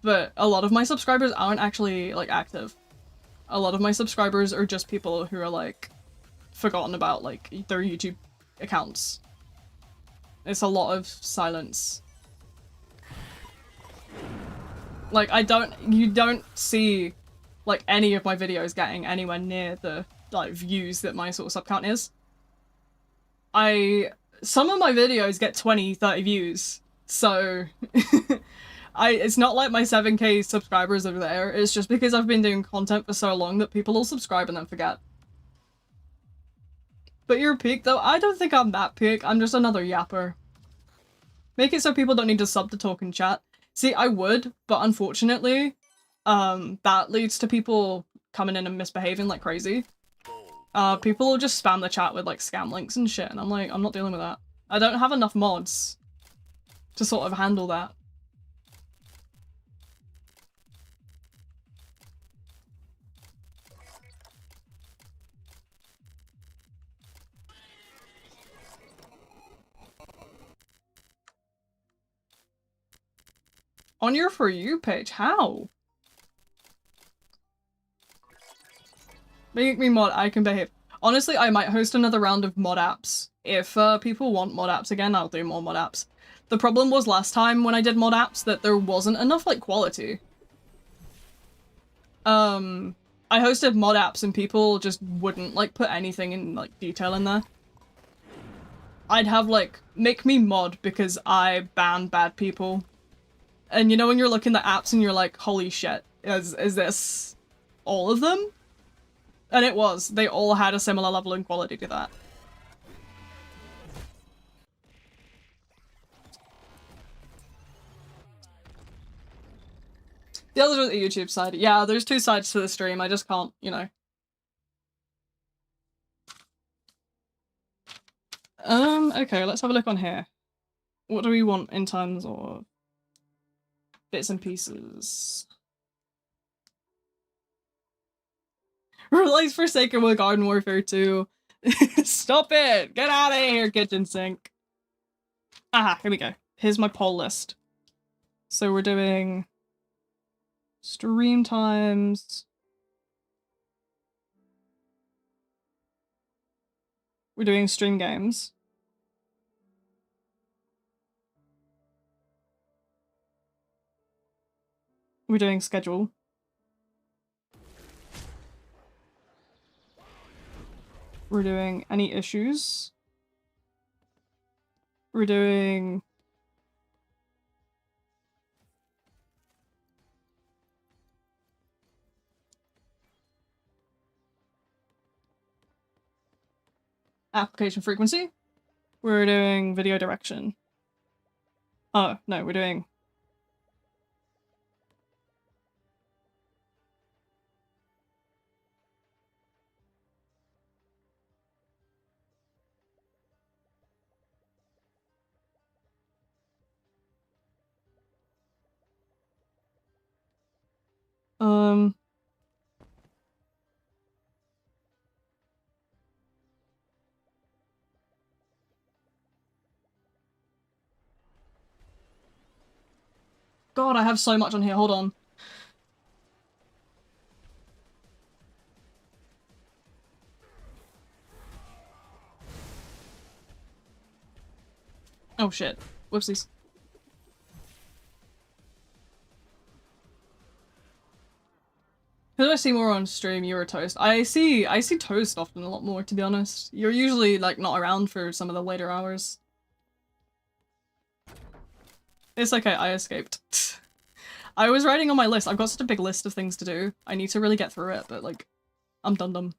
but a lot of my subscribers aren't actually, like, active. A lot of my subscribers are just people who are, like, forgotten about, like, their YouTube accounts. It's a lot of silence. Like, you don't see, like, any of my videos getting anywhere near the, like, views that my sort of sub count is. Some of my videos get 20, 30 views, so it's not like my 7k subscribers are there, it's just because I've been doing content for so long that people will subscribe and then forget. But you're peak though? I don't think I'm that peak, I'm just another yapper. Make it so people don't need to sub to talk and chat. See, I would, but unfortunately, that leads to people coming in and misbehaving like crazy. People will just spam the chat with like scam links and shit, and I'm like, I'm not dealing with that. I don't have enough mods to sort of handle that. On your For You page? How? Make me mod, I can behave. Honestly, I might host another round of mod apps. If people want mod apps again, I'll do more mod apps. The problem was last time when I did mod apps that there wasn't enough, like, quality. I hosted mod apps and people just wouldn't, like, put anything in, like, detail in there. I'd have, like, make me mod because I ban bad people. And you know when you're looking at apps and you're like, holy shit, is this all of them? And it was. They all had a similar level in quality to that. The others are the YouTube side. Yeah, there's two sides to the stream. I just can't, you know. Okay, let's have a look on here. What do we want in terms of bits and pieces? Realize Forsaken with Garden Warfare 2. Stop it! Get out of here, kitchen sink. Aha, here we go. Here's my poll list. So we're doing stream times. We're doing stream games. We're doing schedule. We're doing any issues. We're doing application frequency. We're doing video direction. Oh, no, we're doing God, I have so much on here. Hold on. Oh shit. Whoopsies. Who do I see more on stream? You or Toast? I see Toast often a lot more, to be honest. You're usually like not around for some of the later hours. It's okay, I escaped. I was writing on my list. I've got such a big list of things to do. I need to really get through it, but like, I'm dum-dum.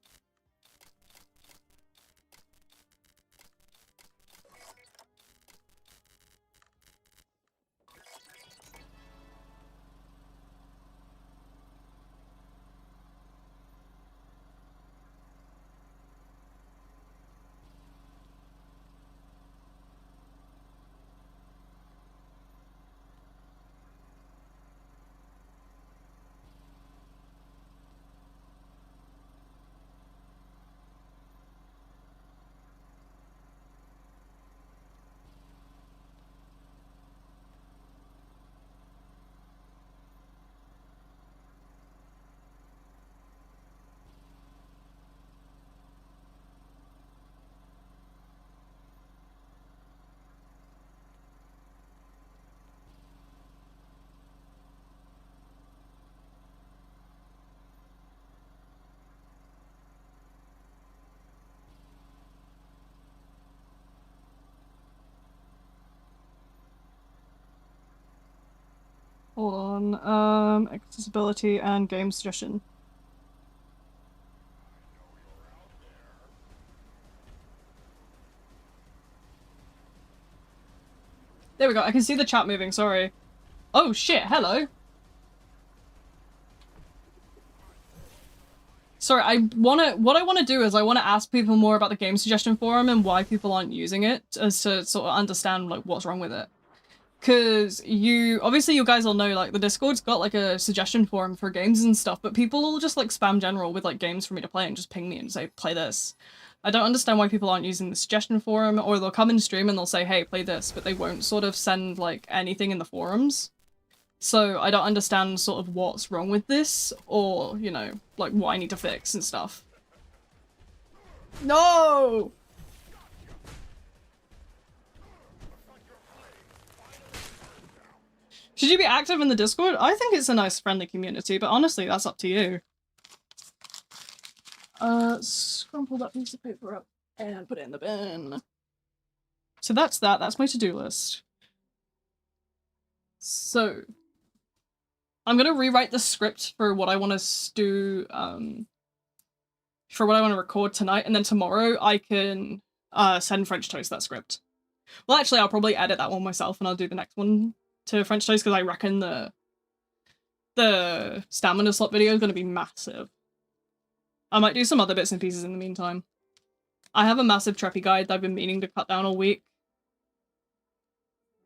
Hold on, accessibility and game suggestion. There we go, I can see the chat moving, sorry. Oh shit, hello! Sorry, what I wanna do is I wanna ask people more about the game suggestion forum and why people aren't using it, as to sort of understand like what's wrong with it. Cause obviously you guys all know like the Discord's got like a suggestion forum for games and stuff, but people will just like spam general with like games for me to play and just ping me and say, play this. I don't understand why people aren't using the suggestion forum, or they'll come in stream and they'll say, hey, play this, but they won't sort of send like anything in the forums. So I don't understand sort of what's wrong with this, or, you know, like what I need to fix and stuff. No! Should you be active in the Discord? I think it's a nice friendly community, but honestly, that's up to you. Scrumple that piece of paper up and put it in the bin. So that's that. That's my to-do list. So I'm gonna rewrite the script for what I want to do, for what I want to record tonight, and then tomorrow I can send French Toast that script. Well, actually, I'll probably edit that one myself, and I'll do the next one to French Toast, because I reckon the the stamina slot video is going to be massive. I might do some other bits and pieces in the meantime. I have a massive Treppy guide that I've been meaning to cut down all week.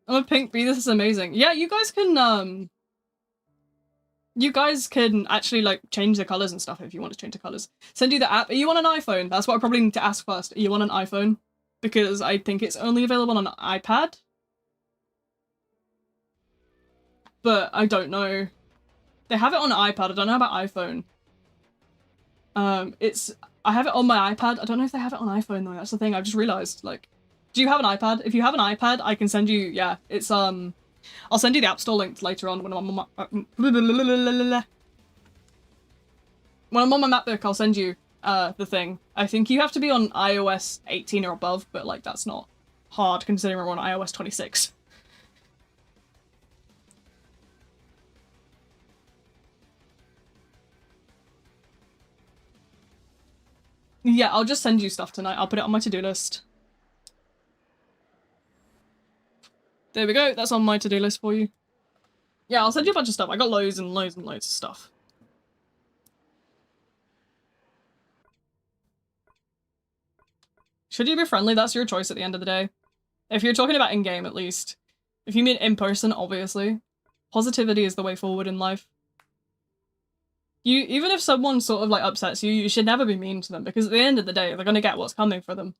I'm a pink bee, this is amazing. Yeah, you guys can actually, like, change the colors and stuff if you want to change the colors. Send you the app. Are you on an iPhone? That's what I probably need to ask first. Are you on an iPhone? Because I think it's only available on an iPad. But I don't know. They have it on iPad. I don't know about iPhone. I have it on my iPad. I don't know if they have it on iPhone though. That's the thing. I've just realized. Like, do you have an iPad? If you have an iPad, I can send you. Yeah, it's I'll send you the App Store link later on when I'm on my MacBook. I'll send you the thing. I think you have to be on iOS 18 or above, but like that's not hard considering we're on iOS 26. Yeah, I'll just send you stuff tonight. I'll put it on my to-do list. There we go. That's on my to-do list for you. Yeah, I'll send you a bunch of stuff. I got loads and loads and loads of stuff. Should you be friendly? That's your choice at the end of the day. If you're talking about in-game, at least. If you mean in person, obviously. Positivity is the way forward in life. Even if someone sort of like upsets you, you should never be mean to them because at the end of the day, they're gonna get what's coming for them.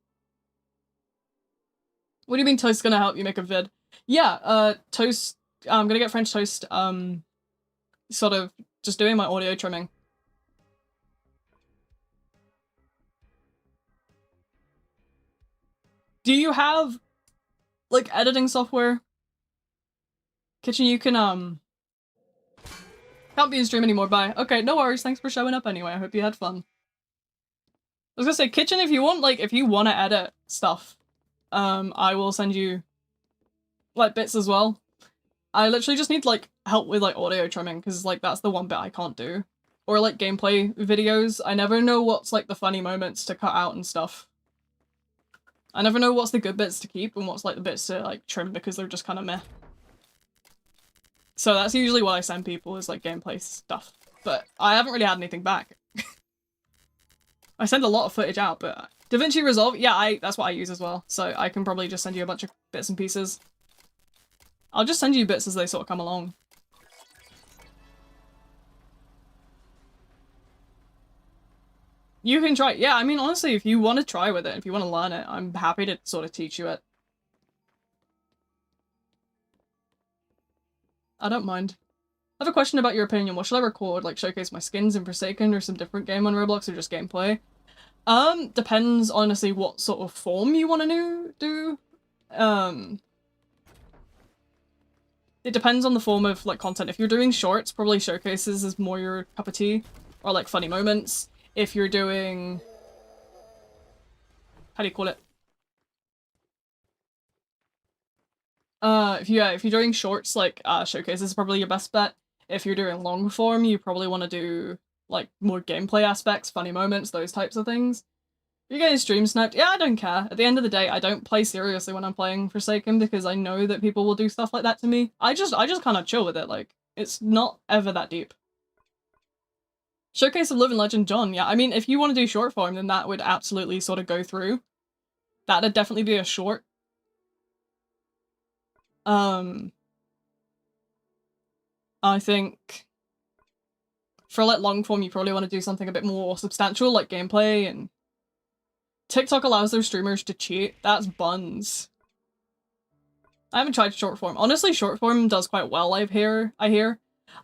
What do you mean Toast's gonna help you make a vid? Yeah, Toast, I'm gonna get French Toast, sort of just doing my audio trimming. Do you have, like, editing software? Kitchen, you can, can't be in stream anymore, bye. Okay, no worries, thanks for showing up anyway, I hope you had fun. I was gonna say, Kitchen, if you want, like, if you want to edit stuff, I will send you, like, bits as well. I literally just need, like, help with, like, audio trimming, because, like, that's the one bit I can't do. Or, like, gameplay videos. I never know what's, like, the funny moments to cut out and stuff. I never know what's the good bits to keep and what's, like, the bits to, like, trim because they're just kind of meh. So that's usually what I send people is, like, gameplay stuff. But I haven't really had anything back. I send a lot of footage out, but DaVinci Resolve, yeah, that's what I use as well. So I can probably just send you a bunch of bits and pieces. I'll just send you bits as they sort of come along. You can try, yeah, I mean, honestly, if you want to try with it, if you want to learn it, I'm happy to sort of teach you it. I don't mind. I have a question about your opinion. What should I record? Like, showcase my skins in Forsaken or some different game on Roblox or just gameplay? Depends, honestly, what sort of form you want to do. It depends on the form of, like, content. If you're doing shorts, probably showcases is more your cup of tea. Or, like, funny moments. If you're doing... How do you call it? If you're doing shorts, like, showcases is probably your best bet. If you're doing long form, you probably want to do, like, more gameplay aspects, funny moments, those types of things. You're getting stream sniped? Yeah, I don't care. At the end of the day, I don't play seriously when I'm playing Forsaken because I know that people will do stuff like that to me. I just kind of chill with it, like, it's not ever that deep. Showcase of Living Legend John, yeah, I mean, if you want to do short form, then that would absolutely sort of go through. That'd definitely be a short. I think for, like, long form, you probably want to do something a bit more substantial, like gameplay, and TikTok allows their streamers to cheat. That's buns. I haven't tried short form. Honestly, short form does quite well, I hear.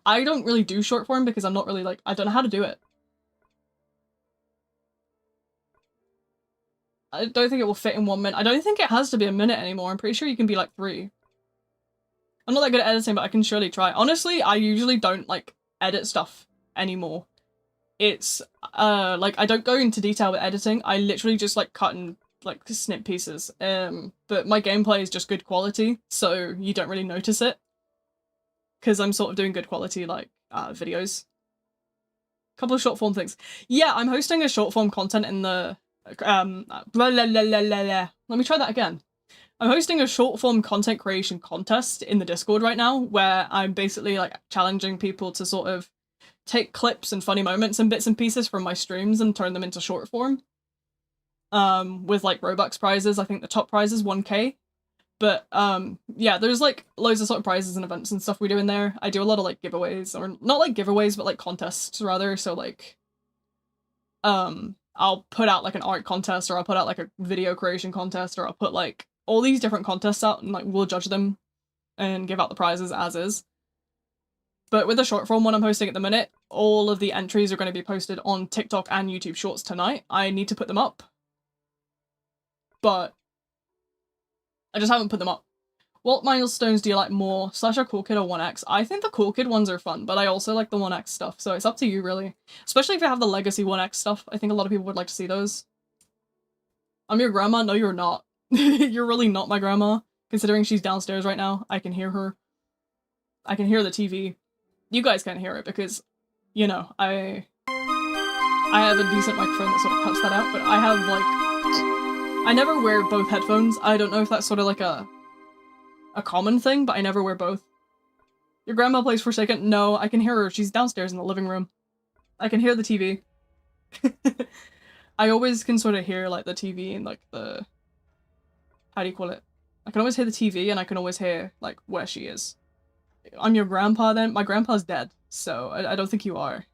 I don't really do short form because I'm not really, like, I don't know how to do it. I don't think it will fit in 1 minute. I don't think it has to be a minute anymore. I'm pretty sure you can be, like, 3. I'm not that good at editing, but I can surely try. Honestly, I usually don't, like, edit stuff anymore. It's, like, I don't go into detail with editing. I literally just, like, cut and, like, snip pieces. But my gameplay is just good quality, so you don't really notice it. Because I'm sort of doing good quality, like, videos. Couple of short form things. Yeah, I'm hosting a short form content in the, let me try that again. I'm hosting a short form content creation contest in the Discord right now, where I'm basically like challenging people to sort of take clips and funny moments and bits and pieces from my streams and turn them into short form. With like Robux prizes. I think the top prize is 1k. But yeah, there's like loads of sort of prizes and events and stuff we do in there. I do a lot of like giveaways, or not like giveaways, but like contests rather. So like I'll put out like an art contest, or I'll put out like a video creation contest, or I'll put like all these different contests out and like we'll judge them and give out the prizes as is. But with the short form one I'm hosting at the minute, all of the entries are going to be posted on TikTok and YouTube Shorts tonight. I need to put them up, but I just haven't put them up. What milestones do you like more, Slasher Cool Kid or 1x? I think the Cool Kid ones are fun, but I also like the 1x stuff, so it's up to you, really. Especially if you have the Legacy 1x stuff. I think a lot of people would like to see those. I'm your grandma? No, you're not. You're really not my grandma, considering she's downstairs right now. I can hear her. I can hear the TV. You guys can't hear it because, you know, I have a decent microphone that sort of cuts that out, but I have, like... I never wear both headphones. I don't know if that's sort of like a common thing, but I never wear both. Your grandma plays Forsaken? No, I can hear her. She's downstairs in the living room. I can hear the TV. I always can sort of hear, like, the TV and, like, the... How do you call it? I can always hear the TV, and I can always hear, like, where she is. I'm your grandpa, then? My grandpa's dead, so I don't think you are.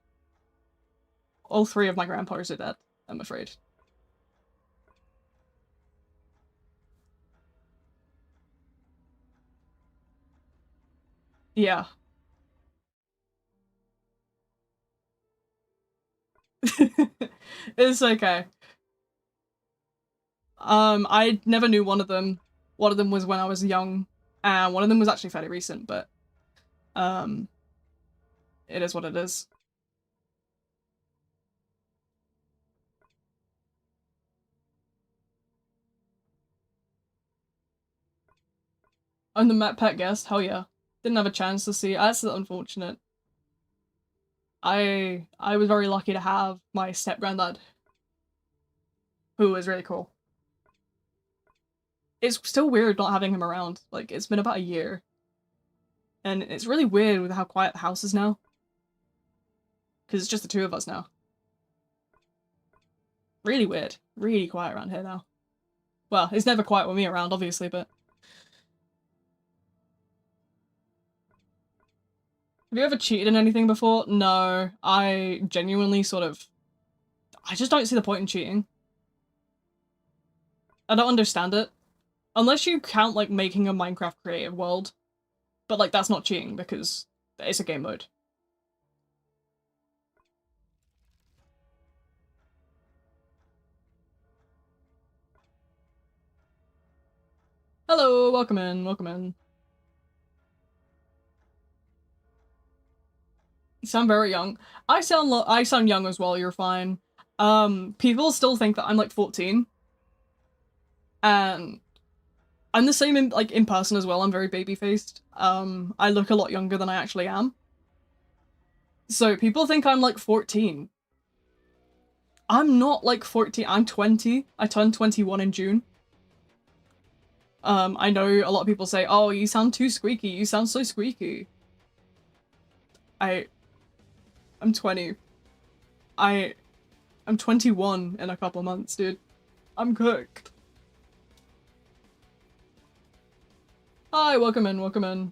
All three of my grandpas are dead, I'm afraid. Yeah. It's okay. I never knew one of them. One of them was when I was young, and one of them was actually fairly recent, but, it is what it is. I'm the Met Pet guest, hell yeah. Didn't have a chance to see, that's unfortunate. I was very lucky to have my step-granddad, who was really cool. It's still weird not having him around, like, it's been about a year. And it's really weird with how quiet the house is now. Because it's just the two of us now. Really weird. Really quiet around here now. Well, it's never quiet with me around, obviously, but... Have you ever cheated in anything before? No. I genuinely sort of... I just don't see the point in cheating. I don't understand it. Unless you count, like, making a Minecraft creative world. But, like, that's not cheating, because it's a game mode. Hello, welcome in, welcome in. You sound very young. I sound young as well, you're fine. People still think that I'm, like, 14. And I'm the same in person as well. I'm very baby-faced. I look a lot younger than I actually am. So people think I'm like 14. I'm not like 14. I'm 20. I turned 21 in June. I know a lot of people say, "Oh, you sound too squeaky. You sound so squeaky." I'm 20. I'm 21 in a couple months, dude. I'm cooked. Hi, welcome in, welcome in.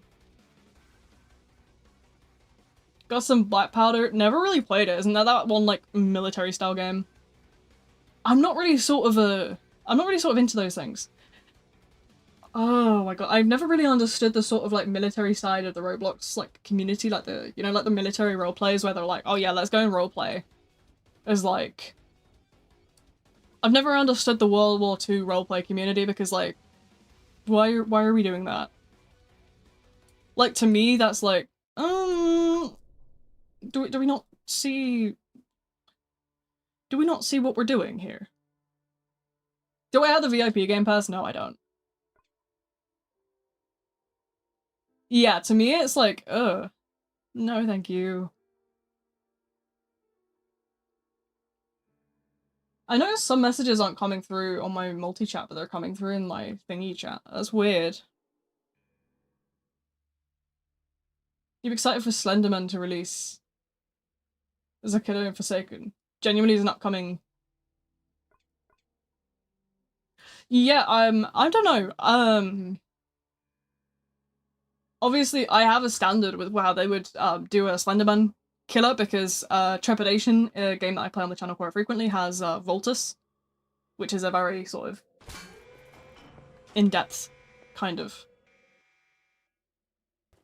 Got some black powder. Never really played it. Isn't that one, like, military style game? I'm not really sort of into those things. Oh my god, I've never really understood the sort of, like, military side of the Roblox, like, community, like the, you know, like the military roleplays where they're like, oh yeah, let's go and roleplay. Is like... I've never understood the World War II roleplay community because, like, why are we doing that? Like, to me, that's like, do we not see... Do we not see what we're doing here? Do I have the VIP Game Pass? No, I don't. Yeah, to me it's like, ugh. No, thank you. I noticed some messages aren't coming through on my multi-chat, but they're coming through in my thingy chat. That's weird. You excited for Slenderman to release as a Killer in Forsaken? Genuinely is an upcoming. Yeah, I don't know. Obviously I have a standard with how they would do a Slenderman killer because Trepidation, a game that I play on the channel quite frequently, has Voltus, which is a very sort of in-depth kind of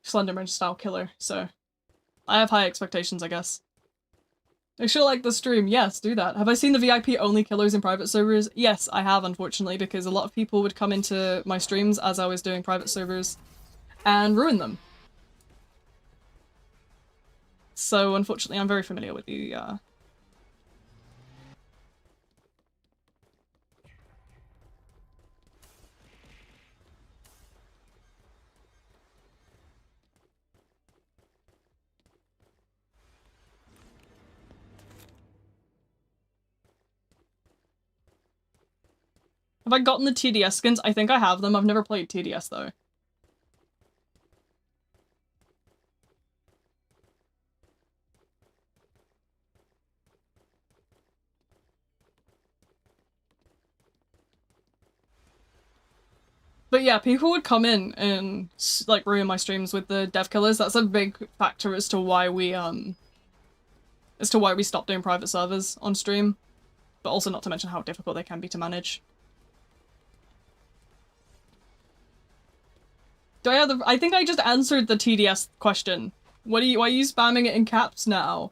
Slenderman style killer, so I have high expectations, I guess. I sure like the stream. Yes, do that. Have I seen the VIP only killers in private servers? Yes, I have, unfortunately, because a lot of people would come into my streams as I was doing private servers and ruin them. So, unfortunately, I'm very familiar with the, Have I gotten the TDS skins? I think I have them. I've never played TDS, though. But yeah, people would come in and, like, ruin my streams with the dev killers. That's a big factor as to why we stopped doing private servers on stream. But also not to mention how difficult they can be to manage. Do I have the- I think I just answered the TDS question. Why are you spamming it in caps now?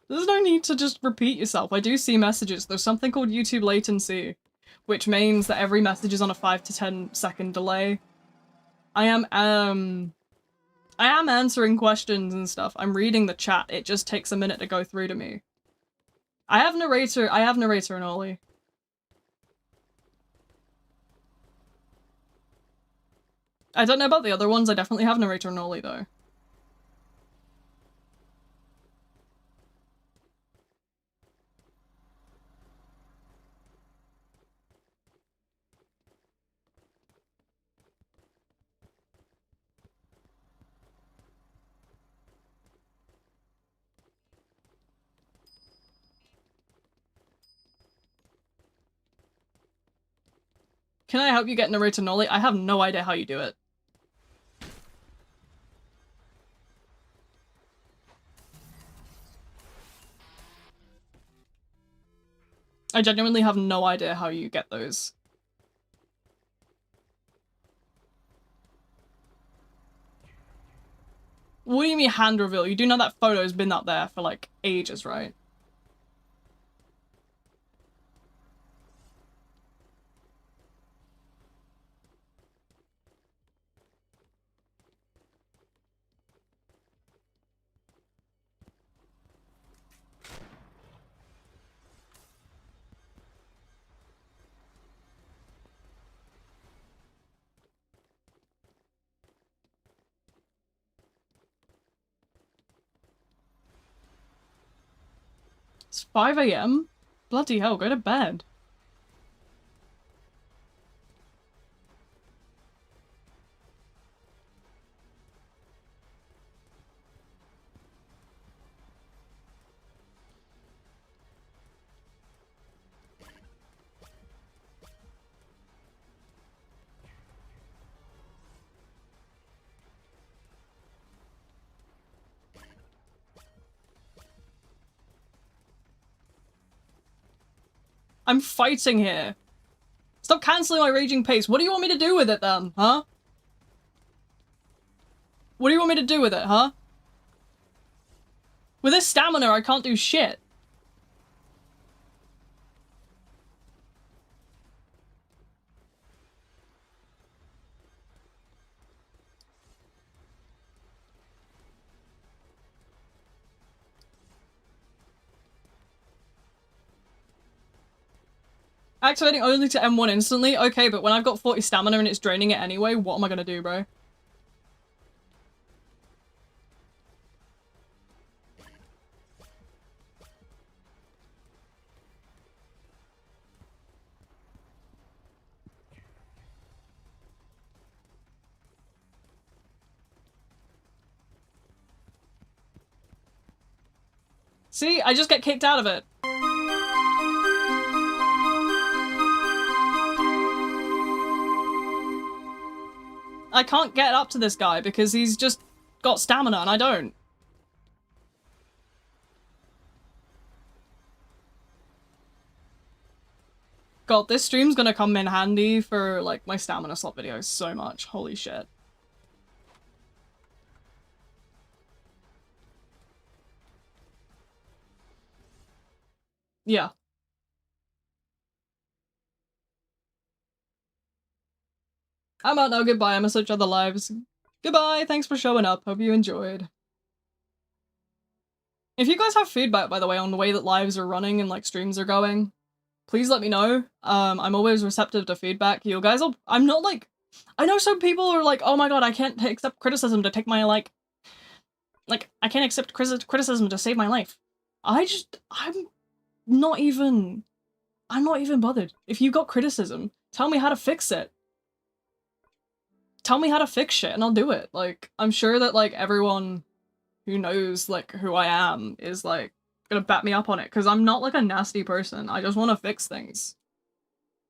There's no need to just repeat yourself. I do see messages. There's something called YouTube latency, which means that every message is on a 5 to 10 second delay. I am answering questions and stuff. I'm reading the chat. It just takes a minute to go through to me. I have narrator and Ollie. I don't know about the other ones. I definitely have narrator and Ollie though. Can I help you get narrator and Ollie? I have no idea how you do it. I genuinely have no idea how you get those. What do you mean hand reveal? You do know that photo's been up there for like ages, right? It's 5 AM? Bloody hell, go to bed. I'm fighting here. Stop cancelling my raging pace. What do you want me to do with it then, huh? What do you want me to do with it, huh? With this stamina, I can't do shit. Activating only to M1 instantly? Okay, but when I've got 40 stamina and it's draining it anyway, what am I gonna do, bro? See, I just get kicked out of it. I can't get up to this guy because he's just got stamina and I don't. God, this stream's gonna come in handy for, like, my stamina slot videos so much. Holy shit. Yeah. I'm out now, goodbye, I'm gonna switch other lives. Goodbye, thanks for showing up, hope you enjoyed. If you guys have feedback, by the way, on the way that lives are running and, like, streams are going, please let me know. I'm always receptive to feedback. You guys will- I'm not, like- I know some people are like, oh my god, I can't accept criticism to take my, like, I can't accept criticism to save my life. I'm not even bothered. If you got criticism, tell me how to fix it. Tell me how to fix shit and I'll do it. Like, I'm sure that, like, everyone who knows, like, who I am is, like, gonna back me up on it, because I'm not, like, a nasty person. I just want to fix things.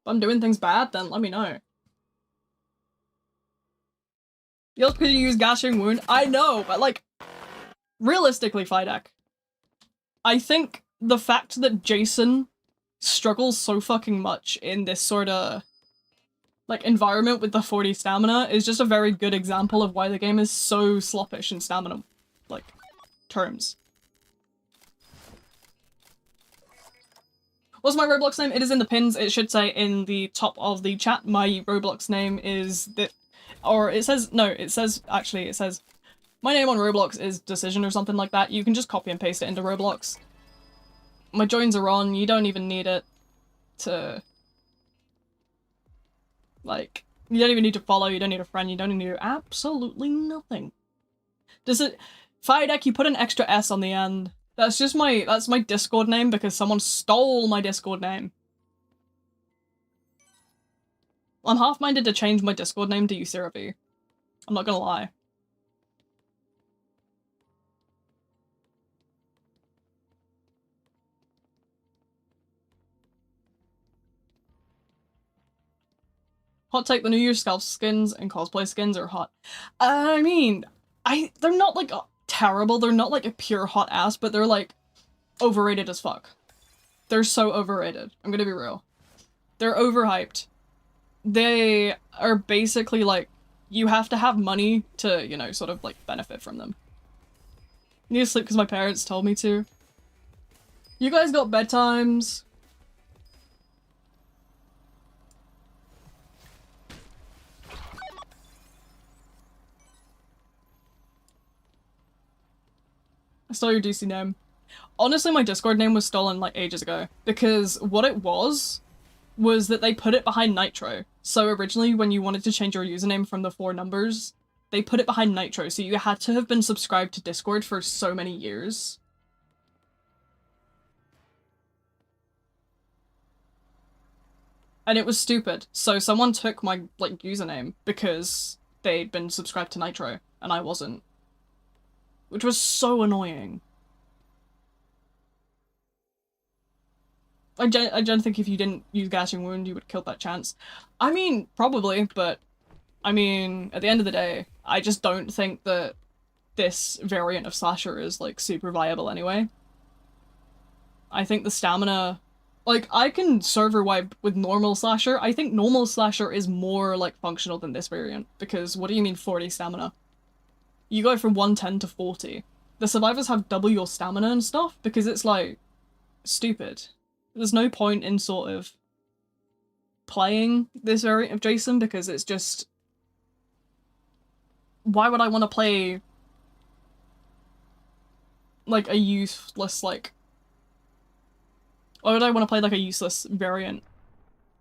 If I'm doing things bad, then let me know. You'll could use Gashing Wound. I know, but, like, realistically, Fidek, I think the fact that Jason struggles so fucking much in this sort of, like, environment with the 40 stamina is just a very good example of why the game is so sloppish in stamina, like, terms. What's my Roblox name? It is in the pins. It should say in the top of the chat. My Roblox name is the, or it says, no, it says, actually, it says, my name on Roblox is Decision or something like that. You can just copy and paste it into Roblox. My joins are on. You don't even need it to, like, you don't even need to follow. You don't need a friend. You don't need to do absolutely nothing. Does it, Firedeck, you put an extra S on the end. That's just my, that's my Discord name because someone stole my Discord name. I'm half-minded to change my Discord name to Uciravi. I'm not gonna lie. Hot take, the New Year's scalp skins and cosplay skins are hot. I mean, they're not, like, terrible. They're not, like, a pure hot ass, but they're, like, overrated as fuck. They're so overrated. I'm gonna be real. They're overhyped. They are basically, like, you have to have money to, you know, sort of, like, benefit from them. I need to sleep because my parents told me to. You guys got bedtimes? I stole your DC name. Honestly, my Discord name was stolen, like, ages ago. Because what it was that they put it behind Nitro. So originally, when you wanted to change your username from the 4 numbers, they put it behind Nitro, so you had to have been subscribed to Discord for so many years. And it was stupid. So someone took my, like, username because they'd been subscribed to Nitro, and I wasn't. Which was so annoying. I don't think if you didn't use Gashing Wound, you would kill that chance. I mean, probably, but I mean, at the end of the day, I just don't think that this variant of Slasher is, like, super viable anyway. I think the stamina... Like, I can server wipe with normal Slasher. I think normal Slasher is more, like, functional than this variant, because what do you mean 40 stamina? You go from 110 to 40. The survivors have double your stamina and stuff, because it's, like, stupid. There's no point in sort of playing this variant of Jason, because it's just... Why would I want to play, like, a useless, like... Why would I want to play, like, a useless variant?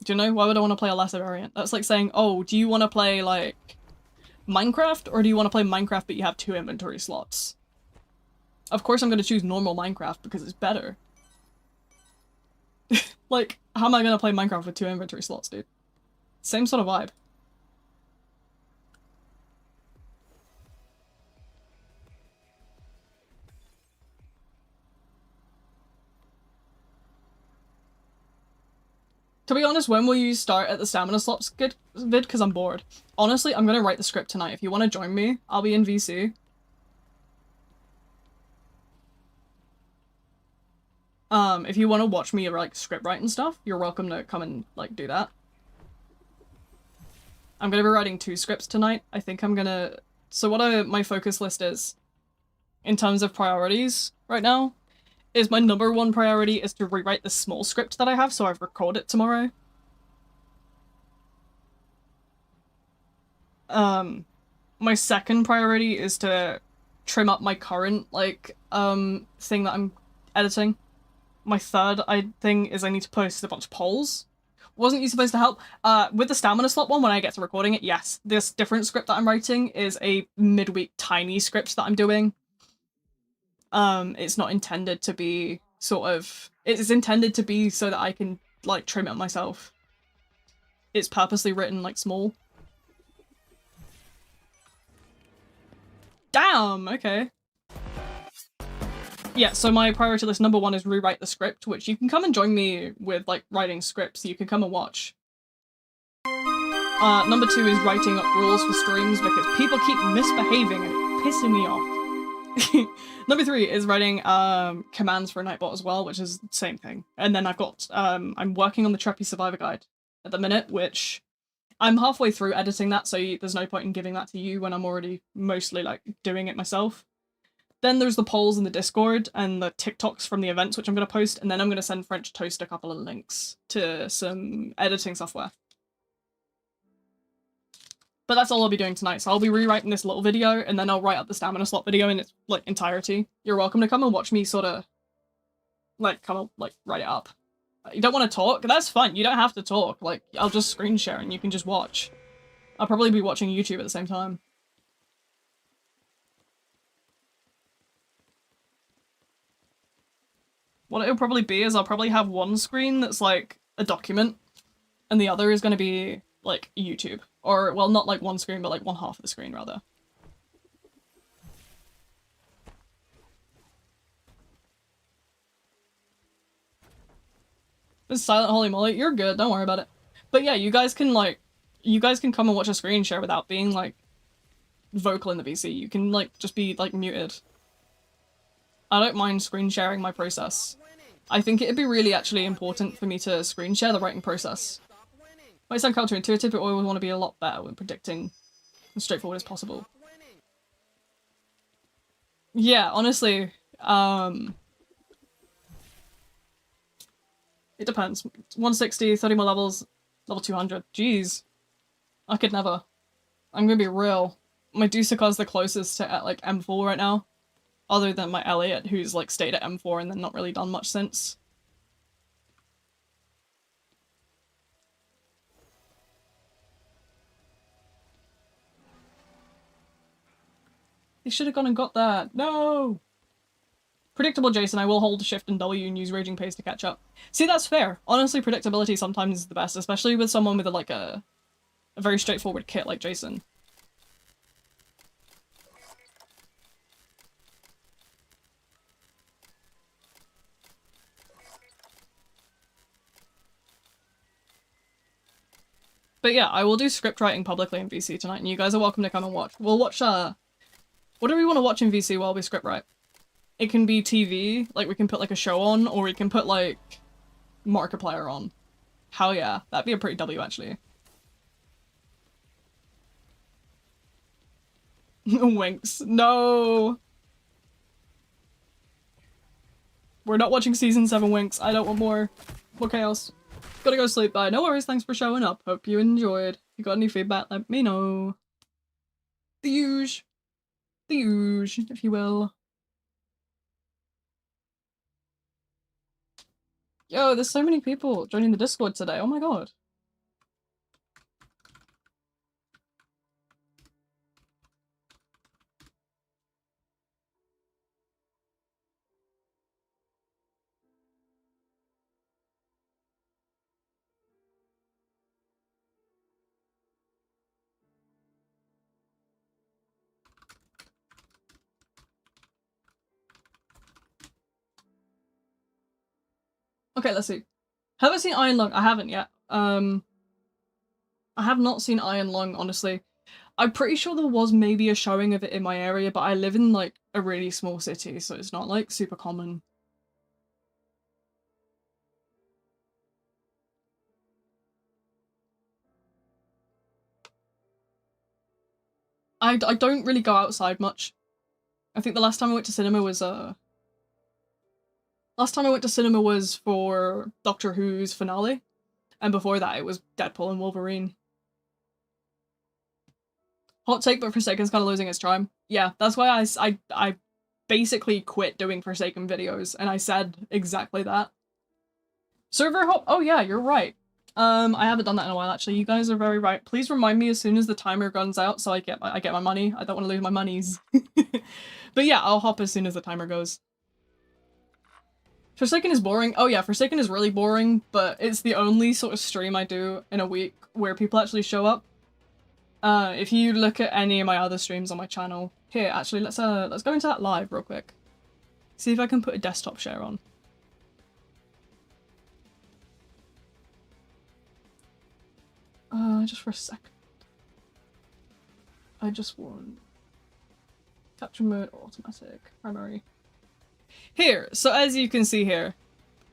Do you know? Why would I want to play a lesser variant? That's like saying, oh, do you want to play, like, Minecraft, or do you want to play Minecraft but you have 2 inventory slots? Of course I'm going to choose normal Minecraft because it's better. Like, how am I going to play Minecraft with 2 inventory slots, dude? Same sort of vibe. To be honest, when will you start at the stamina slots vid? Because I'm bored. Honestly, I'm gonna write the script tonight. If you want to join me, I'll be in VC. If you want to watch me like script write and stuff, you're welcome to come and like do that. I'm gonna be writing 2 scripts tonight. I think I'm gonna. So what my focus list is, in terms of priorities right now, is my number 1 priority is to rewrite the small script that I have, so I've recorded it tomorrow. My second priority is to trim up my current like thing that I'm editing. My third thing is I need to post a bunch of polls. Wasn't you supposed to help? With the stamina slot one, when I get to recording it, yes. This different script that I'm writing is a midweek tiny script that I'm doing. It's not intended to be sort of... It's intended to be so that I can, like, trim it myself. It's purposely written, like, small. Damn! Okay. Yeah, so my priority list number 1 is rewrite the script, which you can come and join me with, like, writing scripts. You can come and watch. Number 2 is writing up rules for streams because people keep misbehaving and it's pissing me off. Number 3 is writing commands for a Nightbot as well, which is the same thing. And then I've got I'm working on the Trappy Survivor Guide at the minute, which I'm halfway through editing that, so there's no point in giving that to you when I'm already mostly like doing it myself. Then there's the polls in the Discord and the TikToks from the events, which I'm going to post, and then I'm going to send French Toast a couple of links to some editing software. But that's all I'll be doing tonight, so I'll be rewriting this little video, and then I'll write up the stamina slot video in its, like, entirety. You're welcome to come and watch me sort of, like, come and, like, write it up. You don't want to talk? That's fine, you don't have to talk. Like, I'll just screen share and you can just watch. I'll probably be watching YouTube at the same time. What it'll probably be is I'll probably have one screen that's, like, a document, and the other is going to be, like, YouTube. Or, well, not, like, one screen, but, like, one half of the screen, rather. This Silent Holy Moly, you're good, don't worry about it. But yeah, you guys can, like, you guys can come and watch a screen share without being, like, vocal in the VC. You can, like, just be, like, muted. I don't mind screen sharing my process. I think it'd be really actually important for me to screen share the writing process. Might sound counterintuitive, but I always want to be a lot better when predicting as straightforward as possible. Yeah, honestly, it depends. 160, 30 more levels, level 200. Jeez. I could never. I'm gonna be real. My Dusaka's the closest to, like, M4 right now. Other than my Elliot, who's, like, stayed at M4 and then not really done much since. They should have gone and got that. No! Predictable Jason, I will hold shift and W and use raging pace to catch up. See, that's fair. Honestly, predictability sometimes is the best, especially with someone with a very straightforward kit like Jason. But yeah, I will do script writing publicly in VC tonight, and you guys are welcome to come and watch. We'll watch, what do we want to watch in VC while we script write? It can be TV, like we can put like a show on, or we can put like Markiplier on. Hell yeah, that'd be a pretty W actually. Winks. No! We're not watching season 7 Winks. I don't want more. More chaos. Gotta go sleep. Bye. No worries, thanks for showing up. Hope you enjoyed. If you got any feedback, let me know. The usual. The usual, if you will. Yo, there's so many people joining the Discord today. Oh my god. Okay, let's see. Haven't seen Iron Lung. I haven't yet. I have not seen Iron Lung, honestly. I'm pretty sure there was maybe a showing of it in my area, but I live in like a really small city, so it's not like super common. I don't really go outside much. I think the last time I went to cinema was last time I went to cinema was for Doctor Who's finale, and before that it was Deadpool and Wolverine. Hot take, but Forsaken's kind of losing its charm. Yeah, that's why I basically quit doing Forsaken videos, and I said exactly that. Server hop? Oh yeah, you're right. I haven't done that in a while actually. You guys are very right. Please remind me as soon as the timer runs out so I get my money. I don't want to lose my monies. But yeah, I'll hop as soon as the timer goes. Forsaken is boring. Oh yeah, Forsaken is really boring, but it's the only sort of stream I do in a week where people actually show up. If you look at any of my other streams on my channel, here actually let's go into that live real quick. See if I can put a desktop share on. Just for a second. I just want capture mode, automatic, primary. Here, so as you can see here,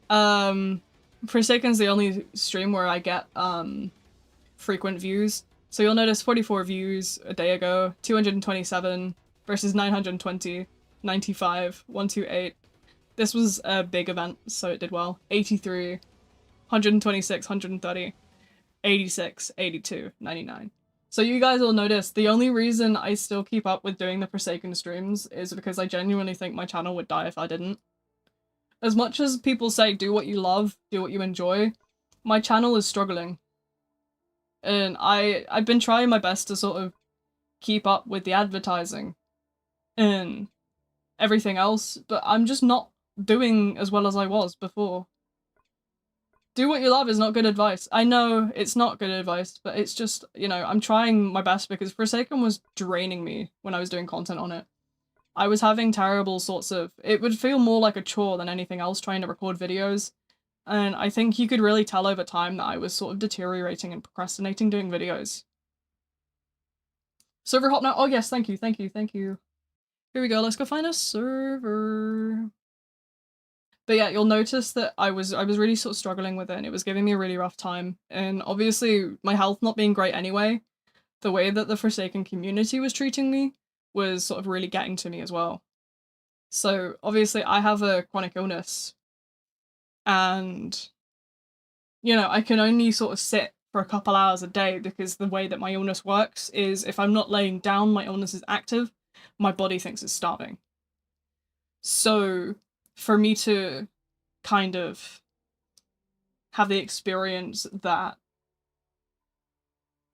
Forsaken's the only stream where I get frequent views. So you'll notice 44 views a day ago, 227 versus 920, 95, 128. This was a big event, so it did well. 83, 126, 130, 86, 82, 99. So you guys will notice the only reason I still keep up with doing the Forsaken streams is because I genuinely think my channel would die if I didn't. As much as people say do what you love, do what you enjoy, my channel is struggling. And I've been trying my best to sort of keep up with the advertising and everything else, but I'm just not doing as well as I was before. Do what you love is not good advice. I know it's not good advice, but it's just, you know, I'm trying my best because Forsaken was draining me when I was doing content on it. I was having terrible sorts of... It would feel more like a chore than anything else trying to record videos. And I think you could really tell over time that I was sort of deteriorating and procrastinating doing videos. Server hop now? Oh yes, thank you, thank you, thank you. Here we go, let's go find a server. But yeah, you'll notice that I was really sort of struggling with it and it was giving me a really rough time. And obviously my health not being great anyway, the way that the Forsaken community was treating me was sort of really getting to me as well. So obviously I have a chronic illness and, you know, I can only sort of sit for a couple hours a day because the way that my illness works is if I'm not laying down, my illness is active, my body thinks it's starving. So for me to kind of have the experience that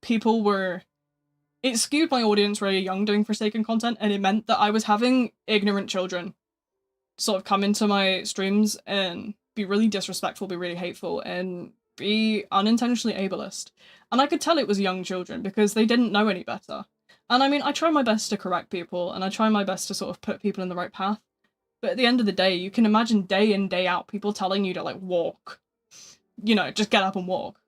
people were... It skewed my audience really young doing Forsaken content, and it meant that I was having ignorant children sort of come into my streams and be really disrespectful, be really hateful, and be unintentionally ableist. And I could tell it was young children because they didn't know any better. And I mean, I try my best to correct people, and I try my best to sort of put people in the right path. But at the end of the day, you can imagine day in, day out, people telling you to, like, walk. You know, just get up and walk.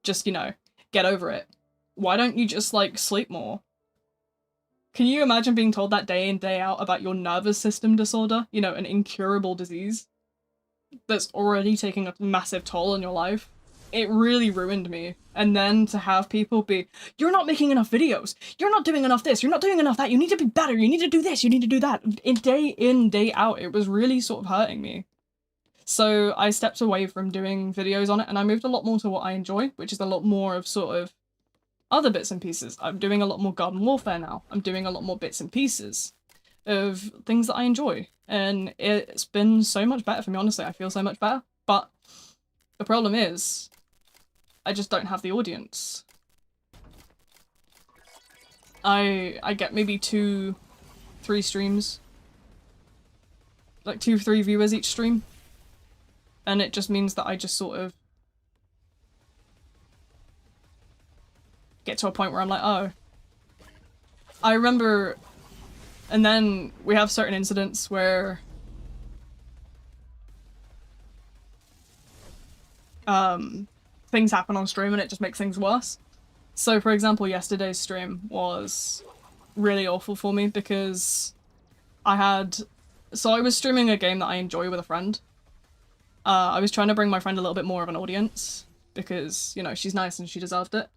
Just, you know, get over it. Why don't you just, like, sleep more? Can you imagine being told that day in, day out about your nervous system disorder? You know, an incurable disease that's already taking a massive toll on your life? It really ruined me. And then to have people be, you're not making enough videos, you're not doing enough this, you're not doing enough that, you need to be better, you need to do this, you need to do that. In, day out, it was really sort of hurting me. So I stepped away from doing videos on it and I moved a lot more to what I enjoy, which is a lot more of sort of other bits and pieces. I'm doing a lot more Garden Warfare now. I'm doing a lot more bits and pieces of things that I enjoy. And it's been so much better for me, honestly. I feel so much better. But the problem is, I just don't have the audience. I get maybe 2-3 streams. Like 2-3 viewers each stream. And it just means that I just sort of get to a point where I'm like, oh. I remember... And then we have certain incidents where... things happen on stream and it just makes things worse. So for example, yesterday's stream was really awful for me because I was streaming a game that I enjoy with a friend. I was trying to bring my friend a little bit more of an audience because, you know, she's nice and she deserved it.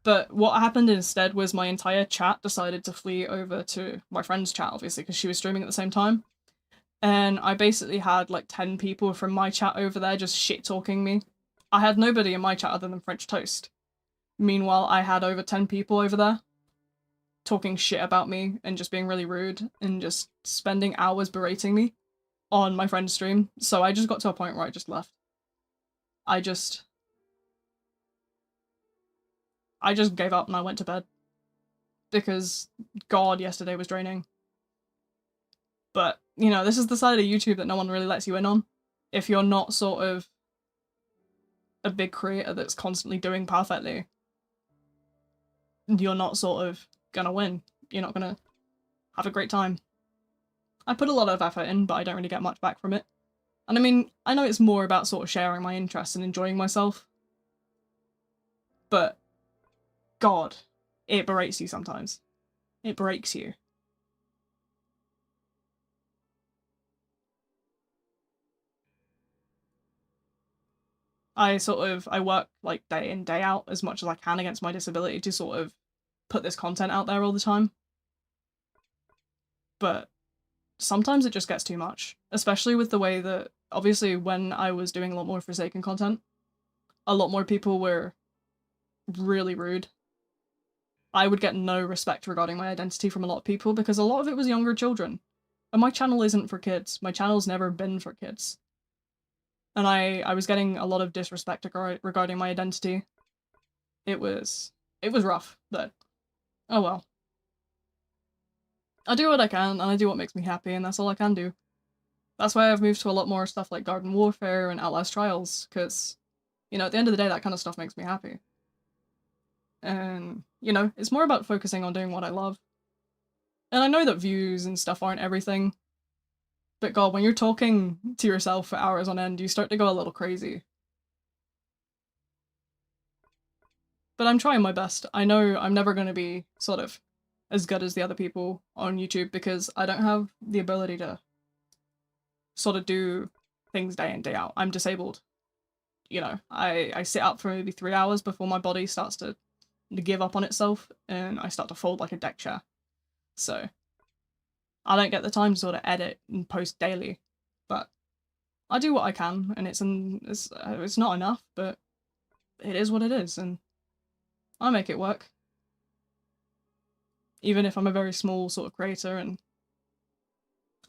But what happened instead was my entire chat decided to flee over to my friend's chat, obviously, because she was streaming at the same time. And I basically had like 10 people from my chat over there just shit-talking me. I had nobody in my chat other than French Toast. Meanwhile, I had over 10 people over there talking shit about me and just being really rude and just spending hours berating me on my friend's stream. So I just got to a point where I just left. I just gave up and I went to bed. Because, God, yesterday was draining. But, you know, this is the side of YouTube that no one really lets you in on. If you're not sort of a big creator that's constantly doing perfectly, you're not sort of gonna win. You're not gonna have a great time. I put a lot of effort in, but I don't really get much back from it. And I mean, I know it's more about sort of sharing my interests and enjoying myself. But, God, it berates you sometimes. It breaks you. I work like day in, day out as much as I can against my disability to sort of put this content out there all the time. But sometimes it just gets too much, especially with the way that, obviously, when I was doing a lot more Forsaken content, a lot more people were really rude. I would get no respect regarding my identity from a lot of people because a lot of it was younger children. And my channel isn't for kids. My channel's never been for kids. And I was getting a lot of disrespect regarding my identity. It was rough, but oh well. I do what I can, and I do what makes me happy, and that's all I can do. That's why I've moved to a lot more stuff like Garden Warfare and Outlast Trials, because, you know, at the end of the day, that kind of stuff makes me happy. And, you know, it's more about focusing on doing what I love. And I know that views and stuff aren't everything, but God, when you're talking to yourself for hours on end, you start to go a little crazy. But I'm trying my best. I know I'm never going to be sort of as good as the other people on YouTube because I don't have the ability to sort of do things day in, day out. I'm disabled. You know, I sit up for maybe 3 hours before my body starts to give up on itself and I start to fold like a deck chair. So I don't get the time to sort of edit and post daily, but I do what I can, and it's not enough, but it is what it is, and I make it work. Even if I'm a very small sort of creator and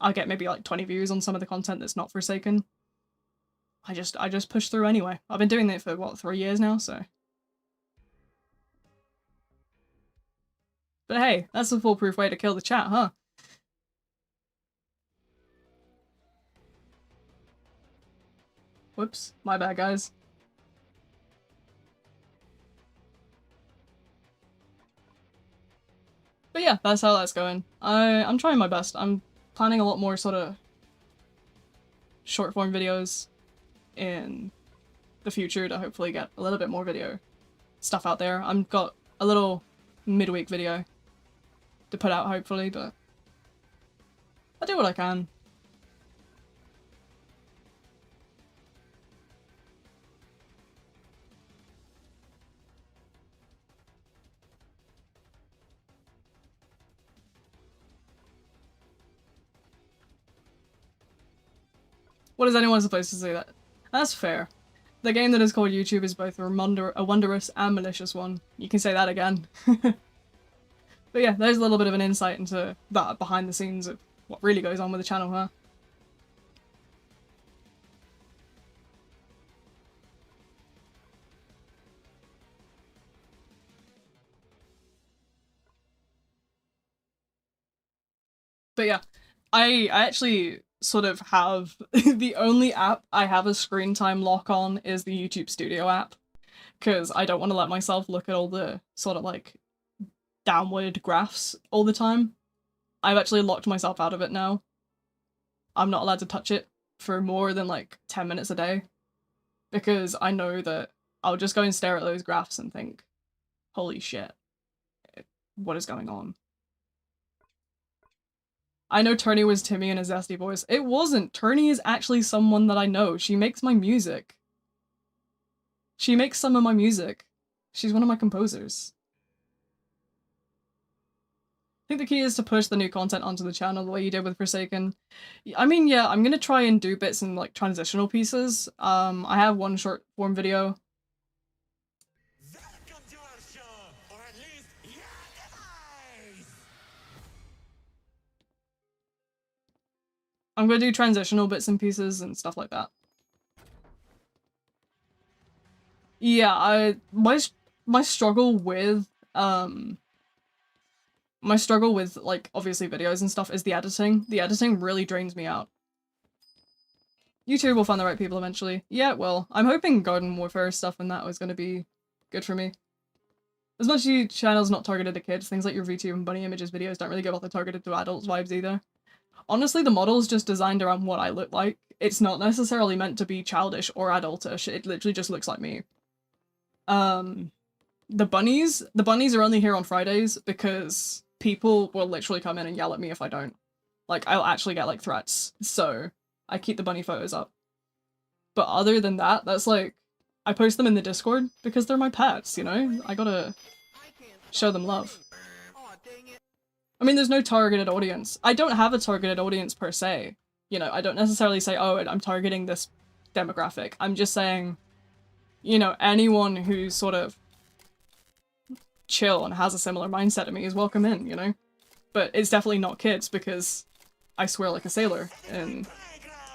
I get maybe like 20 views on some of the content that's not Forsaken, I just push through anyway. I've been doing that for, what, 3 years now, so. But hey, that's a foolproof way to kill the chat, huh? Whoops, my bad, guys. But yeah, that's how that's going. I'm trying my best. I'm planning a lot more sort of short form videos in the future to hopefully get a little bit more video stuff out there. I've got a little midweek video to put out hopefully, but I do what I can. What is anyone supposed to say that? That's fair. The game that is called YouTube is both a wondrous and malicious one. You can say that again. But yeah, there's a little bit of an insight into that behind the scenes of what really goes on with the channel, huh? But yeah, I actually sort of have the only app I have a screen time lock on is the YouTube Studio app, because I don't want to let myself look at all the sort of like downward graphs all the time. I've actually locked myself out of it now. I'm not allowed to touch it for more than like 10 minutes a day, because I know that I'll just go and stare at those graphs and think, holy shit, what is going on? I know Turney was Timmy in a zesty voice. It wasn't. Turney is actually someone that I know. She makes my music. She makes some of my music. She's one of my composers. I think the key is to push the new content onto the channel the way you did with Forsaken. I mean, yeah, I'm gonna try and do bits in like transitional pieces. I have one short form video. Welcome to our show, or at least your device. I'm gonna do transitional bits and pieces and stuff like that. Yeah, my struggle with like obviously videos and stuff is the editing. The editing really drains me out. YouTube will find the right people eventually. Yeah, well, I'm hoping Garden Warfare stuff and that was gonna be good for me. As much as your channel's not targeted at kids, things like your VTube and Bunny Images videos don't really give off the targeted to adults vibes either. Honestly, the model's just designed around what I look like. It's not necessarily meant to be childish or adultish, it literally just looks like me. The bunnies are only here on Fridays because people will literally come in and yell at me if I don't. Like, I'll actually get, like, threats, so I keep the bunny photos up. But other than that, that's like, I post them in the Discord because they're my pets, you know? I gotta show them love. I mean, there's no targeted audience. I don't have a targeted audience per se. You know, I don't necessarily say, oh, I'm targeting this demographic. I'm just saying, you know, anyone who's sort of chill and has a similar mindset to me is welcome in, you know? But it's definitely not kids because I swear like a sailor and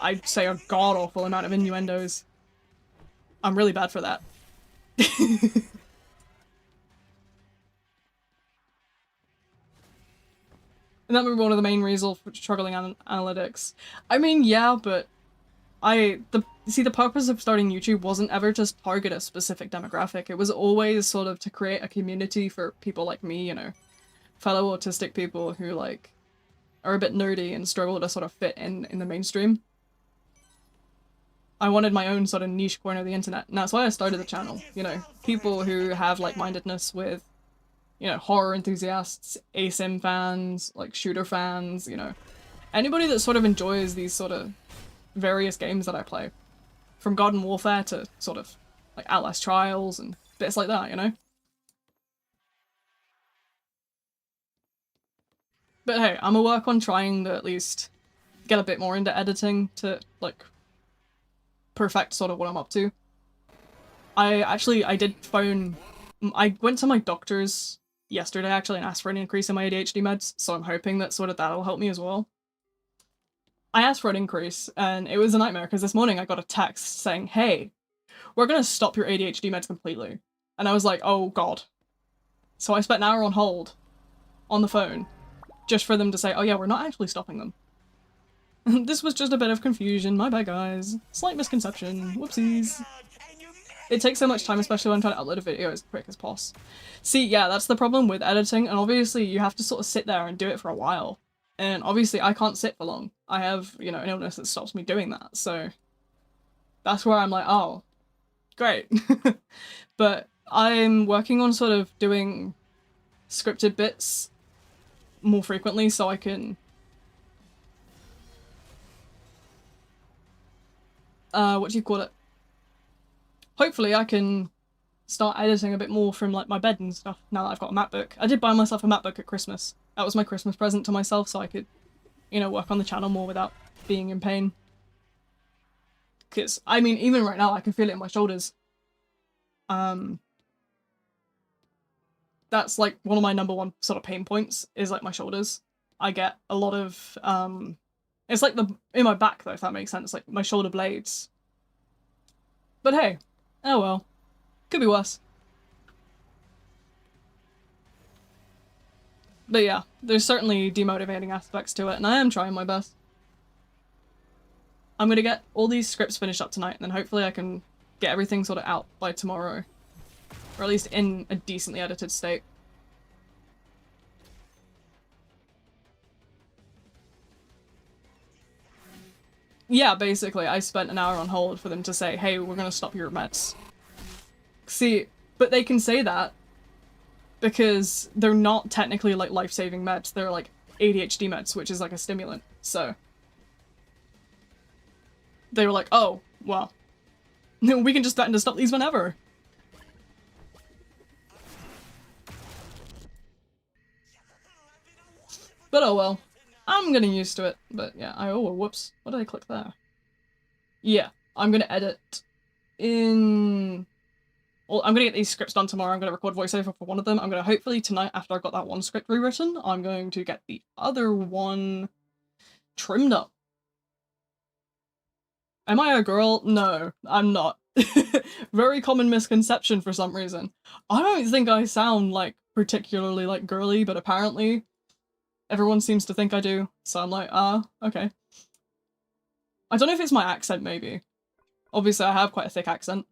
I say a god-awful amount of innuendos. I'm really bad for that. And that would be one of the main reasons for struggling on analytics. I mean, yeah, but the purpose of starting YouTube wasn't ever just target a specific demographic. It was always sort of to create a community for people like me, you know, fellow autistic people who like are a bit nerdy and struggle to sort of fit in the mainstream. I wanted my own sort of niche corner of the internet, and that's why I started the channel. You know, people who have like-mindedness with, you know, horror enthusiasts, ASIM fans, like shooter fans, you know, anybody that sort of enjoys these sort of various games that I play. From Garden Warfare to sort of like Outlast Trials and bits like that, you know? But hey, I'm gonna work on trying to at least get a bit more into editing to like perfect sort of what I'm up to. I did phone, I went to my doctor's yesterday actually and asked for an increase in my ADHD meds, so I'm hoping that sort of that'll help me as well. I asked for an increase and it was a nightmare because this morning I got a text saying, hey, we're gonna stop your ADHD meds completely. And I was like, oh god. So I spent an hour on hold on the phone just for them to say, oh yeah, we're not actually stopping them. This was just a bit of confusion, my bad guys. Slight misconception, whoopsies. It takes so much time, especially when I'm trying to upload a video as quick as poss. See, yeah, that's the problem with editing, and obviously you have to sort of sit there and do it for a while. And obviously I can't sit for long. I have, you know, an illness that stops me doing that, so that's where I'm like, oh, great. But I'm working on sort of doing scripted bits more frequently so I can what do you call it? Hopefully I can start editing a bit more from like my bed and stuff now that I've got a MacBook. I did buy myself a MacBook at Christmas. That was my Christmas present to myself so I could, you know, work on the channel more without being in pain. Because, I mean, even right now I can feel it in my shoulders. That's like one of my number one sort of pain points is like my shoulders. I get a lot of, it's like in my back though, if that makes sense, like my shoulder blades. But hey, oh well, could be worse. But yeah, there's certainly demotivating aspects to it, and I am trying my best. I'm gonna get all these scripts finished up tonight, and then hopefully I can get everything sort of out by tomorrow. Or at least in a decently edited state. Yeah, basically, I spent an hour on hold for them to say, hey, we're gonna stop your meds. See, but they can say that because they're not technically like life-saving meds. They're like ADHD meds, which is like a stimulant. So they were like, oh, well, we can just threaten to stop these whenever. But oh well. I'm getting used to it. But yeah, oh, whoops. What did I click there? Yeah, I'm gonna edit in... Well, I'm gonna get these scripts done tomorrow. I'm gonna record voiceover for one of them. I'm gonna hopefully tonight, after I've got that one script rewritten, I'm going to get the other one trimmed up. Am I a girl? No, I'm not. Very common misconception for some reason. I don't think I sound like particularly like girly, but apparently everyone seems to think I do. So I'm like, okay. I don't know if it's my accent, maybe. Obviously I have quite a thick accent.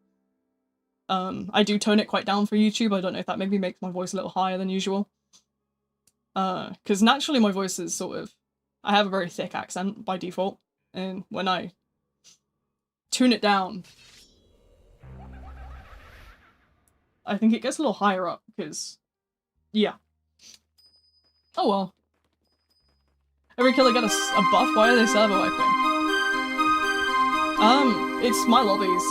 I do tone it quite down for YouTube. I don't know if that maybe makes my voice a little higher than usual. Because naturally my voice is sort of... I have a very thick accent by default. And when I tune it down, I think it gets a little higher up, because... yeah. Oh well. Every killer get a buff? Why are they server wiping? It's my lobbies.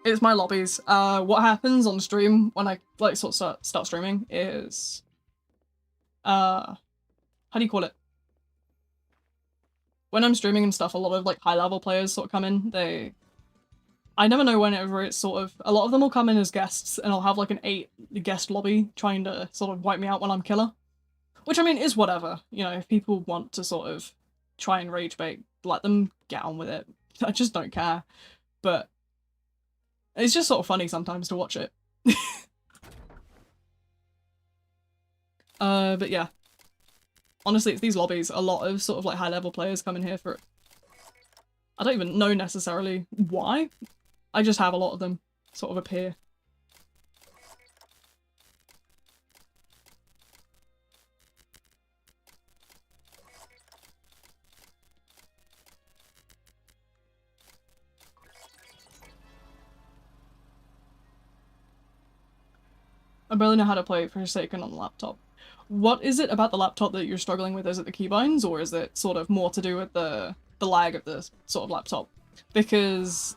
It's my lobbies. What happens on stream when I, like, sort of start streaming is... how do you call it? When I'm streaming and stuff, a lot of, like, high-level players sort of come in. I never know whenever it's sort of... A lot of them will come in as guests, and I'll have, like, an 8-guest lobby trying to sort of wipe me out when I'm killer. Which, I mean, is whatever. You know, if people want to sort of try and rage bait, let them get on with it. I just don't care. But it's just sort of funny sometimes to watch it. But yeah. Honestly, it's these lobbies. A lot of sort of like high-level players come in here for it. I don't even know necessarily why. I just have a lot of them sort of appear. I barely know how to play Forsaken on the laptop. What is it about the laptop that you're struggling with? Is it the keybinds, or is it sort of more to do with the lag of the sort of laptop? Because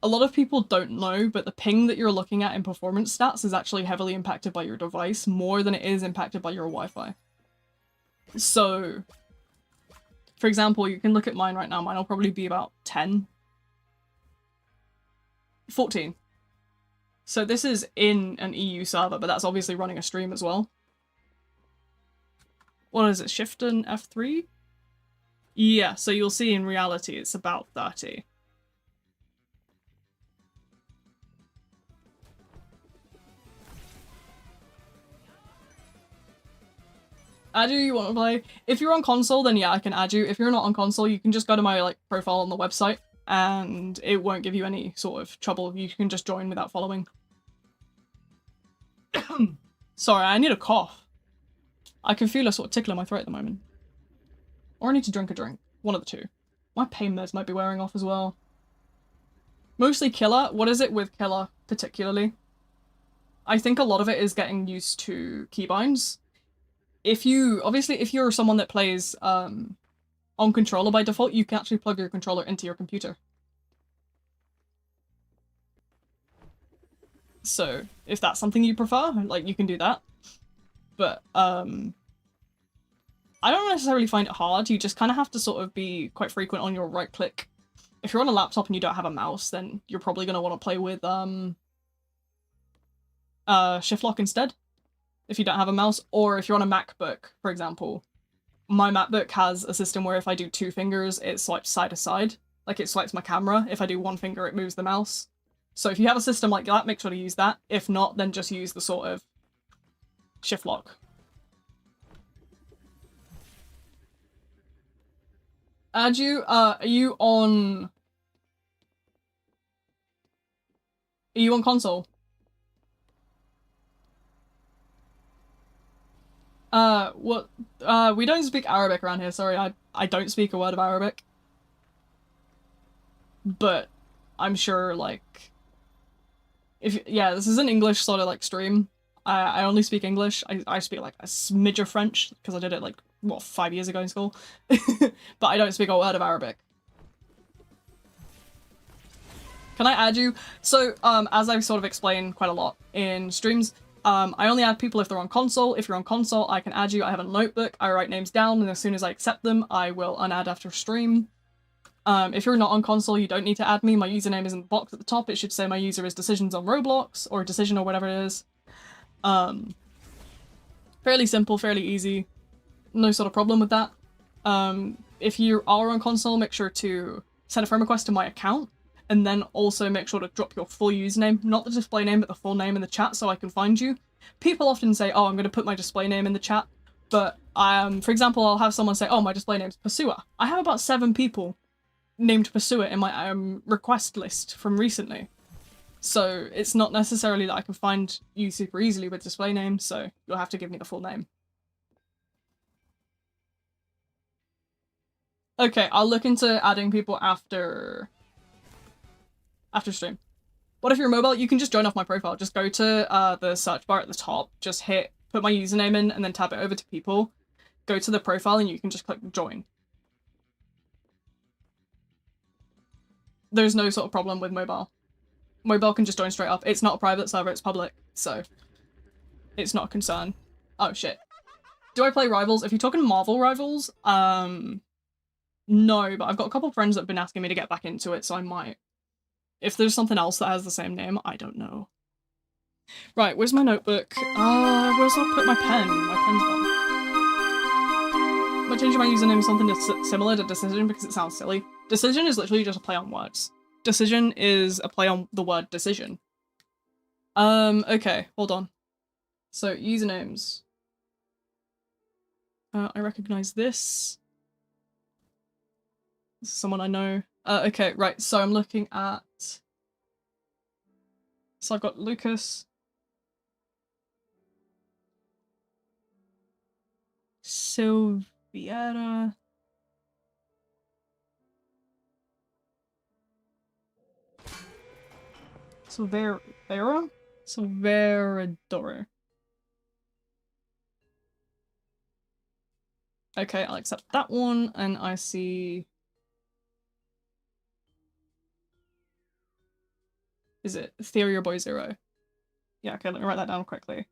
a lot of people don't know, but the ping that you're looking at in performance stats is actually heavily impacted by your device more than it is impacted by your Wi-Fi. So, for example, you can look at mine right now. Mine will probably be about 10. 14. So this is in an EU server, but that's obviously running a stream as well. What is it, Shift and F3? Yeah, so you'll see in reality it's about 30. Add you want to play? If you're on console, then yeah, I can add you. If you're not on console, you can just go to my like profile on the website, and it won't give you any sort of trouble. You can just join without following. Sorry, I need a cough. I can feel a sort of tickle in my throat at the moment. Or I need to drink a drink. One of the two. My pain meds might be wearing off as well. Mostly killer. What is it with killer particularly? I think a lot of it is getting used to keybinds. If you're someone that plays on controller by default, you can actually plug your controller into your computer. So if that's something you prefer, like, you can do that. But I don't necessarily find it hard. You just kind of have to sort of be quite frequent on your right click. If you're on a laptop and you don't have a mouse, then you're probably going to want to play with shift lock instead, if you don't have a mouse. Or if you're on a MacBook, for example. My MacBook has a system where if I do 2 fingers, it swipes side to side. Like, it swipes my camera. If I do 1 finger, it moves the mouse. So if you have a system like that, make sure to use that. If not, then just use the sort of shift lock. Add you, are you on console? What, we don't speak Arabic around here, sorry, I don't speak a word of Arabic. But I'm sure, like, Yeah, this is an English sort of like stream. I only speak English. I speak like a smidge of French because I did it like, what, 5 years ago in school. But I don't speak a word of Arabic. Can I add you? So, as I've sort of explained quite a lot in streams, I only add people if they're on console. If you're on console, I can add you. I have a notebook. I write names down, and as soon as I accept them, I will unadd after stream. If you're not on console, you don't need to add me. My username is in the box at the top. It should say my user is Decisions on Roblox, or Decision or whatever it is. Fairly simple, fairly easy. No sort of problem with that. If you are on console, make sure to send a friend request to my account. And then also make sure to drop your full username, not the display name, but the full name in the chat so I can find you. People often say, oh, I'm going to put my display name in the chat. But, for example, I'll have someone say, oh, my display name's Pasua. I have about 7 people named Pasua in my request list from recently. So it's not necessarily that I can find you super easily with display name, so you'll have to give me the full name. Okay, I'll look into adding people after stream. What if you're mobile? You can just join off my profile. Just go to the search bar at the top, just put my username in, and then tab it over to people. Go to the profile and you can just click join. There's no sort of problem with mobile. Mobile can just join straight up. It's not a private server, it's public, so it's not a concern. Oh shit. Do I play Rivals? If you're talking Marvel Rivals, no, but I've got a couple friends that have been asking me to get back into it, so I might. If there's something else that has the same name, I don't know. Right, where's my notebook? Where's I put my pen? My pen's gone. I'm changing my username to something that's similar to Decision because it sounds silly. Decision is literally just a play on words. Decision is a play on the word decision. Okay, hold on. So, usernames. I recognize this. This is someone I know. Okay, right, so I'm looking at... So I've got Lucas. Silviera. Silverador? Okay, I'll accept that one, and I see... Is it Theory or Boy Zero? Yeah, okay, let me write that down quickly.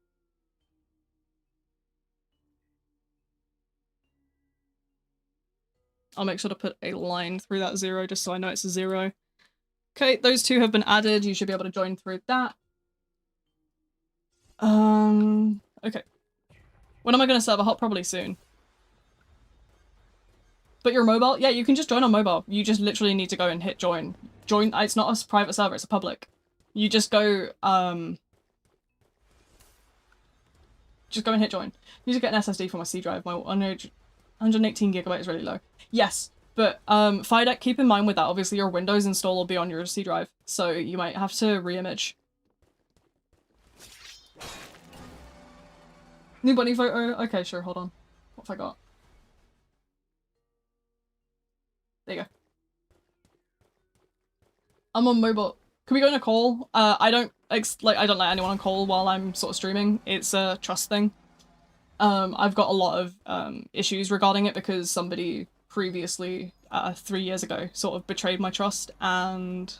I'll make sure to put a line through that 0 just so I know it's a 0. Okay, those two have been added. You should be able to join through that. Okay. When am I going to serve a hop? Probably soon. But you're mobile? Yeah, you can just join on mobile. You just literally need to go and hit join. Join, it's not a private server, it's a public. You just go, just go and hit join. I need to get an SSD for my C drive. My 118 gigabyte is really low. Yes, but FireDeck, keep in mind with that, obviously your Windows install will be on your C drive, so you might have to re-image. New bunny photo? Okay, sure, hold on. What have I got? There you go. I'm on mobile. Can we go on a call? I don't let anyone on call while I'm sort of streaming. It's a trust thing. I've got a lot of issues regarding it because somebody previously, 3 years ago, sort of betrayed my trust and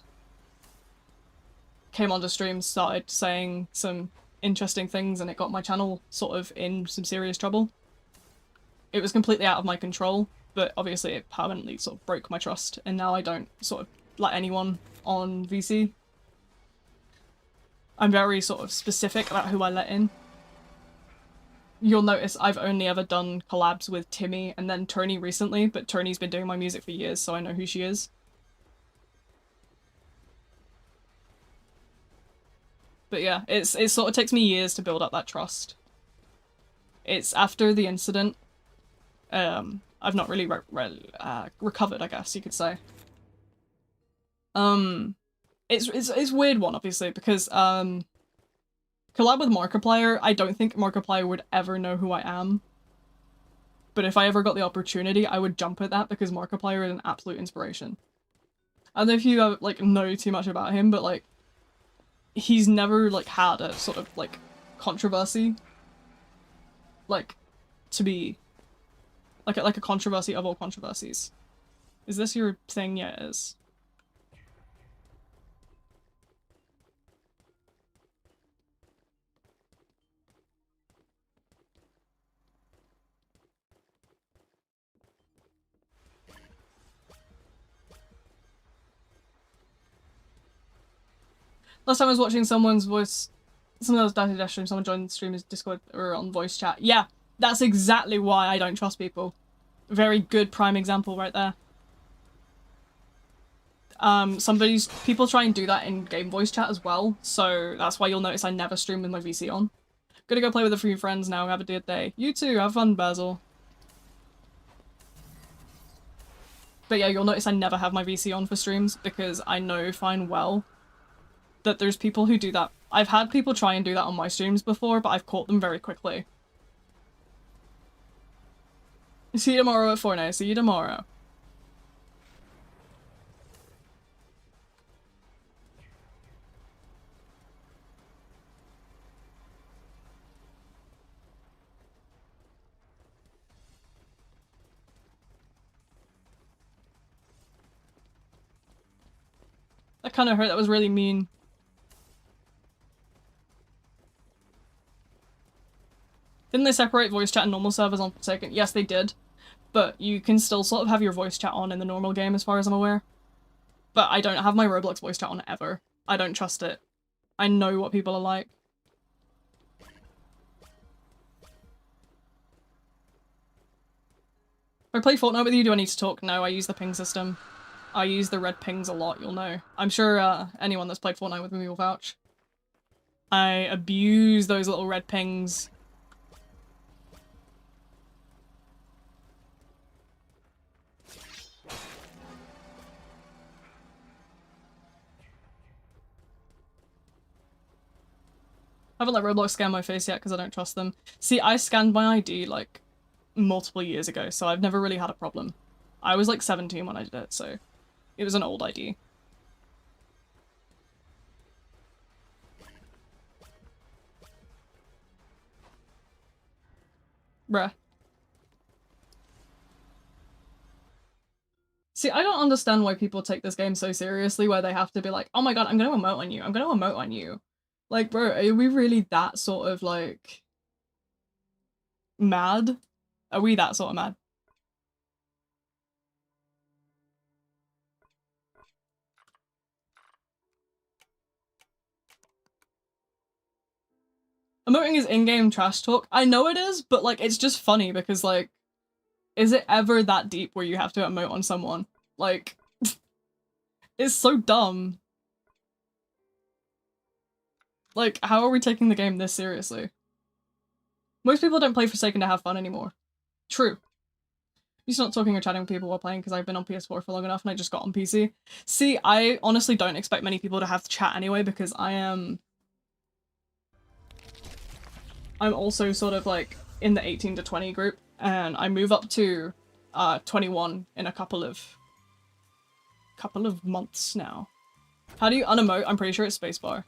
came onto stream, started saying some interesting things, and it got my channel sort of in some serious trouble. It was completely out of my control, but obviously it permanently sort of broke my trust, and now I don't sort of let anyone on VC. I'm very sort of specific about who I let in. You'll notice I've only ever done collabs with Timmy and then Turney recently, but Turney's been doing my music for years, so I know who she is. But yeah, it sort of takes me years to build up that trust. It's after the incident, I've not really recovered, I guess you could say. It's a weird one, obviously, because collab with Markiplier, I don't think Markiplier would ever know who I am. But if I ever got the opportunity, I would jump at that because Markiplier is an absolute inspiration. I don't know if you like know too much about him, but like he's never like had a sort of like controversy, like to be like a controversy of all controversies. Is this your thing? Yeah, it is. Last time I was watching someone's voice, someone else Daddy Dash stream, someone joined the stream as Discord or on voice chat. Yeah, that's exactly why I don't trust people. Very good prime example right there. People try and do that in game voice chat as well, so that's why you'll notice I never stream with my VC on. Gonna go play with a few friends now, have a good day. You too, have fun, Basil. But yeah, you'll notice I never have my VC on for streams because I know fine well that there's people who do that. I've had people try and do that on my streams before, but I've caught them very quickly. See you tomorrow at 4 now. See you tomorrow. That kind of hurt. That was really mean. Didn't they separate voice chat and normal servers on Forsaken? Yes, they did. But you can still sort of have your voice chat on in the normal game as far as I'm aware. But I don't have my Roblox voice chat on ever. I don't trust it. I know what people are like. If I play Fortnite with you, do I need to talk? No, I use the ping system. I use the red pings a lot, you'll know. I'm sure anyone that's played Fortnite with me will vouch. I abuse those little red pings. I haven't let Roblox scan my face yet because I don't trust them. See, I scanned my ID like multiple years ago, so I've never really had a problem. I was like 17 when I did it, so it was an old ID. Bruh. See, I don't understand why people take this game so seriously where they have to be like, oh my god, I'm gonna emote on you, I'm gonna emote on you. Like, bro, are we really that sort of, like, mad? Are we that sort of mad? Emoting is in-game trash talk. I know it is, but, like, it's just funny because, like, is it ever that deep where you have to emote on someone? Like, it's so dumb. Like, how are we taking the game this seriously? Most people don't play Forsaken to have fun anymore. True. I'm just not talking or chatting with people while playing because I've been on PS4 for long enough and I just got on PC. See, I honestly don't expect many people to have to chat anyway because I'm also sort of like in the 18 to 20 group and I move up to 21 in a couple of months now. How do you unemote? I'm pretty sure it's spacebar.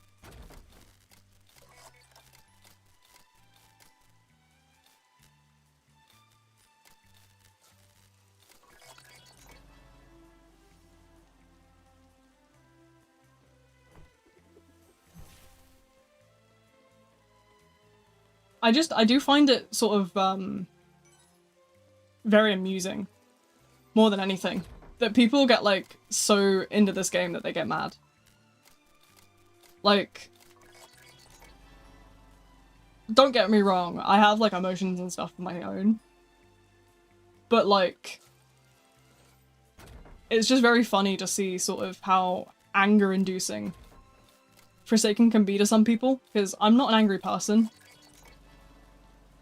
I do find it sort of, very amusing. More than anything. That people get, like, so into this game that they get mad. Like, don't get me wrong, I have, like, emotions and stuff of my own. But, like, it's just very funny to see sort of how anger-inducing Forsaken can be to some people, because I'm not an angry person.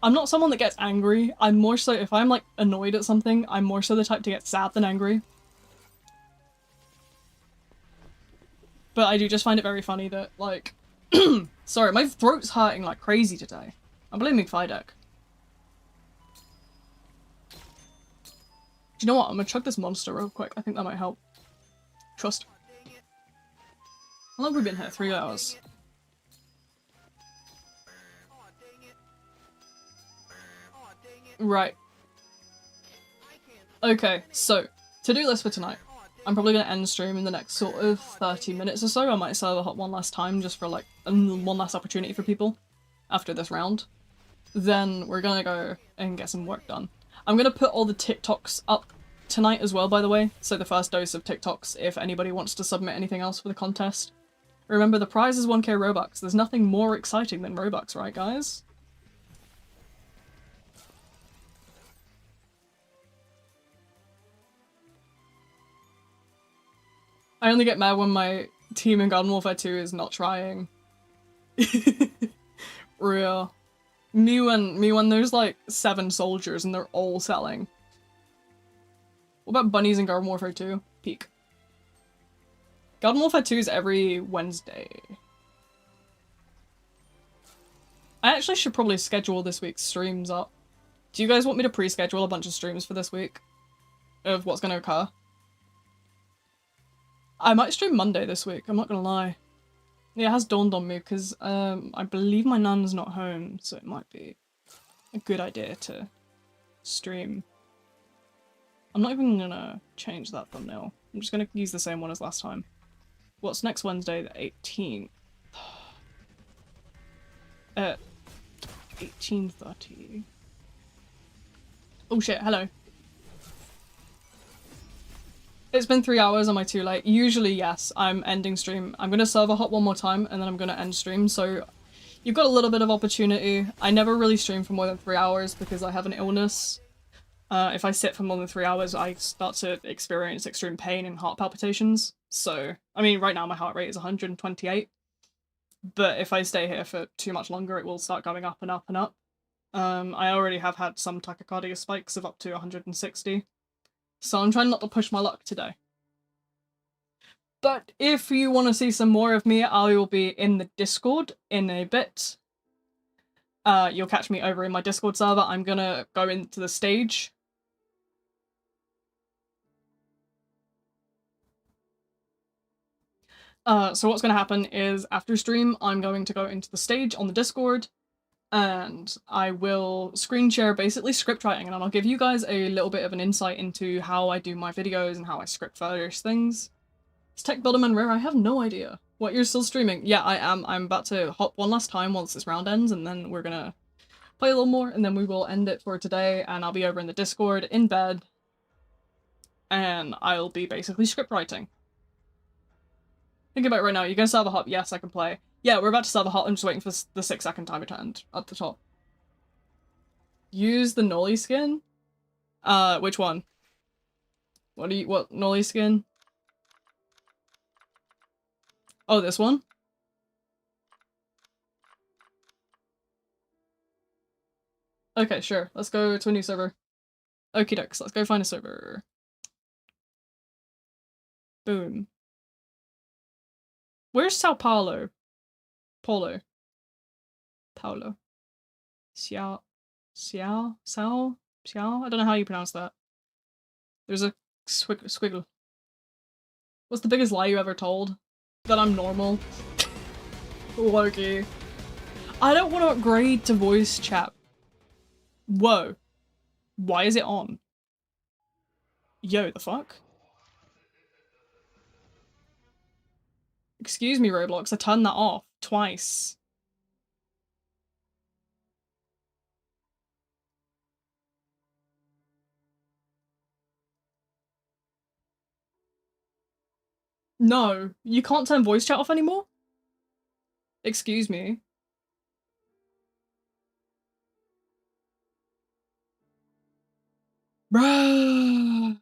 I'm not someone that gets angry. I'm more so, if I'm like annoyed at something, I'm more so the type to get sad than angry. But I do just find it very funny that, like, sorry, my throat's hurting like crazy today. I'm blaming Fidek. Do you know what? I'm gonna chug this monster real quick. I think that might help. Trust. How long have we been here? 3 hours. Right. Okay, so, to-do list for tonight. I'm probably gonna end the stream in the next sort of 30 minutes or so. I might serve a hot one last time just for like one last opportunity for people after this round. Then we're gonna go and get some work done. I'm gonna put all the TikToks up tonight as well, by the way, so the first dose of TikToks if anybody wants to submit anything else for the contest. Remember, the prize is 1k Robux. There's nothing more exciting than Robux, right guys? I only get mad when my team in Garden Warfare 2 is not trying. Real. Me when there's like 7 soldiers and they're all selling. What about bunnies in Garden Warfare 2? Peak. Garden Warfare 2 is every Wednesday. I actually should probably schedule this week's streams up. Do you guys want me to pre-schedule a bunch of streams for this week? Of what's gonna occur? I might stream Monday this week, I'm not gonna lie. Yeah, it has dawned on me because I believe my nan's not home, so it might be a good idea to stream. I'm not even gonna change that thumbnail. I'm just gonna use the same one as last time. What's next Wednesday, the 18th? At 18:30. Oh shit, hello. It's been 3 hours, am I too late? Usually, yes, I'm ending stream. I'm gonna serve a hot one more time and then I'm gonna end stream, so you've got a little bit of opportunity. I never really stream for more than 3 hours because I have an illness. If I sit for more than 3 hours, I start to experience extreme pain and heart palpitations. So, I mean, right now my heart rate is 128. But if I stay here for too much longer, it will start going up and up and up. I already have had some tachycardia spikes of up to 160. So I'm trying not to push my luck today. But if you want to see some more of me, I will be in the Discord in a bit. You'll catch me over in my Discord server. I'm gonna go into the stage. So what's gonna happen is after stream, I'm going to go into the stage on the Discord and I will screen share basically script writing, and I'll give you guys a little bit of an insight into how I do my videos and how I script various things. Is Tech Builderman rare? I have no idea. What, you're still streaming? Yeah, I am. I'm about to hop one last time once this round ends, and then we're gonna play a little more, and then we will end it for today, and I'll be over in the Discord, in bed, and I'll be basically script writing. Think about it right now. You gonna serve a hop? Yes, I can play. Yeah, we're about to serve a hop. I'm just waiting for the 6-second timer to end at the top. Use the Nolly skin? Which one? What Nolly skin? Oh, this one? Okay, sure. Let's go to a new server. Okie dokes, let's go find a server. Boom. Where's Sao Paulo? Paulo. Paulo. Xiao. Xiao? Sao? Xiao? I don't know how you pronounce that. There's a squiggle. What's the biggest lie you ever told? That I'm normal? Loki. I don't want to upgrade to voice chat. Whoa. Why is it on? Yo, the fuck? Excuse me, Roblox, I turned that off twice. No, you can't turn voice chat off anymore? Excuse me. Bruh.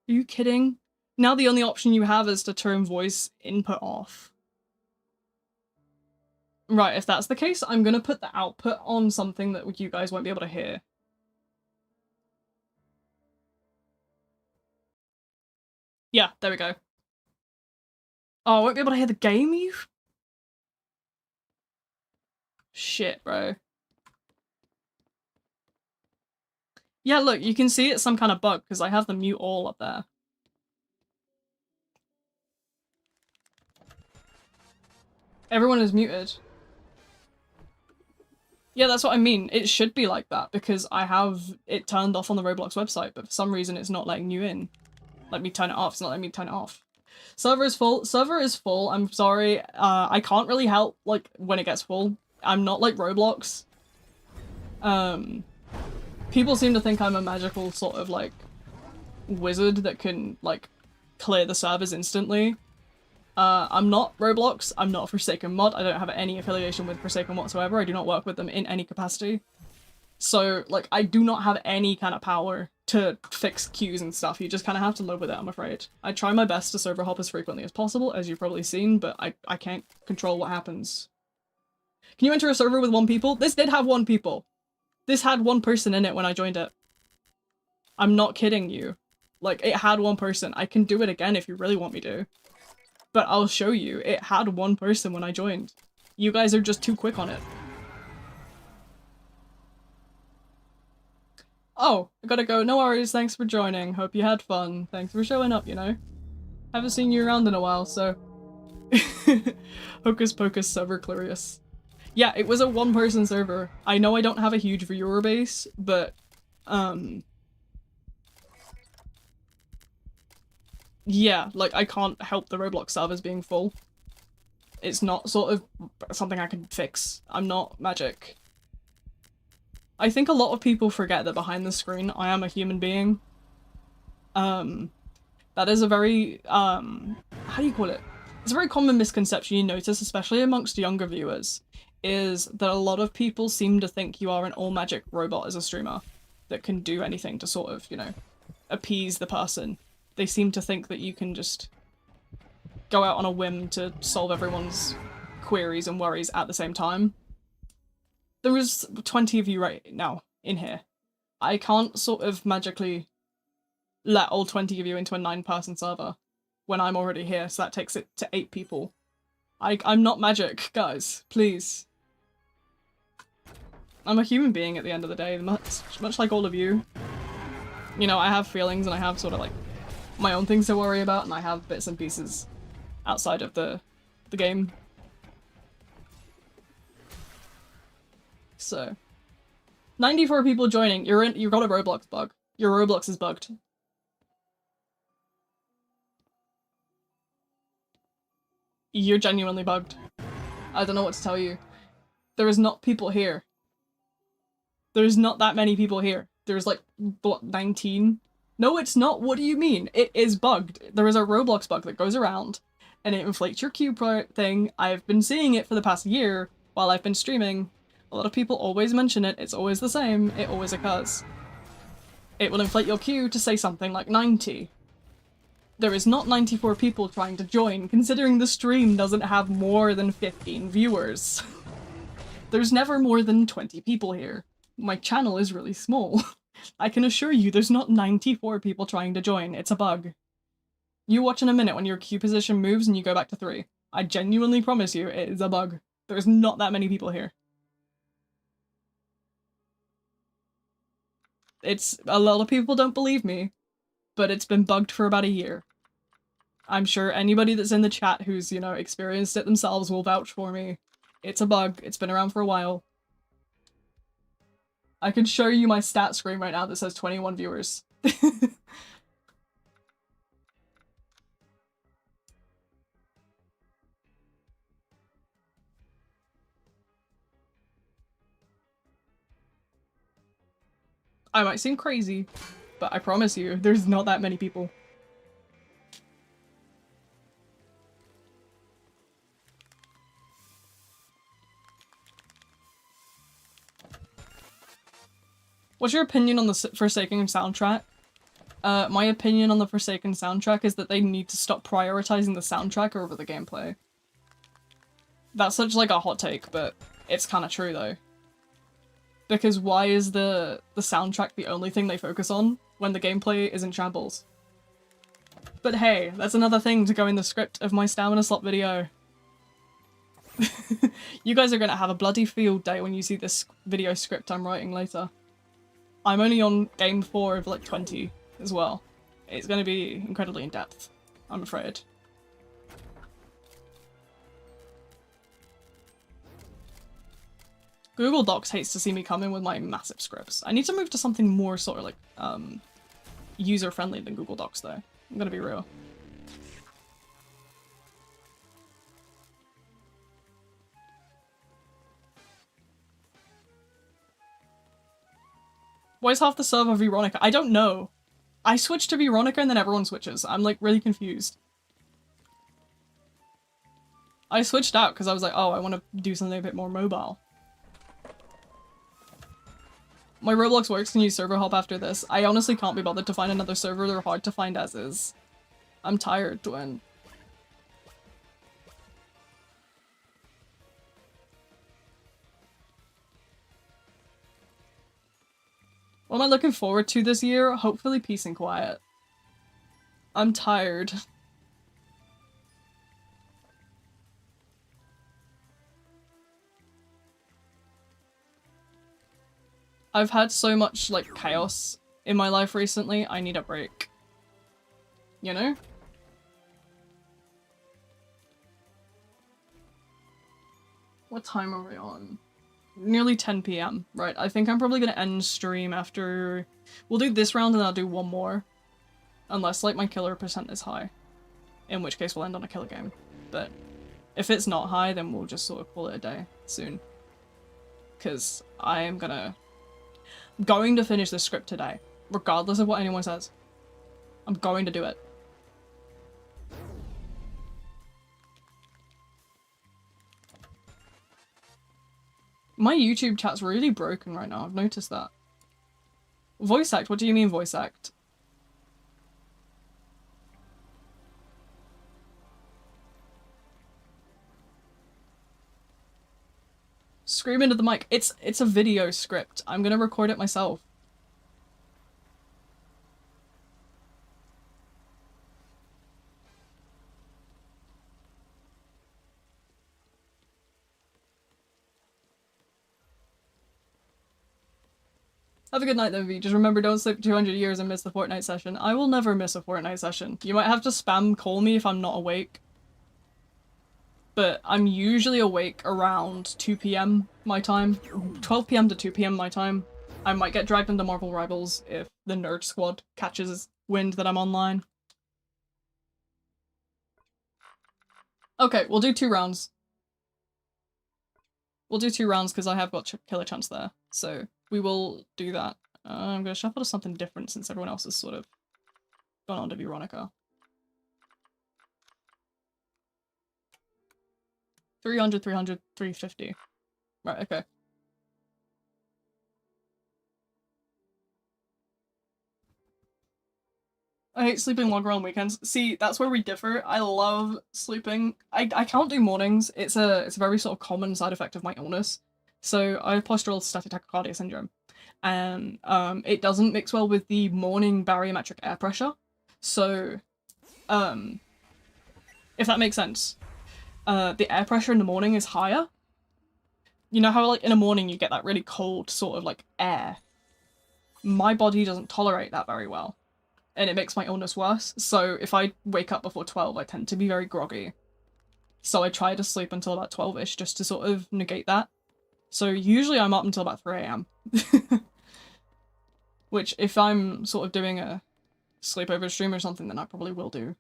Are you kidding? Now the only option you have is to turn voice input off. Right, if that's the case, I'm gonna put the output on something that you guys won't be able to hear. Yeah, there we go. Oh, I won't be able to hear the game, you? Shit, bro. Yeah, look, you can see it's some kind of bug because I have the mute all up there. Everyone is muted. Yeah, that's what I mean. It should be like that because I have it turned off on the Roblox website, but for some reason it's not letting you in. Let me turn it off. It's not letting me turn it off. Server is full. Server is full. I'm sorry. I can't really help, like, when it gets full. I'm not like Roblox. People seem to think I'm a magical sort of, like, wizard that can, like, clear the servers instantly. I'm not Roblox. I'm not a Forsaken mod. I don't have any affiliation with Forsaken whatsoever. I do not work with them in any capacity. So, like, I do not have any kind of power to fix queues and stuff. You just kind of have to live with it, I'm afraid. I try my best to server hop as frequently as possible, as you've probably seen, but I can't control what happens. Can you enter a server with 1 people? This did have 1 people. This had 1 person in it when I joined it. I'm not kidding you. Like, it had 1 person. I can do it again if you really want me to. But I'll show you. It had 1 person when I joined. You guys are just too quick on it. Oh, I gotta go. No worries, thanks for joining. Hope you had fun. Thanks for showing up, you know? Haven't seen you around in a while, so... Hocus Pocus server curious. Yeah, it was a 1-person server. I know I don't have a huge viewer base, but, yeah, like, I can't help the Roblox servers being full. It's not sort of something I can fix. I'm not magic. I think a lot of people forget that behind the screen, I am a human being. That is a very, how do you call it? It's a very common misconception you notice, especially amongst younger viewers, is that a lot of people seem to think you are an all-magic robot as a streamer that can do anything to sort of, you know, appease the person. They seem to think that you can just go out on a whim to solve everyone's queries and worries at the same time. There is 20 of you right now in here. I can't sort of magically let all 20 of you into a 9-person server when I'm already here, so that takes it to 8 people. I'm not magic, guys. Please. I'm a human being at the end of the day, much like all of you. You know, I have feelings and I have sort of like my own things to worry about, and I have bits and pieces outside of the game. So, 94 people joining. You got a Roblox bug. Your Roblox is bugged. You're genuinely bugged. I don't know what to tell you. There is not people here. There's not that many people here. There's like, what, 19? No, it's not. What do you mean? It is bugged. There is a Roblox bug that goes around and it inflates your queue thing. I've been seeing it for the past year while I've been streaming. A lot of people always mention it. It's always the same. It always occurs. It will inflate your queue to say something like 90. There is not 94 people trying to join, considering the stream doesn't have more than 15 viewers. There's never more than 20 people here. My channel is really small. I can assure you there's not 94 people trying to join. It's a bug. You watch in a minute when your queue position moves and you go back to 3. I genuinely promise you it is a bug. There's not that many people here. It's a lot of people don't believe me, but it's been bugged for about a year. I'm sure anybody that's in the chat who's, you know, experienced it themselves will vouch for me. It's a bug. It's been around for a while. I can show you my stat screen right now that says 21 viewers. I might seem crazy, but I promise you, there's not that many people. What's your opinion on the Forsaken soundtrack? My opinion on the Forsaken soundtrack is that they need to stop prioritizing the soundtrack over the gameplay. That's such like a hot take, but it's kind of true though. Because why is the soundtrack the only thing they focus on when the gameplay is in shambles? But hey, that's another thing to go in the script of my stamina slot video. You guys are gonna have a bloody field day when you see this video script I'm writing later. I'm only on game 4 of like 20 as well. It's gonna be incredibly in-depth, I'm afraid. Google Docs hates to see me come in with my massive scripts. I need to move to something more sort of like, user-friendly than Google Docs though. I'm gonna be real. Why is half the server Veronica? I don't know. I switched to Veronica and then everyone switches. I'm like really confused. I switched out because I was like, oh, I want to do something a bit more mobile. My Roblox works, can use server hop after this. I honestly can't be bothered to find another server. They're hard to find as is. I'm tired, Dwayne. What am I looking forward to this year? Hopefully peace and quiet. I'm tired. I've had so much, like, chaos in my life recently, I need a break. You know? What time are we on? Nearly 10 PM. Right, I think I'm probably gonna end stream after... We'll do this round and I'll do one more. Unless, like, my killer percent is high. In which case we'll end on a killer game. But if it's not high, then we'll just sort of call it a day soon. Because I am going to finish this script today. Regardless of what anyone says. I'm going to do it. My YouTube chat's really broken right now, I've noticed that. Voice act? What do you mean voice act? Scream into the mic. It's a video script. I'm gonna record it myself. Have a good night then, V. Just remember, don't sleep 200 years and miss the Fortnite session. I will never miss a Fortnite session. You might have to spam call me if I'm not awake. But I'm usually awake around 2 PM my time. 12 PM to 2 PM my time. I might get dragged into Marvel Rivals if the Nerd Squad catches wind that I'm online. Okay, we'll do 2 rounds. We'll do 2 rounds because I have got killer chance there. So we will do that. I'm gonna shuffle to something different since everyone else has sort of gone on to Veronica. 300, 300, 350. Right, okay. I hate sleeping longer on weekends. See, that's where we differ. I love sleeping. I can't do mornings. It's a very sort of common side effect of my illness. So I have postural static tachycardia syndrome. And it doesn't mix well with the morning barometric air pressure. So if that makes sense. The air pressure in the morning is higher. You know how like in the morning you get that really cold sort of like air? My body doesn't tolerate that very well. And it makes my illness worse. So if I wake up before 12, I tend to be very groggy. So I try to sleep until about 12-ish just to sort of negate that. So usually I'm up until about 3 AM. Which if I'm sort of doing a sleepover stream or something, then I probably will do.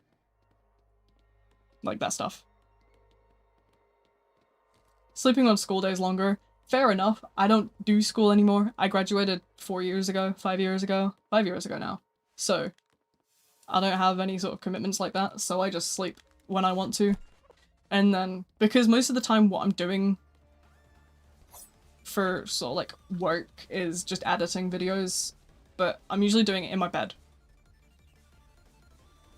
Like that stuff. Sleeping on school days longer. Fair enough. I don't do school anymore. I graduated 4 years ago, 5 years ago, 5 years ago now. So I don't have any sort of commitments like that, so I just sleep when I want to. And then, because most of the time what I'm doing for sort of like work is just editing videos, but I'm usually doing it in my bed.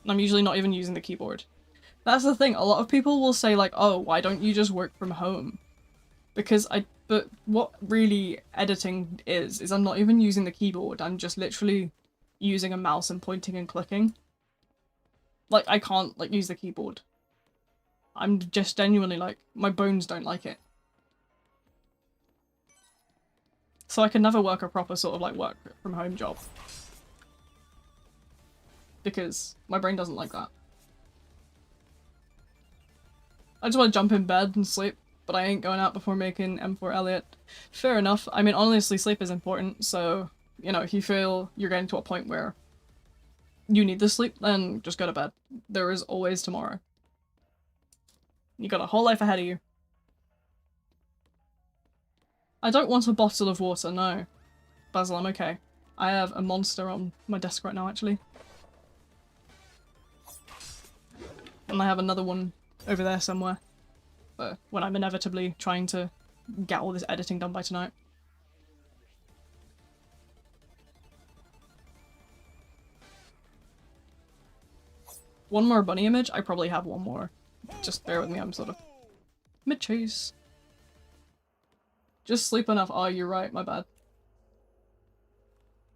I'm usually not even using the keyboard. That's the thing, a lot of people will say like, oh, why don't you just work from home? But what really editing is I'm not even using the keyboard, I'm just literally using a mouse and pointing and clicking. Like, I can't, like, use the keyboard. I'm just genuinely, like, my bones don't like it. So I can never work a proper sort of, like, work from home job. Because my brain doesn't like that. I just want to jump in bed and sleep. but I ain't going out before making M4 Elliot. Fair enough. I mean, honestly, sleep is important, so, you know, if you feel you're getting to a point where you need the sleep, then just go to bed. There is always tomorrow. You got a whole life ahead of you. I don't want a bottle of water, no. Basil, I'm okay. I have a monster on my desk right now, actually. And I have another one over there somewhere. When I'm inevitably trying to get all this editing done by tonight. One more bunny image? I probably have one more. Just bear with me, I'm sort of mid-chase. Just sleep enough. Oh, you're right, my bad.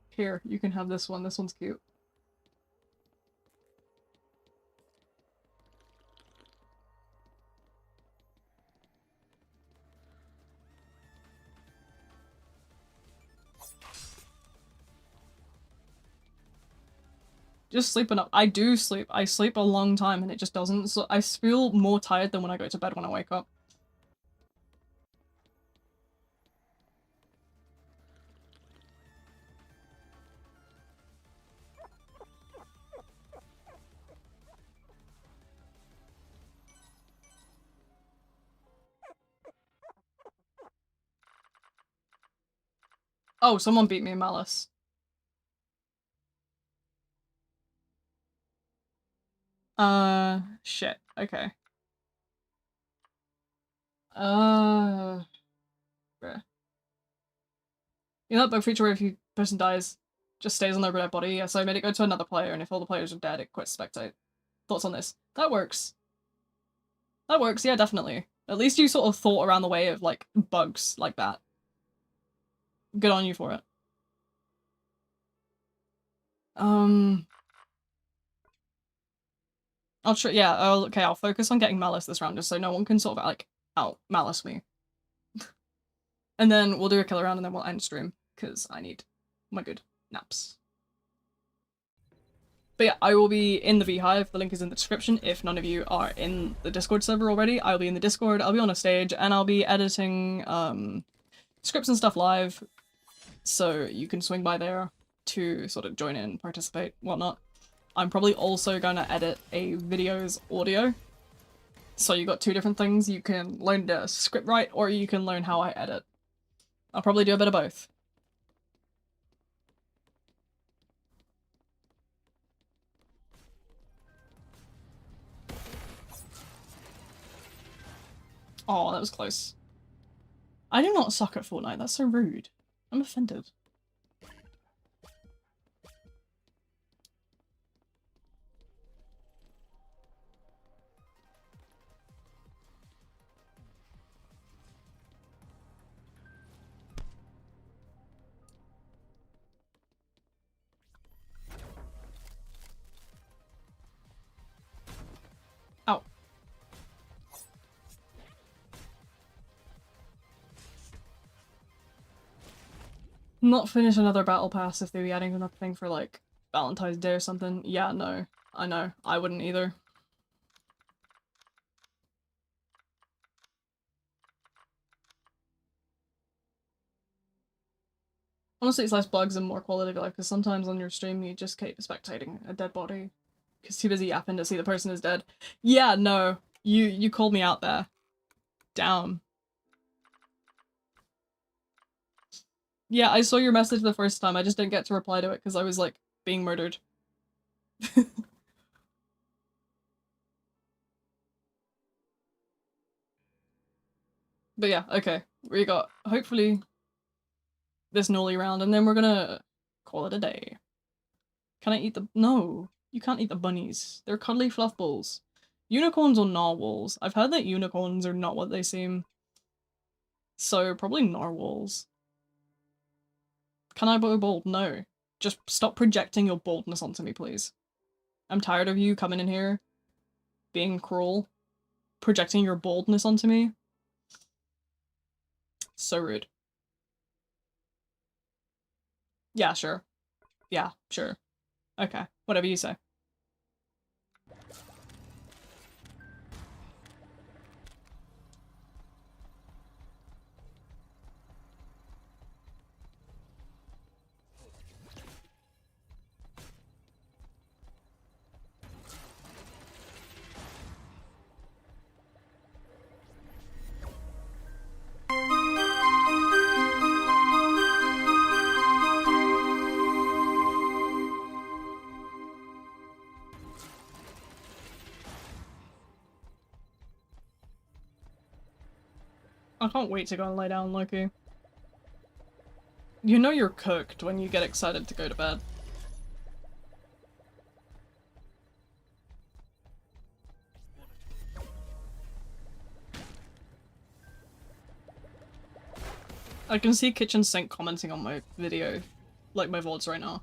Here, you can have this one. This one's cute. Just sleep enough. I do sleep. I sleep a long time and it just doesn't. So I feel more tired than when I go to bed when I wake up. Oh, someone beat me in Malice. Shit. Okay. Bruh. You know that bug feature where if a person dies, just stays on their dead body? Yeah, so I made it go to another player, and if all the players are dead, it quits spectate. Thoughts on this? That works. That works, yeah, definitely. At least you sort of thought around the way of, like, bugs like that. Good on you for it. I'll try, yeah, I'll focus on getting Malice this round, just so no one can sort of, like, out-Malice me. And then we'll do a killer round and then we'll end stream, because I need my good naps. But yeah, I will be in the Beehive, the link is in the description. If none of you are in the Discord server already, I'll be in the Discord, I'll be on a stage, and I'll be editing scripts and stuff live, so you can swing by there to sort of join in, participate, whatnot. I'm probably also going to edit a video's audio, so you got two different things. You can learn to script write, or you can learn how I edit. I'll probably do a bit of both. Oh, that was close. I do not suck at Fortnite, that's so rude. I'm offended. Ow. Not finish another battle pass if they be adding another thing for like Valentine's Day or something. Yeah, no. I know. I wouldn't either. Honestly, it's less bugs and more quality of life, because sometimes on your stream you just keep spectating a dead body. Because too busy yapping to see the person is dead. Yeah, no. You called me out there. Down. Yeah, I saw your message the first time, I just didn't get to reply to it because I was, like, being murdered. But yeah, okay. We got, hopefully, this Nolly round, and then we're gonna call it a day. Can I eat the- no! You can't eat the bunnies. They're cuddly fluff balls. Unicorns or narwhals? I've heard that unicorns are not what they seem. So, probably narwhals. Can I go bald? No. Just stop projecting your baldness onto me, please. I'm tired of you coming in here, being cruel, projecting your baldness onto me. So rude. Yeah, sure. Yeah, sure. Okay, whatever you say. I can't wait to go and lay down, Loki. You know you're cooked when you get excited to go to bed. I can see kitchen sink commenting on my video, like my VODs right now.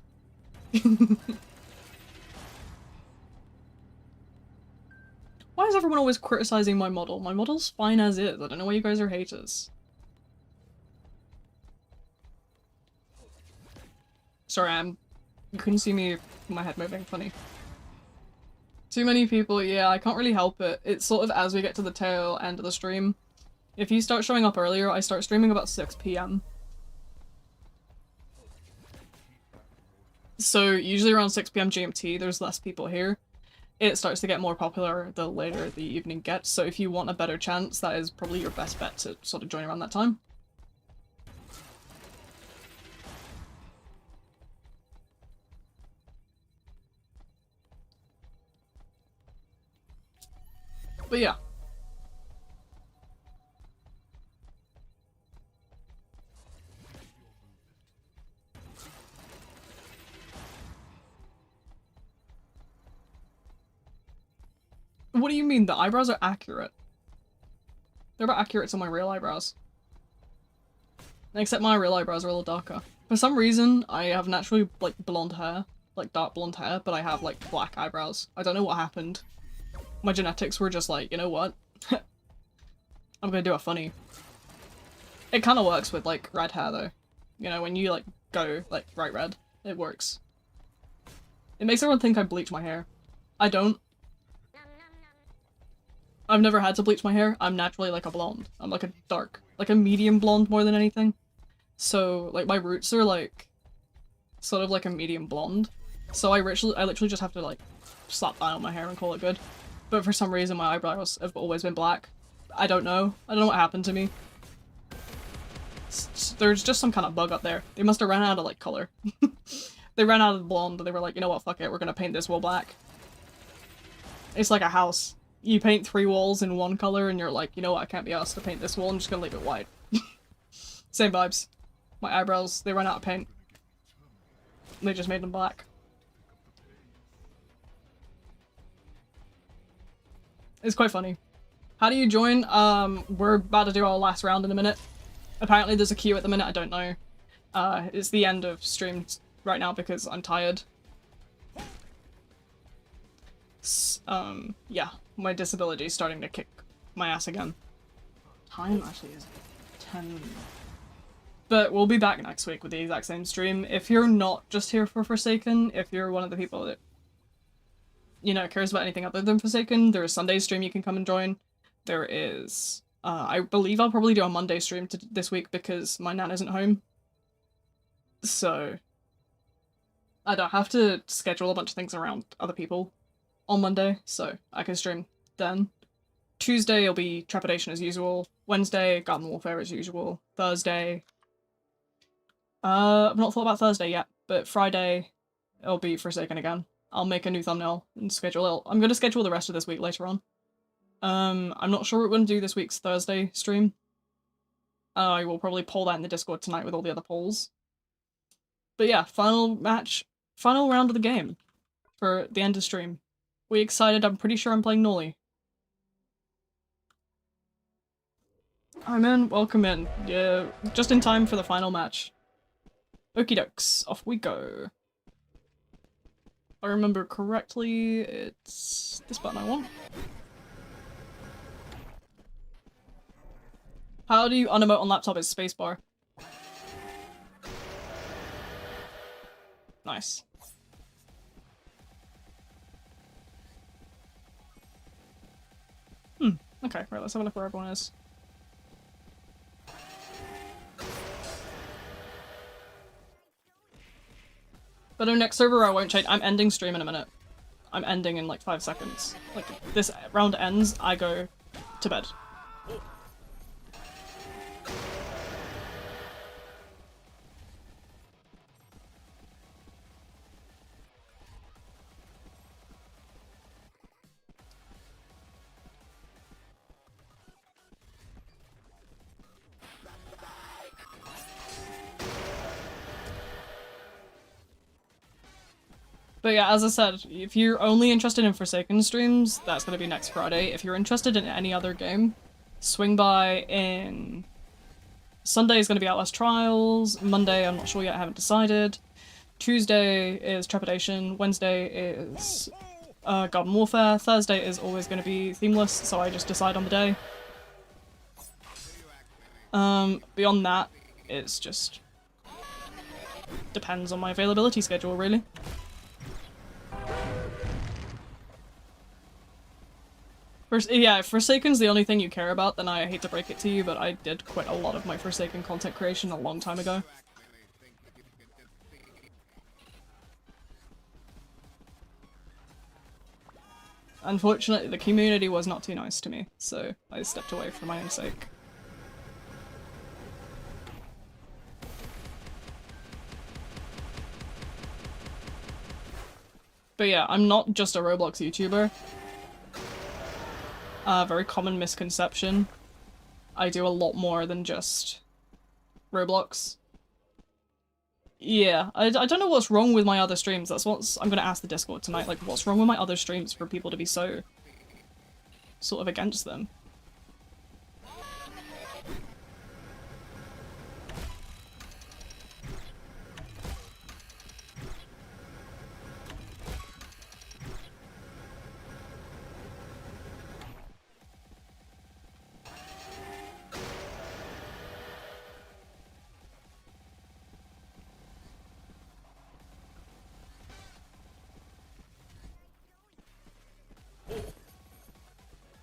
Why is everyone always criticizing my model? My model's fine as is. I don't know why you guys are haters. Sorry, you couldn't see me, my head moving, funny. Too many people, yeah, I can't really help it. It's sort of as we get to the tail end of the stream. If you start showing up earlier, I start streaming about 6 PM. So usually around 6 PM GMT, there's less people here. It starts to get more popular the later the evening gets, so if you want a better chance, that is probably your best bet to sort of join around that time. But yeah. What do you mean? The eyebrows are accurate. They're about accurate to my real eyebrows. Except my real eyebrows are a little darker. For some reason, I have naturally, like, blonde hair. Like, dark blonde hair, but I have, like, black eyebrows. I don't know what happened. My genetics were just like, you know what? I'm gonna do a funny. It kind of works with, like, red hair, though. You know, when you, like, go, like, bright red, it works. It makes everyone think I bleach my hair. I don't. I've never had to bleach my hair. I'm naturally, like, a blonde. I'm, like, a dark, like, a medium blonde more than anything. So, like, my roots are, like, sort of like a medium blonde. So I literally just have to, like, slap that on my hair and call it good. But for some reason my eyebrows have always been black. I don't know. I don't know what happened to me. There's just some kind of bug up there. They must have ran out of, like, color. They ran out of blonde and they were like, you know what, fuck it, we're gonna paint this wall black. It's like a house. You paint 3 walls in one color and you're like, you know what, I can't be asked to paint this wall, I'm just gonna leave it white. Same vibes. My eyebrows, they ran out of paint. They just made them black. It's quite funny. How do you join? We're about to do our last round in a minute. Apparently there's a queue at the minute, I don't know. It's the end of stream right now because I'm tired. Yeah, my disability is starting to kick my ass again. Time actually is 10. But we'll be back next week with the exact same stream. If you're not just here for Forsaken, if you're one of the people that, you know, cares about anything other than Forsaken, there's Sunday stream you can come and join. There is, I believe I'll probably do a Monday stream this week because my nan isn't home. So, I don't have to schedule a bunch of things around other people on Monday, so I can stream then. Tuesday will be Trepidation as usual. Wednesday, Garden Warfare as usual. Thursday, I've not thought about Thursday yet, but Friday it'll be Forsaken again. I'll make a new thumbnail and schedule it. I'm gonna schedule the rest of this week later on. I'm not sure what we're gonna do this week's Thursday stream. I will probably poll that in the Discord tonight with all the other polls. But yeah, final match, final round of the game for the end of stream. We excited? I'm pretty sure I'm playing Nolly. I'm in, welcome in. Yeah, just in time for the final match. Okie dokes, off we go. If I remember correctly, it's this button I want. How do you unemote on laptop? It's spacebar. Nice. Okay, right, let's have a look where everyone is. But on next server I won't change. I'm ending stream in a minute. I'm ending in like 5 seconds. Like, this round ends, I go to bed. But yeah, as I said, if you're only interested in Forsaken streams, that's gonna be next Friday. If you're interested in any other game, swing by in... Sunday is gonna be Outlast Trials, Monday I'm not sure yet, I haven't decided. Tuesday is Trepidation, Wednesday is Garden Warfare, Thursday is always gonna be themeless, so I just decide on the day. Beyond that, it's just... depends on my availability schedule, really. Yeah, if Forsaken's the only thing you care about, then I hate to break it to you, but I did quit a lot of my Forsaken content creation a long time ago. Unfortunately, the community was not too nice to me, so I stepped away for my own sake. But yeah, I'm not just a Roblox YouTuber. Very common misconception. I do a lot more than just Roblox. Yeah, I don't know what's wrong with my other streams. That's what I'm gonna ask the Discord tonight. Like, what's wrong with my other streams for people to be so sort of against them?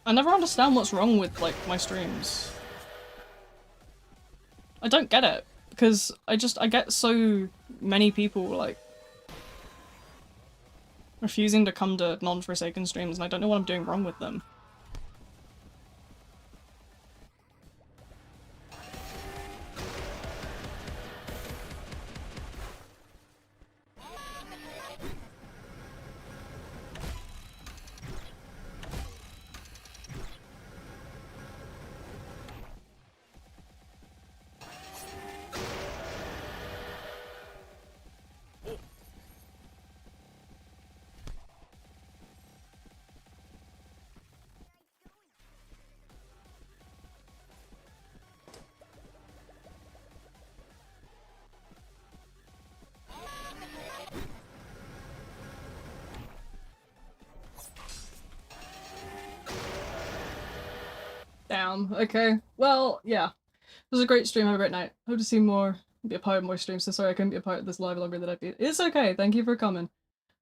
I never understand what's wrong with, like, my streams. I don't get it, because I get so many people, like, refusing to come to non-Forsaken streams, and I don't know what I'm doing wrong with them. Damn, okay. Well, yeah. It was a great stream, have a great night. Hope to see more, be a part of more streams, so sorry I couldn't be a part of this live longer than I did. It's okay, thank you for coming.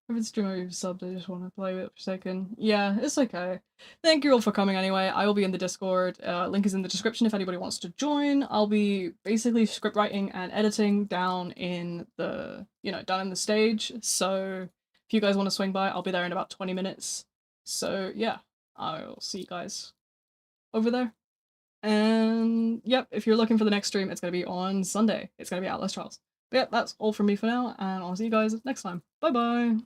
If it's streamer you've subbed, I just want to play with it for a second. Yeah, it's okay. Thank you all for coming anyway. I will be in the Discord. Link is in the description if anybody wants to join. I'll be basically script writing and editing down in the, down in the stage. So if you guys want to swing by, I'll be there in about 20 minutes. So yeah, I'll see you guys over there. And yep, if you're looking for the next stream, it's going to be on Sunday. It's going to be Outlast Trials. But yeah, that's all from me for now, and I'll see you guys next time. Bye bye!